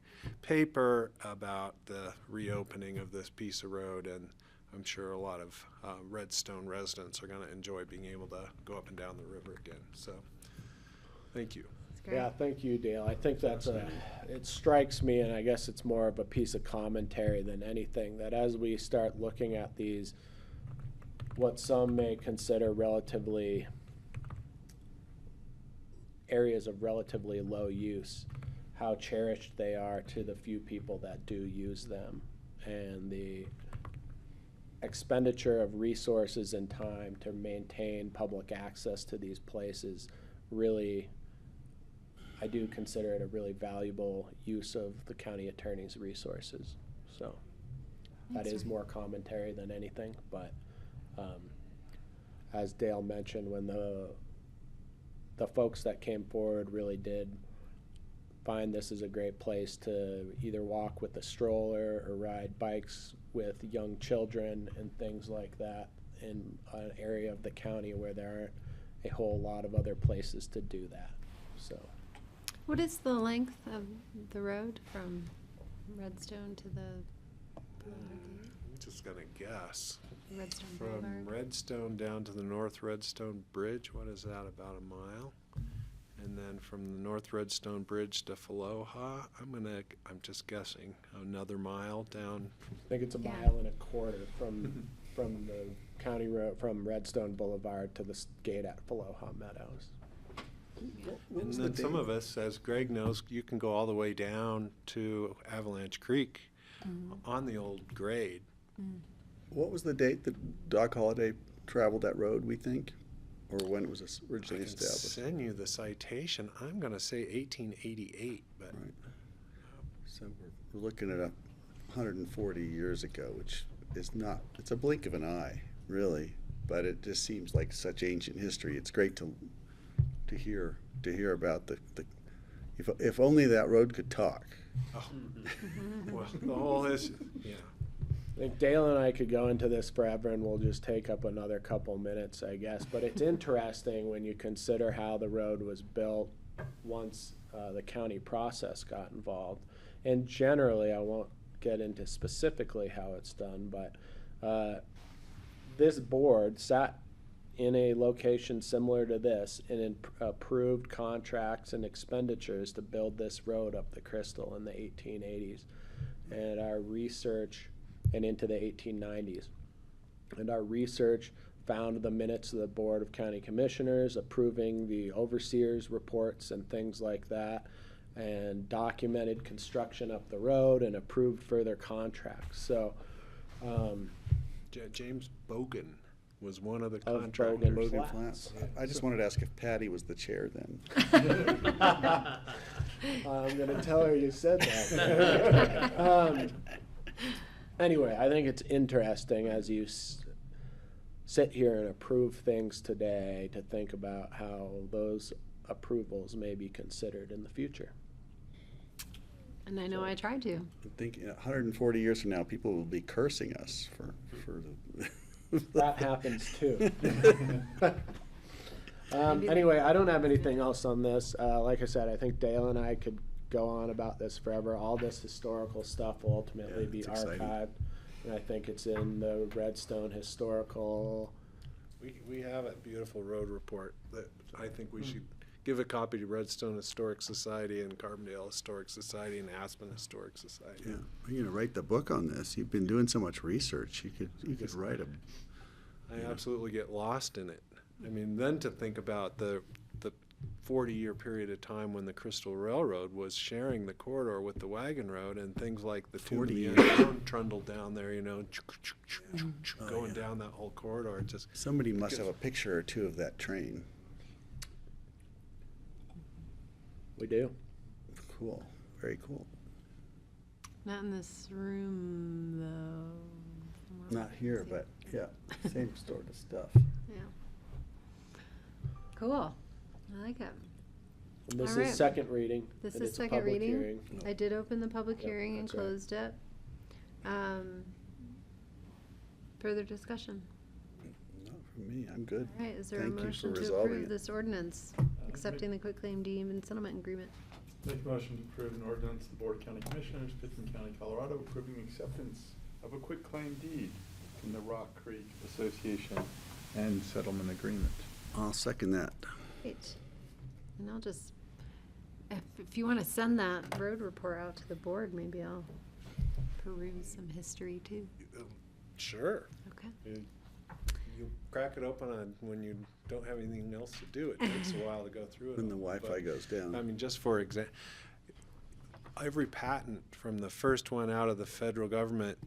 paper about the reopening of this piece of road, and I'm sure a lot of Redstone residents are going to enjoy being able to go up and down the river again. So thank you.
Yeah, thank you, Dale. I think that's it strikes me, and I guess it's more of a piece of commentary than anything, that as we start looking at these, what some may consider relatively areas of relatively low use, how cherished they are to the few people that do use them, and the expenditure of resources and time to maintain public access to these places. Really, I do consider it a really valuable use of the county attorney's resources. So that is more commentary than anything, but as Dale mentioned, when the folks that came forward really did find this is a great place to either walk with a stroller or ride bikes with young children and things like that in an area of the county where there aren't a whole lot of other places to do that. So,
what is the length of the road from Redstone to the
I'm just going to guess.
Redstone
From
Boulevard?
Redstone down to the North Redstone Bridge, what is that, about a mile? And then from the North Redstone Bridge to Faloha, I'm just guessing, another mile down.
I think it's a mile and a quarter from the county road, from Redstone Boulevard to the gate at Faloha Meadows.
And then some of us, as Greg knows, you can go all the way down to Avalanche Creek on the old grade.
What was the date that Doc Holliday traveled that road, we think? Or when it was
I
originally
can
established?
send you the citation. I'm going to say 1888, but
Right. So we're looking at 140 years ago, which is not, it's a blink of an eye, really. But it just seems like such ancient history. It's great to hear about if only that road could talk.
oh, well, the whole history. Yeah.
I think Dale and I could go into this forever, and we'll just take up another couple minutes, I guess. But it's interesting when you consider how the road was built once the county process got involved. And generally, I won't get into specifically how it's done, but this board sat in a location similar to this and approved contracts and expenditures to build this road up the Crystal in the 1880s. And our research, and into the 1890s. And our research found the minutes of the Board of County Commissioners approving the overseers reports and things like that, and documented construction up the road and approved further contracts. So
James Bogan was one of the
Of
contractors.
Bogan
Flats. I just wanted to ask if Patty was the chair then.
I'm going to tell her you said that. Anyway, I think it's interesting as you sit here and approve things today to think about how those approvals may be considered in the future.
And I know I tried to.
I think 140 years from now, people will be cursing us for the.
That happens too. Anyway, I don't have anything else on this. Like I said, I think Dale and I could go on about this forever. All this historical stuff will ultimately be
it's exciting.
archived. And I think it's in the Redstone Historical.
We have a beautiful road report that I think we should give a copy to Redstone Historic Society and Carbondale Historic Society and Aspen Historic Society.
Yeah, you're gonna write the book on this. You've been doing so much research. You could write a.
I absolutely get lost in it. I mean, then to think about the 40-year period of time when the Crystal Railroad was sharing the corridor with the wagon road, and things like the
40
Tune
years.
trundled down there, going down that whole corridor. It just
Somebody must have a picture or two of that train.
We do.
Cool, very cool.
Not in this room, though.
Not here, but yeah, same sort of stuff.
Yeah. Cool. I like it.
And this
All right.
is second reading.
This
and
is
it's a
second
public
reading.
hearing.
I did open the public
Yep,
hearing and
that's right.
closed it. Further discussion?
Not for me, I'm good.
All right, is there a
Thank you for
motion to
resolving
approve
it.
this ordinance, accepting the quitclaim deed and settlement agreement?
Make a motion to approve an ordinance, the Board of County Commissioners, Pitkin County, Colorado, approving acceptance of a quitclaim deed from the Rock Creek Association and settlement agreement.
I'll second that.
Great. And I'll just, if you want to send that road report out to the board, maybe I'll peruse some history too.
Sure.
Okay.
You crack it open on when you don't have anything else to do. It takes a while to go through it.
When the
all,
Wi-Fi
but,
goes down.
I mean, just for example, every patent from the first one out of the federal government,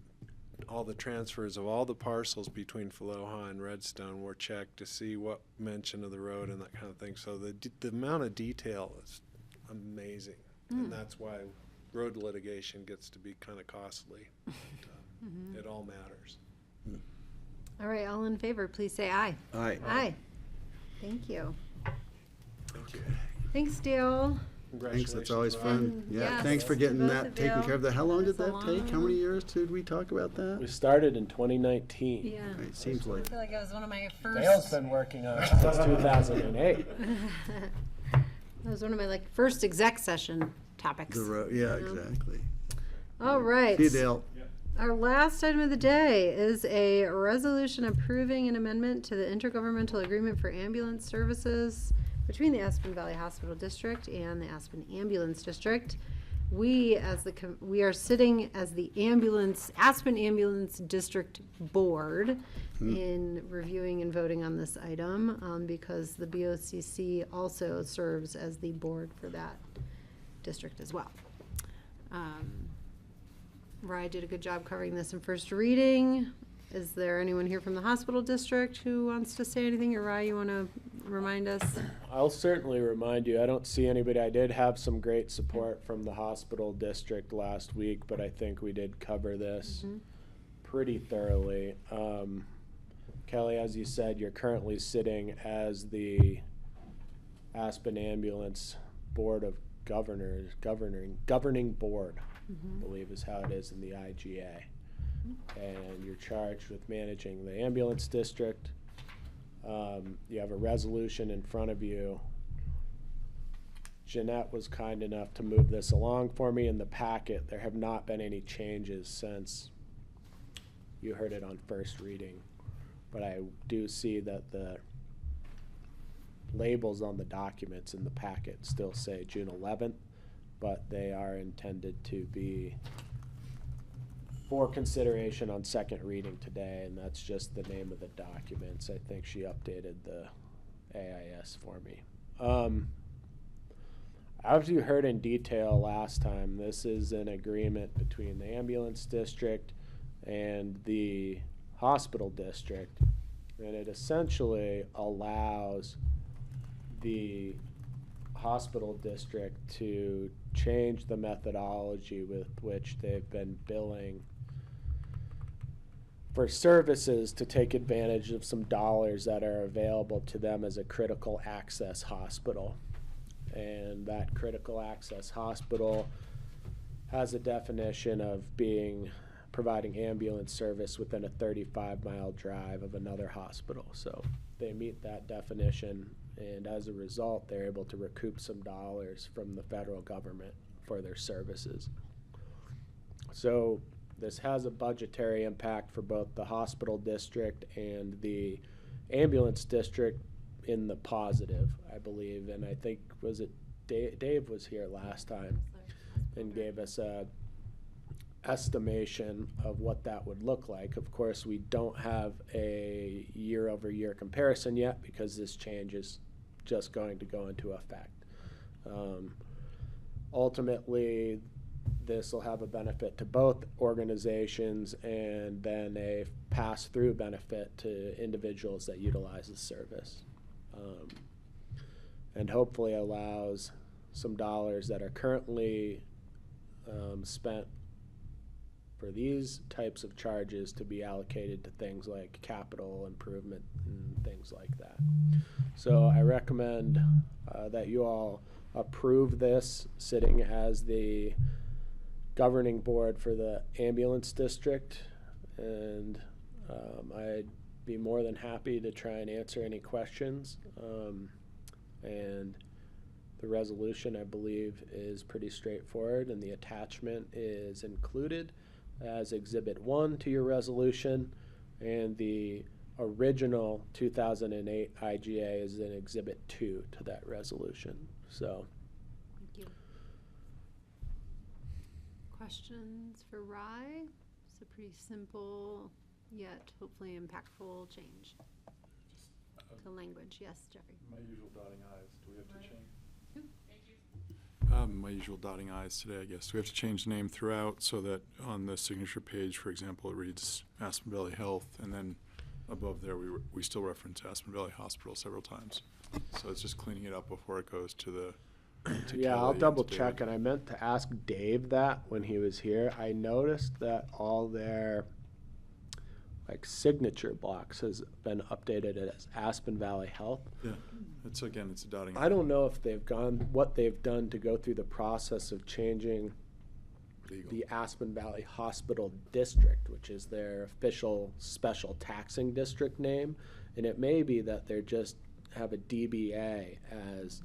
all the transfers of all the parcels between Faloha and Redstone were checked to see what mention of the road and that kind of thing. So the amount of detail is amazing, and that's why road litigation gets to be kind of costly. It all matters.
All right, all in favor, please say aye.
Aye.
Aye. Thank you.
Thank you.
Thanks, Dale.
Thanks, that's always fun.
And
Yeah,
yes,
thanks for
to
getting
both
that
of
taken
you.
care of. How long did
That
that
was a
take? How
long-
many years did we talk about that?
We started in 2019.
Yeah.
It seems
I
like.
feel like it was one of my first.
Dale's been working on it since 2008.
That was one of my first exec session topics.
The yeah,
you know?
exactly.
All right.
See you, Dale.
Our last item of the day is a resolution approving an amendment to the intergovernmental agreement for ambulance services between the Aspen Valley Hospital District and the Aspen Ambulance District. We, we are sitting as the Aspen Ambulance District Board in reviewing and voting on this item because the BoCC also serves as the board for that district as well. Rye did a good job covering this in first reading. is there anyone here from the hospital district who wants to say anything? Or Rye, you want to remind us?
I'll certainly remind you. I don't see anybody. I did have some great support from the hospital district last week, but I think we did cover this pretty thoroughly. Kelly, as you said, you're currently sitting as the Aspen Ambulance Board of Governors, governing board, I believe is how it is in the IGA. And you're charged with managing the ambulance district. You have a resolution in front of you. Jeanette was kind enough to move this along for me in the packet. There have not been any changes since you heard it on first reading. But I do see that the labels on the documents in the packet still say June 11th, but they are intended to be for consideration on second reading today, and that's just the name of the documents. I think she updated the AIS for me. As you heard in detail last time, this is an agreement between the ambulance district and the hospital district, and it essentially allows the hospital district to change the methodology with which they've been billing for services to take advantage of some dollars that are available to them as a critical access hospital. And that critical access hospital has a definition of providing ambulance service within a 35-mile drive of another hospital. So they meet that definition, and as a result, they're able to recoup some dollars from the federal government for their services. So this has a budgetary impact for both the hospital district and the ambulance district in the positive, I believe. And I think, was it Dave was here last time and gave us a estimation of what that would look like. Of course, we don't have a year-over-year comparison yet because this change is just going to go into effect. Ultimately, this will have a benefit to both organizations and then a pass-through benefit to individuals that utilize the service. And hopefully allows some dollars that are currently spent for these types of charges to be allocated to things like capital improvement and things like that. So I recommend that you all approve this, sitting as the governing board for the ambulance district, and I'd be more than happy to try and answer any questions. And the resolution, I believe, is pretty straightforward, and the attachment is included as Exhibit 1 to your resolution, and the original 2008 IGA is in Exhibit 2 to that resolution. So.
Thank you. Questions for Rye? It's a pretty simple yet hopefully impactful change to language. Yes, Jeffrey.
My usual dotting I's. Do we have to change?
Who?
My usual dotting I's today, I guess. Do we have to change the name throughout so that on the signature page, for example, it reads Aspen Valley Health, and then above there we still reference Aspen Valley Hospital several times. So it's just cleaning it up before it goes to the
Yeah,
Kelly
I'll
and
double
to
check,
David.
and I meant to ask Dave that when he was here. I noticed that all their signature blocks has been updated as Aspen Valley Health.
Yeah, it's a dotting
I don't know if what they've done to go through the process of changing the Aspen Valley Hospital District, which is their official special taxing district name. And it may be that they just have a DBA as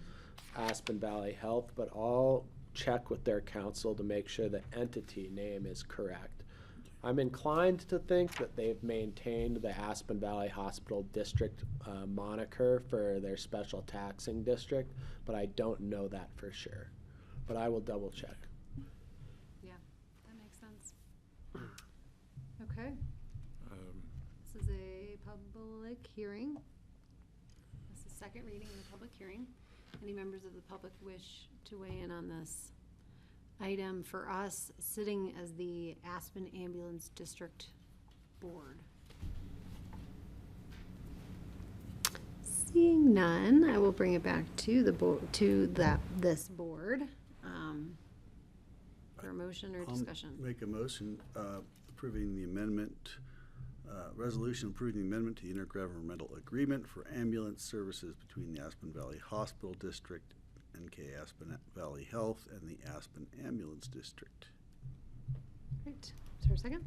Aspen Valley Health, but I'll check with their council to make sure the entity name is correct. I'm inclined to think that they've maintained the Aspen Valley Hospital District moniker for their special taxing district, but I don't know that for sure. But I will double check.
Yeah, that makes sense. Okay. This is a public hearing. This is second reading in a public hearing. Any members of the public wish to weigh in on this item for us sitting as the Aspen Ambulance District Board? Seeing none, I will bring it back to the board, this board. For a motion or discussion.
Make a motion approving the amendment, resolution approving the amendment to the intergovernmental agreement for ambulance services between the Aspen Valley Hospital District, NK Aspen Valley Health, and the Aspen Ambulance District.
Great. Is there a second?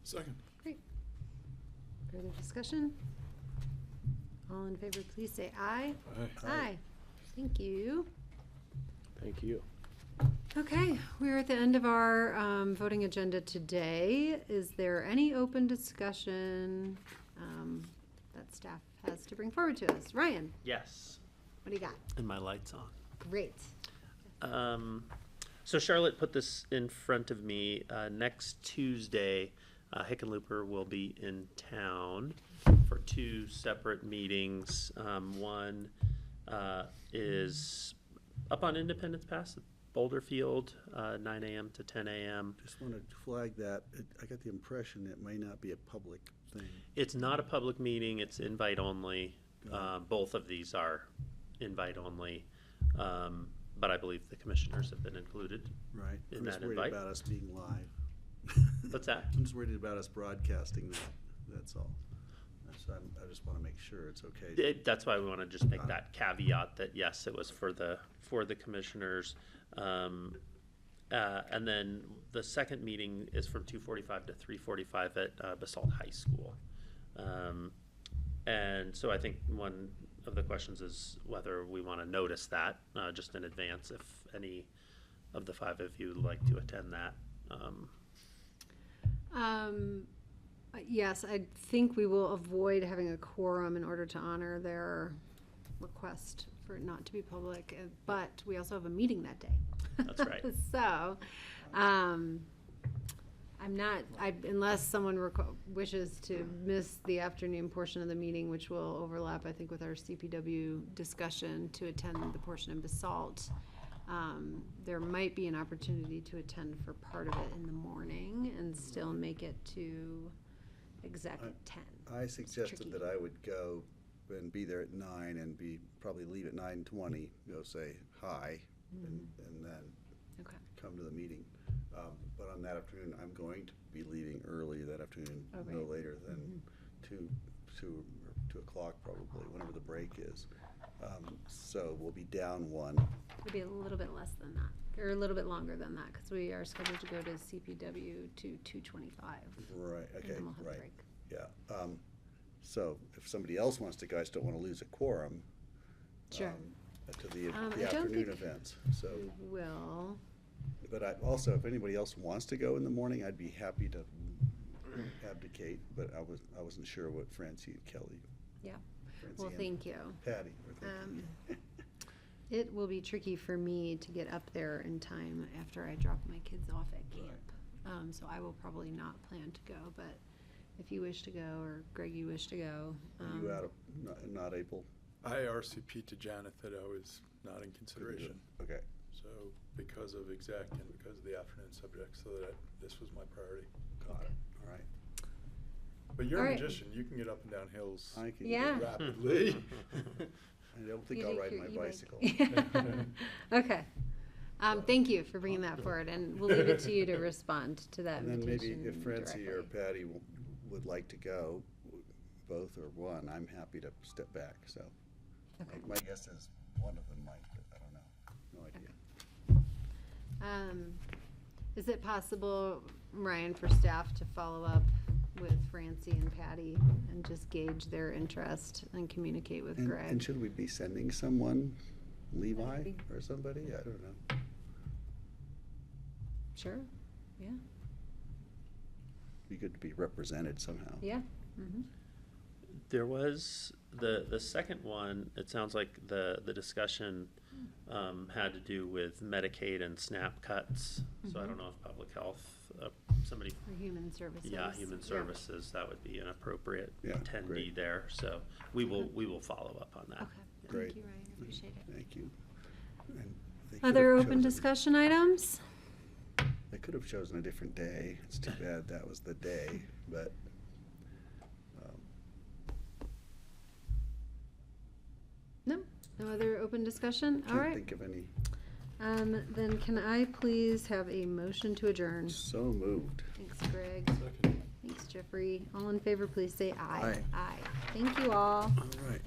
Second.
Great. Further discussion? All in favor, please say aye.
Aye.
Aye. Thank you.
Thank you.
Okay, we're at the end of our voting agenda today. Is there any open discussion that staff has to bring forward to us? Ryan,
Yes.
what do you got?
And my light's on.
Great.
So Charlotte put this in front of me. Next Tuesday, Hickenlooper will be in town for 2 separate meetings. One is up on Independence Pass, Boulder Field, 9 a.m. to 10 a.m.
Just want to flag that. I got the impression it may not be a public thing.
It's not a public meeting, it's invite only. Both of these are invite only. But I believe the commissioners have been included.
Right.
In
I'm
that
just worried
invite.
about us being live.
What's that?
I'm just worried about us broadcasting that. That's all. So I just want to make sure it's okay.
That's why we want to just make that caveat that yes, it was for the commissioners. And then the second meeting is from 2:45 to 3:45 at Basalt High School. And so I think one of the questions is whether we want to notice that just in advance if any of the 5 of you would like to attend that.
Yes, I think we will avoid having a quorum in order to honor their request for it not to be public, but we also have a meeting that day.
That's right.
So, I'm not, unless someone wishes to miss the afternoon portion of the meeting, which will overlap, I think, with our CPW discussion to attend the portion in Basalt. There might be an opportunity to attend for part of it in the morning and still make it to exec at 10.
I suggested that I would go and be there at 9 and probably leave at 9:20, go say hi, and then come to the meeting. But on that afternoon, I'm going to be leaving early that afternoon, no later than 2 o'clock probably, whenever the break is. So we'll be down 1.
It'll be a little bit less than that, or a little bit longer than that, because we are scheduled to go to CPW to 2:25.
Right, okay,
And then we'll have a
right.
break.
Yeah. So if somebody else wants to go, I still want to lose a quorum.
Sure.
To the
I don't
afternoon
think
events, so.
We will.
But also, if anybody else wants to go in the morning, I'd be happy to abdicate, but I wasn't sure what Francie and Kelly.
Yeah.
Francie
Well,
and
thank you.
Patty were thinking.
It will be tricky for me to get up there in time after I drop my kids off at camp. So I will probably not plan to go, but if you wish to go, or Greg, you wish to go.
Are you out of, not able?
I RCP to Janet that I was not in consideration.
Okay.
So because of exec and because of the afternoon subject, so that this was my priority.
Got it. All right.
But you're
All
a
right.
magician. You can get up and down hills
I can
Yeah.
rapidly.
I don't think
You
I'll
do
ride
your
my
e-bike.
bicycle.
Okay. Thank you for bringing that forward, and we'll leave it to you to respond to that
And then maybe
invitation
if Francie or
directly.
Patty would like to go, both or one, I'm happy to step back, so.
Okay.
My guess is one of them might, but I don't know. No idea.
Is it possible, Ryan, for staff to follow up with Francie and Patty and just gauge their interest and communicate with
And
Greg?
should we be sending someone, Levi
Maybe.
or somebody? I don't know.
Sure, yeah,
Be good to be represented somehow.
yeah. Mhm.
There was the second one. It sounds like the discussion had to do with Medicaid and SNAP cuts. So I don't know if public health, somebody.
For human services.
Yeah, human services. That would be an appropriate
Yeah,
attendee
great.
there. So we will follow up on that.
Okay,
Great.
thank you, Ryan, appreciate it.
Thank you. And they could
Other
have
open
chosen-
discussion items?
They could have chosen a different day. It's too bad that was the day, but.
No other open discussion? All
Can't
right.
think of any.
Then can I please have a motion to adjourn?
So moved.
Thanks, Greg. Thanks, Jeffrey. All in favor, please say aye.
Aye.
Aye. Thank you all.
All right.